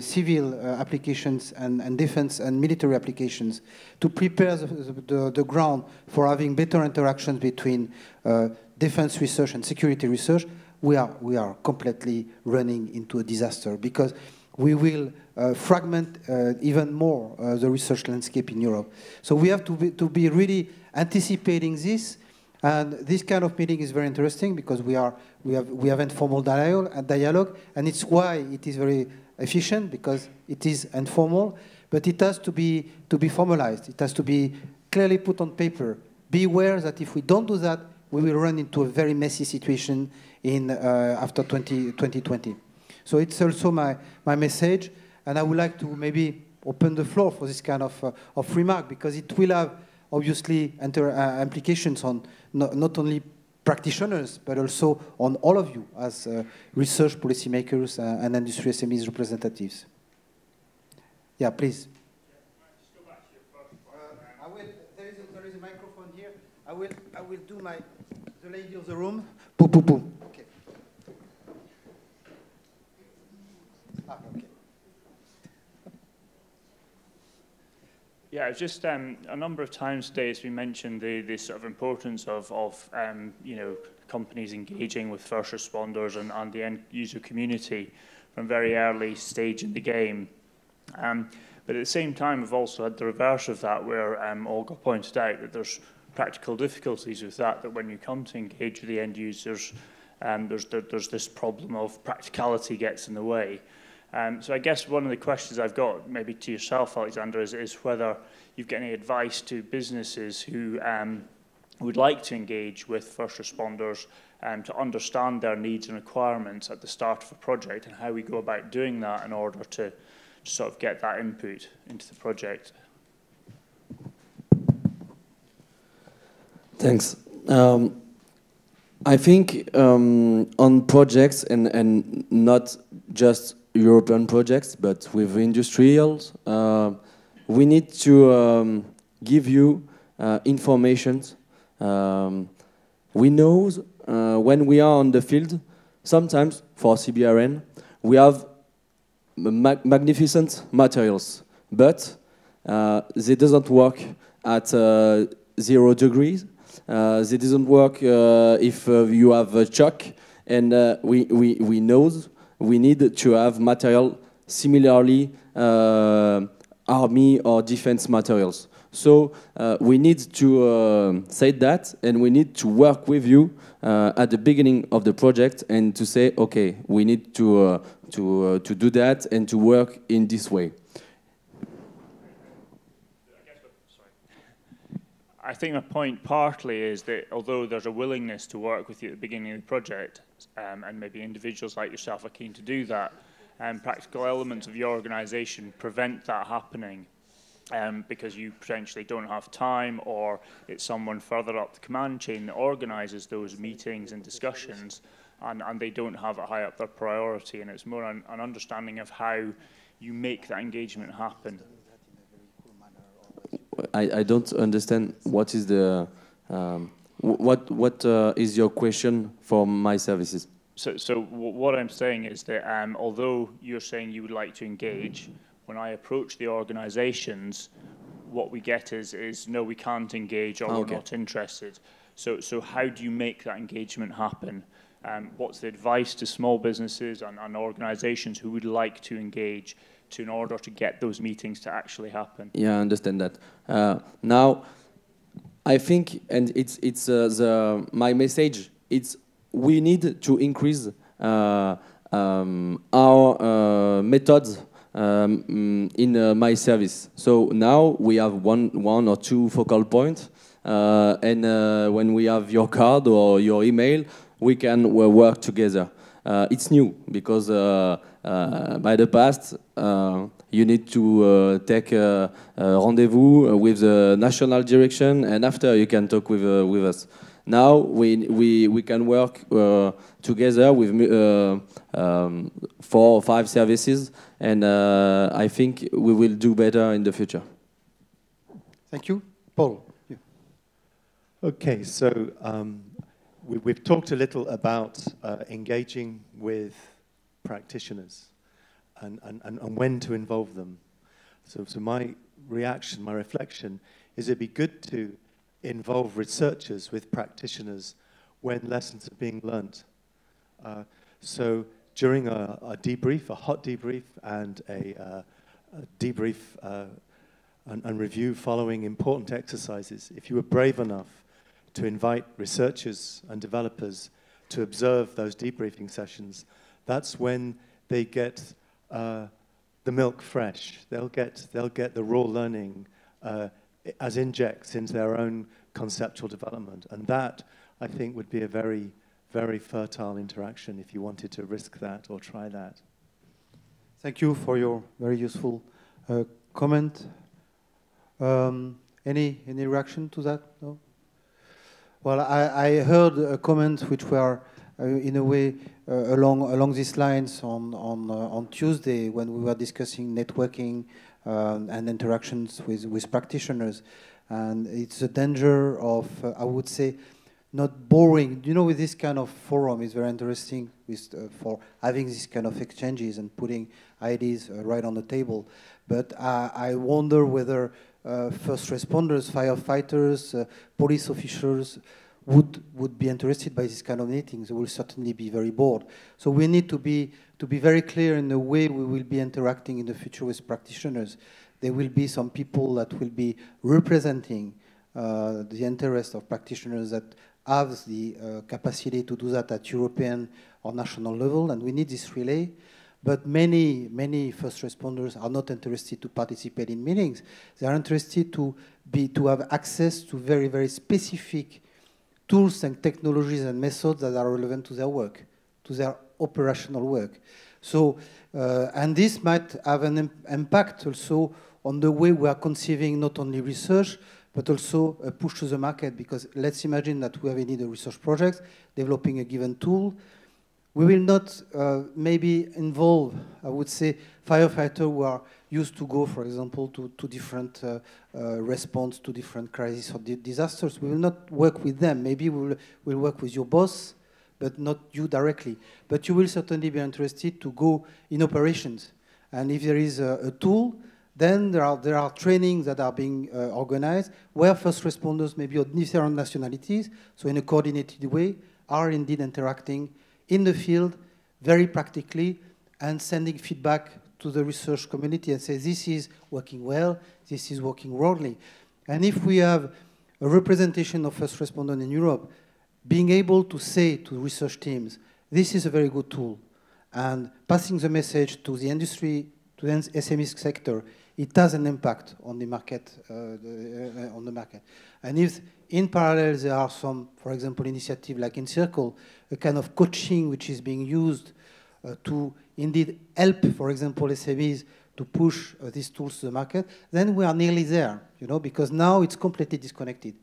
civil applications and defense and military applications to prepare the ground for having better interactions between defense research and security research, we are completely running into a disaster, because we will fragment even more the research landscape in Europe. So we have to be really anticipating this, and this kind of meeting is very interesting because we have informal dialogue, and it's why it is very efficient, because it is informal, but it has to be formalized. It has to be clearly put on paper. Be aware that if we don't do that, we will run into a very messy situation in after 2020. So it's also my message, and I would like to maybe open the floor for this kind of remark, because it will have obviously implications on not only practitioners, but also on all of you as research policymakers and industry SMEs representatives. Yeah, please. There is a microphone here. I will do the lady of the room. Poo, poo, poo. Okay. Okay. Yeah, just a number of times today it's been mentioned the sort of importance of you know, companies engaging with first responders and the end user community from a very early stage in the game. But at the same time, we've also had the reverse of that, where Olga pointed out that there's practical difficulties with that when you come to engage with the end users, there's this problem of practicality gets in the way. So I guess one of the questions I've got, maybe to yourself, Alexander, is whether you've got any advice to businesses who would like to engage with first responders to understand their needs and requirements at the start of a project, and how we go about doing that in order to sort of get that input into the project. Thanks. I think on projects and not just European projects, but with industrials, we need to give you information. We know when we are on the field, sometimes for CBRN, we have magnificent materials, but they doesn't work at 0 degrees. They doesn't work if you have a chuck, and we know we need to have material similarly army or defense materials. So we need to say that, and we need to work with you at the beginning of the project and to say, okay, we need to do that and to work in this way. I think my point partly is that although there's a willingness to work with you at the beginning of the project, and maybe individuals like yourself are keen to do that, practical elements of your organisation prevent that happening because you potentially don't have time, or it's someone further up the command chain that organises those meetings and discussions, and they don't have it high up their priority, and it's more an understanding of how you make that engagement happen. I don't understand what is the what is your question for my services. So what I'm saying is that although you're saying you would like to engage, when I approach the organisations, what we get is no, we can't engage, or we're not interested. So how do you make that engagement happen? What's the advice to small businesses and organisations who would like to engage in order to get those meetings to actually happen? Yeah, I understand that. Now, I think, and it's my message. It's we need to increase our methods in my service. So now we have one or two focal points, and when we have your card or your email, we can work together. It's new because by the past you need to take a rendezvous with the national direction, and after you can talk with us. Now we can work together with 4 or 5 services, and I think we will do better in the future. Thank you. Paul. Yeah. Okay, so we've talked a little about engaging with practitioners and when to involve them. So my reaction, my reflection, is it'd be good to involve researchers with practitioners when lessons are being learnt. So during a debrief, a hot debrief, and a debrief and review following important exercises, if you were brave enough to invite researchers and developers to observe those debriefing sessions, that's when they get the milk fresh. They'll get the raw learning as injects into their own conceptual development. And that, I think, would be a very, very fertile interaction if you wanted to risk that or try that. Thank you for your very useful comment. Any reaction to that? No? Well, I heard a comment which were in a way along these lines on Tuesday when we were discussing networking and interactions with practitioners. And it's a danger of, I would say, not boring. You know, with this kind of forum, it's very interesting for having this kind of exchanges and putting ideas right on the table. But I wonder whether first responders, firefighters, police officials would be interested by this kind of meetings. They will certainly be very bored. So we need to be very clear in the way we will be interacting in the future with practitioners. There will be some people that will be representing the interest of practitioners that have the capacity to do that at European or national level, and we need this relay. But many first responders are not interested to participate in meetings. They are interested to have access to very, very specific tools and technologies and methods that are relevant to their work, to their operational work. So, and this might have an impact also on the way we are conceiving not only research, but also a push to the market. Because let's imagine that we have indeed a research project, developing a given tool. We will not maybe involve, I would say, firefighters who are used to go, for example, to different response to different crises or disasters. We will not work with them. Maybe we'll work with your boss, but not you directly. But you will certainly be interested to go in operations. And if there is a tool, then there are trainings that are being organized where first responders, maybe of different nationalities, so in a coordinated way, are indeed interacting in the field very practically and sending feedback to the research community and say, this is working well, this is working wrongly. And if we have a representation of first responders in Europe, being able to say to research teams, this is a very good tool, and passing the message to the industry, to the SME sector, it has an impact on the market. And if in parallel there are some, for example, initiative like in Circle, a kind of coaching which is being used to indeed help, for example, SMEs to push these tools to the market, then we are nearly there, because now it's completely disconnected.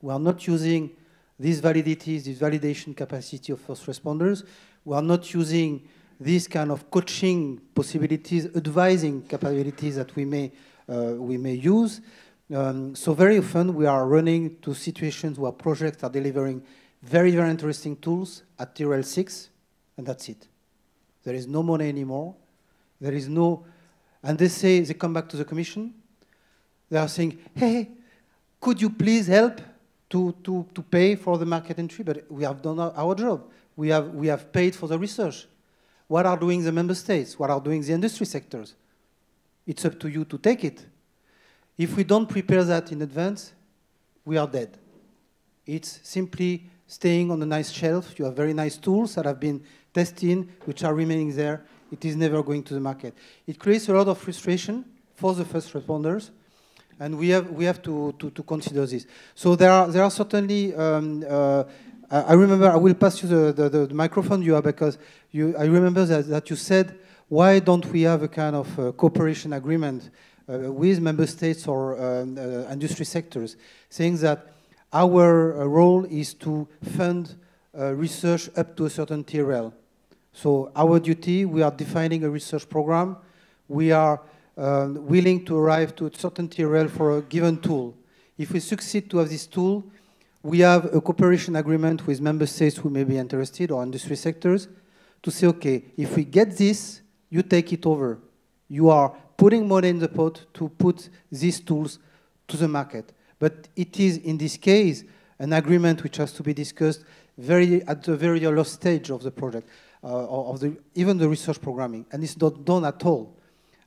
We are not using these validities, this validation capacity of first responders. We are not using these kind of coaching possibilities, advising capabilities that we may use. So very often we are running to situations where projects are delivering very, very interesting tools at TRL 6, and that's it. There is no money anymore. There is no, and they come back to the Commission. They are saying, hey, could you please help to pay for the market entry? But we have done our job. We have paid for the research. What are doing the member states? What are doing the industry sectors? It's up to you to take it. If we don't prepare that in advance, we are dead. It's simply staying on a nice shelf. You have very nice tools that have been tested, which are remaining there. It is never going to the market. It creates a lot of frustration for the first responders, and we have to consider this. So there are certainly. I remember, I will pass you the microphone, because I remember that you said, why don't we have a kind of cooperation agreement with member states or industry sectors, saying that our role is to fund research up to a certain TRL. So our duty, we are defining a research program. We are willing to arrive to a certain TRL for a given tool. If we succeed to have this tool, we have a cooperation agreement with member states who may be interested or industry sectors to say, okay, if we get this, you take it over. You are putting money in the pot to put these tools to the market. But it is, in this case, an agreement which has to be discussed at the very early stage of the project, even the research programming, and it's not done at all.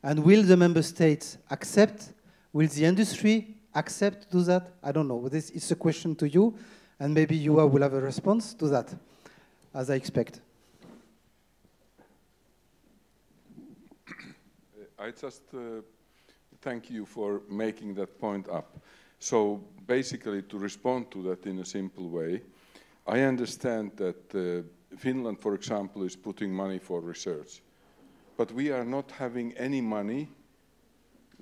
And will the member states accept? Will the industry accept to do that? I don't know. But it's a question to you, and maybe you will have a response to that, as I expect. I just thank you for making that point up. So basically, to respond to that in a simple way, I understand that Finland, for example, is putting money for research, but we are not having any money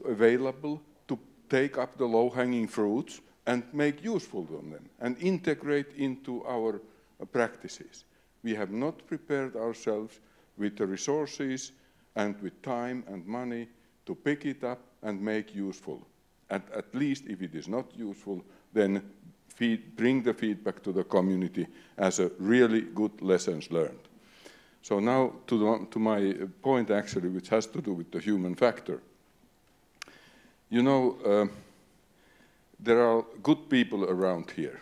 available to take up the low-hanging fruits and make useful of them and integrate into our practices. We have not prepared ourselves with the resources and with time and money to pick it up and make useful. At least if it is not useful, then bring the feedback to the community as a really good lessons learned. So now to my point actually, which has to do with the human factor. You know, there are good people around here.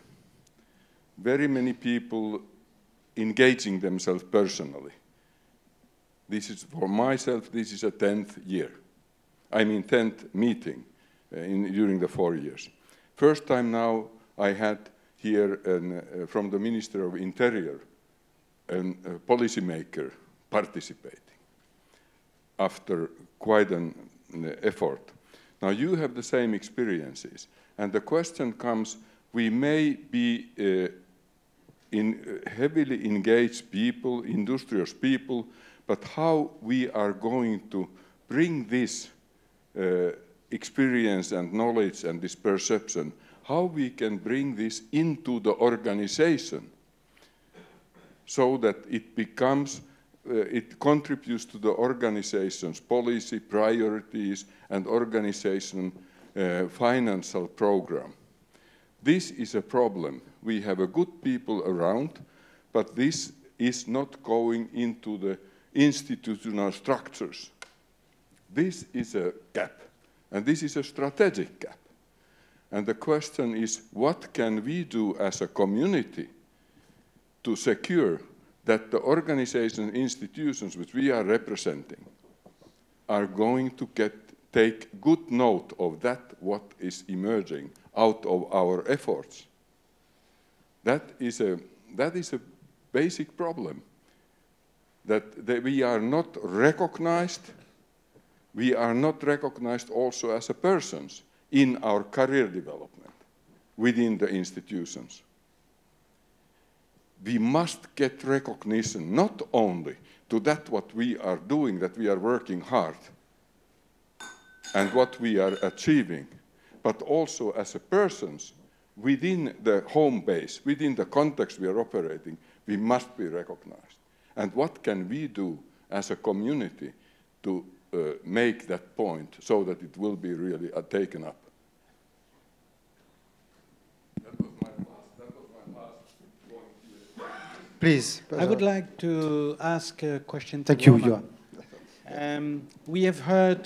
Very many people engaging themselves personally. This is, for myself, this is a 10th year. I mean 10th meeting during the 4 years. First time now I had here from the Minister of Interior a policymaker participating after quite an effort. Now you have the same experiences, and the question comes, we may be in heavily engaged people, industrious people, but how we are going to bring this experience and knowledge and this perception, how we can bring this into the organization so that it becomes, it contributes to the organization's policy, priorities, and organization financial program. This is a problem. We have a good people around, but this is not going into the institutional structures. This is a gap, and this is a strategic gap. And the question is, what can we do as a community to secure that the organizations, institutions which we are representing are going to take good note of that, what is emerging out of our efforts. That is a basic problem, that we are not recognized. We are not recognized also as a persons in our career development within the institutions. We must get recognition not only to that what we are doing, that we are working hard, and what we are achieving, but also as a persons within the home base, within the context we are operating, we must be recognized. And what can we do as a community to make that point so that it will be really taken up? That was my last point. Please. I would like to ask a question to Roman. We have heard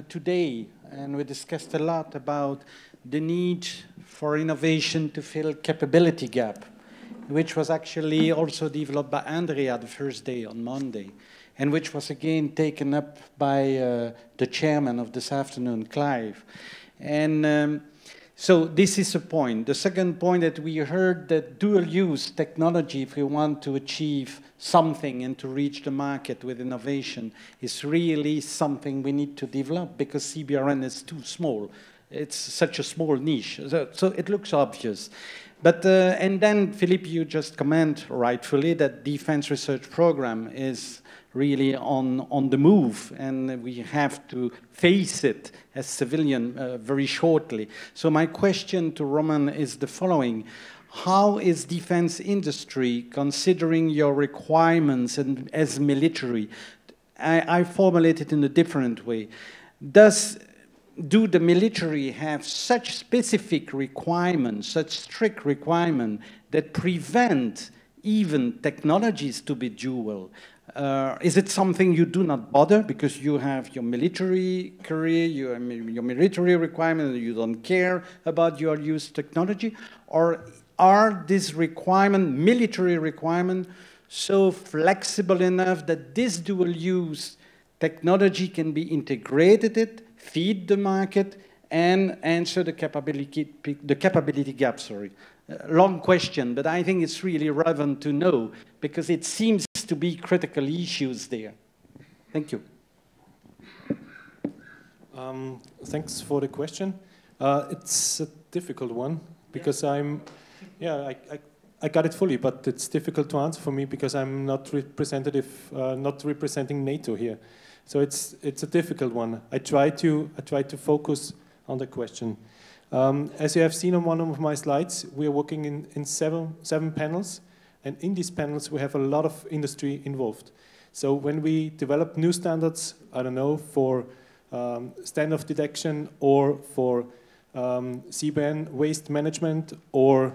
today, and we discussed a lot about the need for innovation to fill capability gap, which was actually also developed by Andrea the first day on Monday, and which was again taken up by the chairman of this afternoon, Clive. And so this is a point. The second point, that we heard that dual-use technology, if we want to achieve something and to reach the market with innovation, is really something we need to develop, because CBRN is too small. It's such a small niche, so it looks obvious. But, and then, Philippe, you just comment rightfully that defense research program is really on the move, and we have to face it as civilian very shortly. So my question to Roman is the following. How is defense industry considering your requirements and as military? I formulate it in a different way. Do the military have such specific requirements, such strict requirements, that prevent even technologies to be dual? Is it something you do not bother because you have your military career, your military requirement, and you don't care about your use technology? Or are these requirements, military requirements, so flexible enough that this dual-use technology can be integrated, feed the market, and answer the capability gap, sorry. Long question, but I think it's really relevant to know, because it seems to be critical issues there. Thank you. Thanks for the question. It's a difficult one, because I got it fully, but it's difficult to answer for me because I'm not representing NATO here. So it's a difficult one. I try to focus on the question. As you have seen on one of my slides, we are working in seven panels, and in these panels we have a lot of industry involved. So when we develop new standards, I don't know, for standoff detection or for CBRN waste management or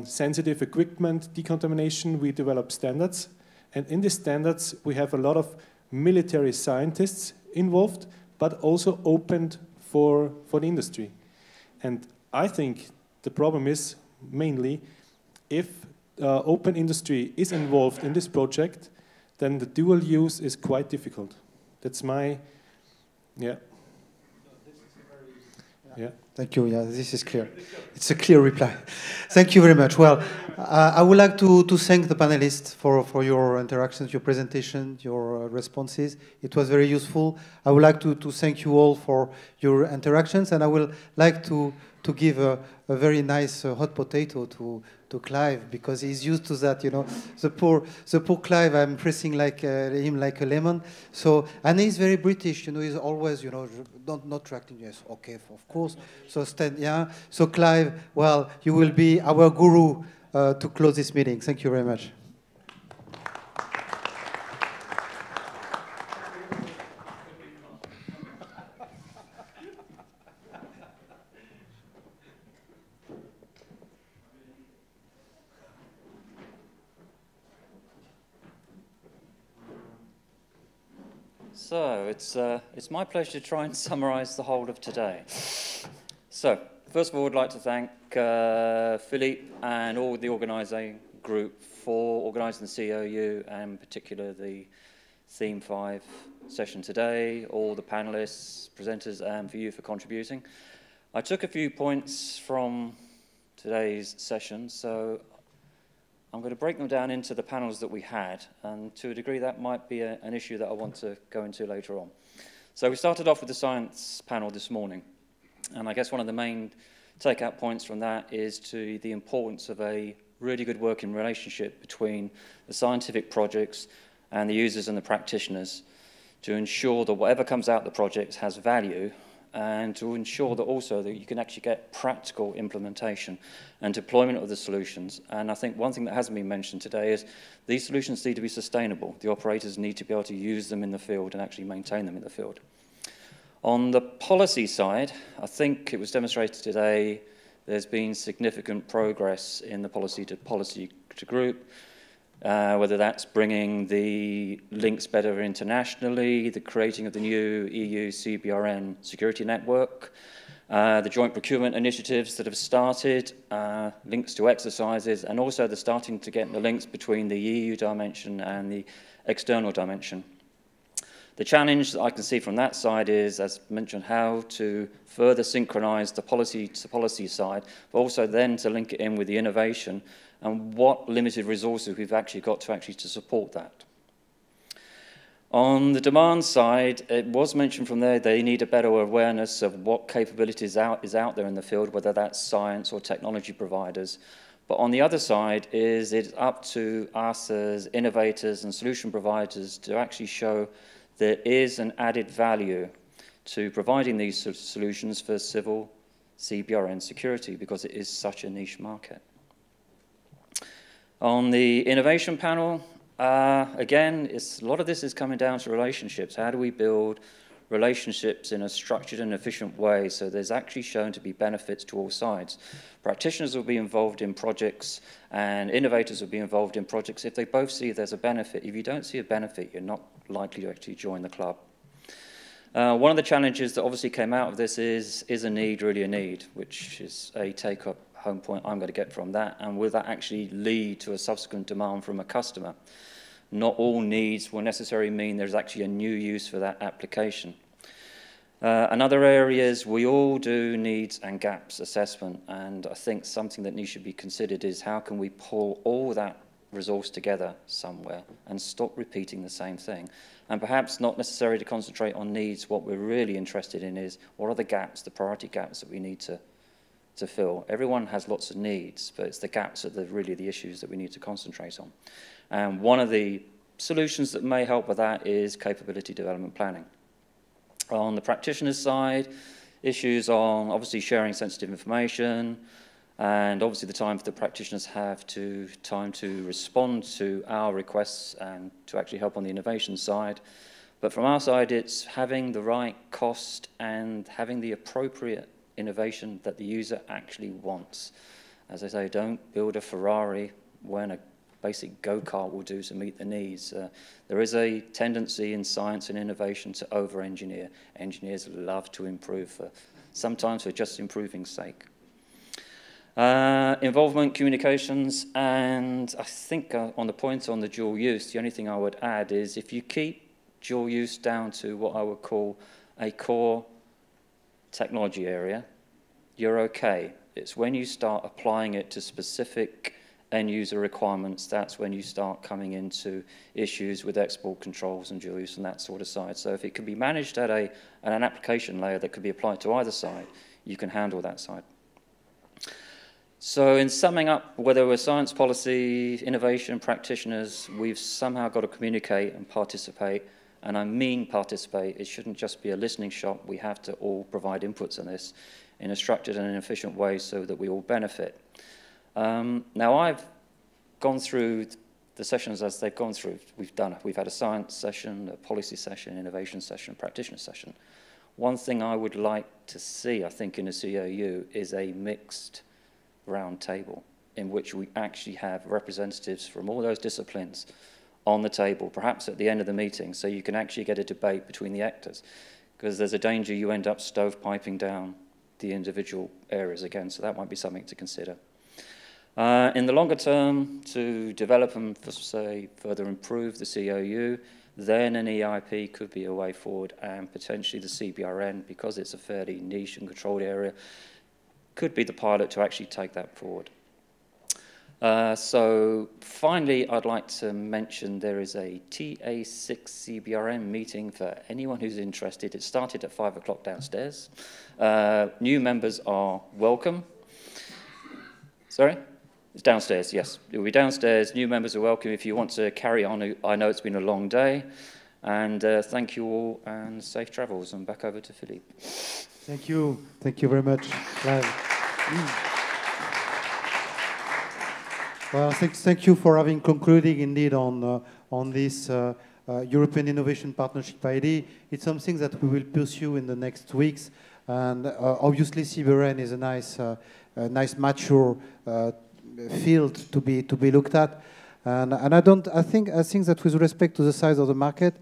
sensitive equipment decontamination, we develop standards. And in these standards we have a lot of military scientists involved, but also opened for the industry. And I think the problem is mainly if open industry is involved in this project, then the dual use is quite difficult. That's my, yeah. Yeah. Thank you. Yeah, this is clear. It's a clear reply. Thank you very much. Well, I would like to thank the panelists for your interactions, your presentation, your responses. It was very useful. I would like to thank you all for your interactions, and I would like to give a very nice hot potato to Clive, because he's used to that, you know. The poor Clive, I'm pressing him like a lemon. So, and he's very British, you know. He's always, you know, not tracting. Yes, okay, of course. So yeah. So Clive, well, you will be our guru to close this meeting. Thank you very much. So it's my pleasure to try and summarize the whole of today. So first of all, I'd like to thank Philippe and all the organising group for organising the CoU, and in particular the Theme 5 session today, all the panelists, presenters, and for you for contributing. I took a few points from today's session, so I'm going to break them down into the panels that we had, and to a degree that might be an issue that I want to go into later on. So we started off with the science panel this morning, and I guess one of the main take-out points from that is to the importance of a really good working relationship between the scientific projects and the users and the practitioners to ensure that whatever comes out of the project has value, and to ensure that also that you can actually get practical implementation and deployment of the solutions. And I think one thing that hasn't been mentioned today is these solutions need to be sustainable. The operators need to be able to use them in the field and actually maintain them in the field. On the policy side, I think it was demonstrated today there's been significant progress in the policy-to-policy group, whether that's bringing the links better internationally, the creating of the new EU CBRN security network, the joint procurement initiatives that have started, links to exercises, and also the starting to get the links between the EU dimension and the external dimension. The challenge that I can see from that side is, as mentioned, how to further synchronize the policy-to-policy side, but also then to link it in with the innovation and what limited resources we've actually got to support that. On the demand side, it was mentioned from there they need a better awareness of what capabilities is out there in the field, whether that's science or technology providers. But on the other side is it's up to us as innovators and solution providers to actually show there is an added value to providing these solutions for civil CBRN security because it is such a niche market. On the innovation panel, again, a lot of this is coming down to relationships. How do we build relationships in a structured and efficient way so there's actually shown to be benefits to all sides? Practitioners will be involved in projects and innovators will be involved in projects if they both see there's a benefit. If you don't see a benefit, you're not likely to actually join the club. One of the challenges that obviously came out of this is a need really a need, which is a take-up home point I'm going to get from that, and will that actually lead to a subsequent demand from a customer? Not all needs will necessarily mean there's actually a new use for that application. Another area is we all do needs and gaps assessment, and I think something that needs to be considered is how can we pull all that resource together somewhere and stop repeating the same thing, and perhaps not necessarily to concentrate on needs. What we're really interested in is what are the gaps, the priority gaps that we need to fill. Everyone has lots of needs, but it's the gaps that are really the issues that we need to concentrate on. And one of the solutions that may help with that is capability development planning. On the practitioner's side, issues on obviously sharing sensitive information, and obviously the time the practitioners have time to respond to our requests and to actually help on the innovation side. But from our side, it's having the right cost and having the appropriate innovation that the user actually wants. As I say, don't build a Ferrari when a basic go-kart will do to meet the needs. There is a tendency in science and innovation to over-engineer. Engineers love to improve, sometimes for just improving's sake. Involvement, communications, and I think on the point on the dual use, the only thing I would add is if you keep dual use down to what I would call a core technology area, you're okay. It's when you start applying it to specific end user requirements, that's when you start coming into issues with export controls and dual use and that sort of side. So if it can be managed at an application layer that could be applied to either side, you can handle that side. So in summing up, whether we're science policy, innovation practitioners, we've somehow got to communicate and participate. And I mean participate. It shouldn't just be a listening shop. We have to all provide inputs on this in a structured and an efficient way so that we all benefit. Now, I've gone through the sessions as they've gone through. We've had a science session, a policy session, innovation session, practitioner session. One thing I would like to see, I think, in a CoU is a mixed round table in which we actually have representatives from all those disciplines on the table, perhaps at the end of the meeting, so you can actually get a debate between the actors, because there's a danger you end up stovepiping down the individual areas again, so that might be something to consider. In the longer term, to develop and, say, further improve the CoU, then an EIP could be a way forward, and potentially the CBRN, because it's a fairly niche and controlled area, could be the pilot to actually take that forward. So finally, I'd like to mention there is a TA6 CBRN meeting for anyone who's interested. It started at 5 o'clock downstairs. New members are welcome. Sorry? It's downstairs, yes. It will be downstairs. New members are welcome if you want to carry on. I know it's been a long day. And thank you all, and safe travels. And back over to Philippe. Thank you. Thank you very much. Well, thank you for having concluding indeed on this European Innovation Partnership idea. It's something that we will pursue in the next weeks, and obviously CBRN is a nice mature field to be looked at, and I think that with respect to the size of the market,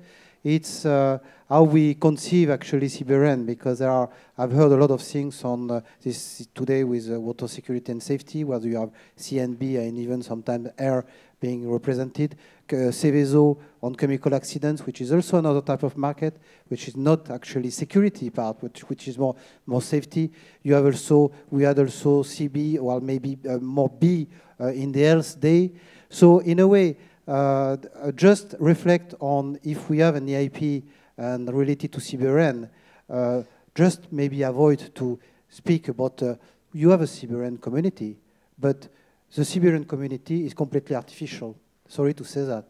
it's how we conceive actually CBRN, because I've heard a lot of things on this today with water security and safety, where you have CNB and even sometimes air being represented, Seveso on chemical accidents, which is also another type of market, which is not actually security part, which is more safety. We had also CB, or maybe more B in the health day. So in a way, just reflect on if we have an EIP and related to CBRN, just maybe avoid to speak about, you have a CBRN community, but the CBRN community is completely artificial. Sorry to say that.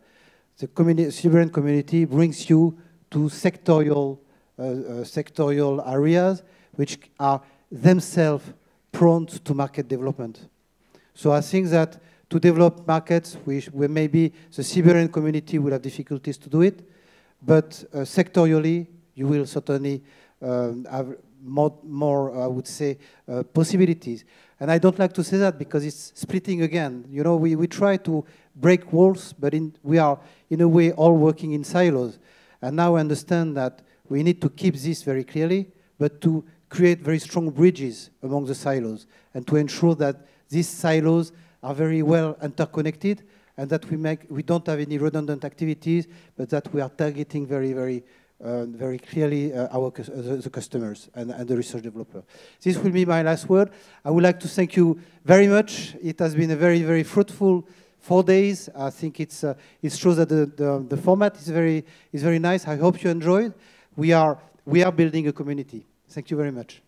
The CBRN community brings you to sectorial areas which are themselves prone to market development. So I think that to develop markets where maybe the CBRN community will have difficulties to do it, but sectorially you will certainly have more, I would say, possibilities. And I don't like to say that because it's splitting again. You know, we try to break walls, but we are, in a way, all working in silos. And now I understand that we need to keep this very clearly, but to create very strong bridges among the silos and to ensure that these silos are very well interconnected and that we don't have any redundant activities, but that we are targeting very clearly the customers and the research developer. This will be my last word. I would like to thank you very much. It has been a very fruitful 4 days. I think it shows that the format is very nice. I hope you enjoyed. We are building a community. Thank you very much.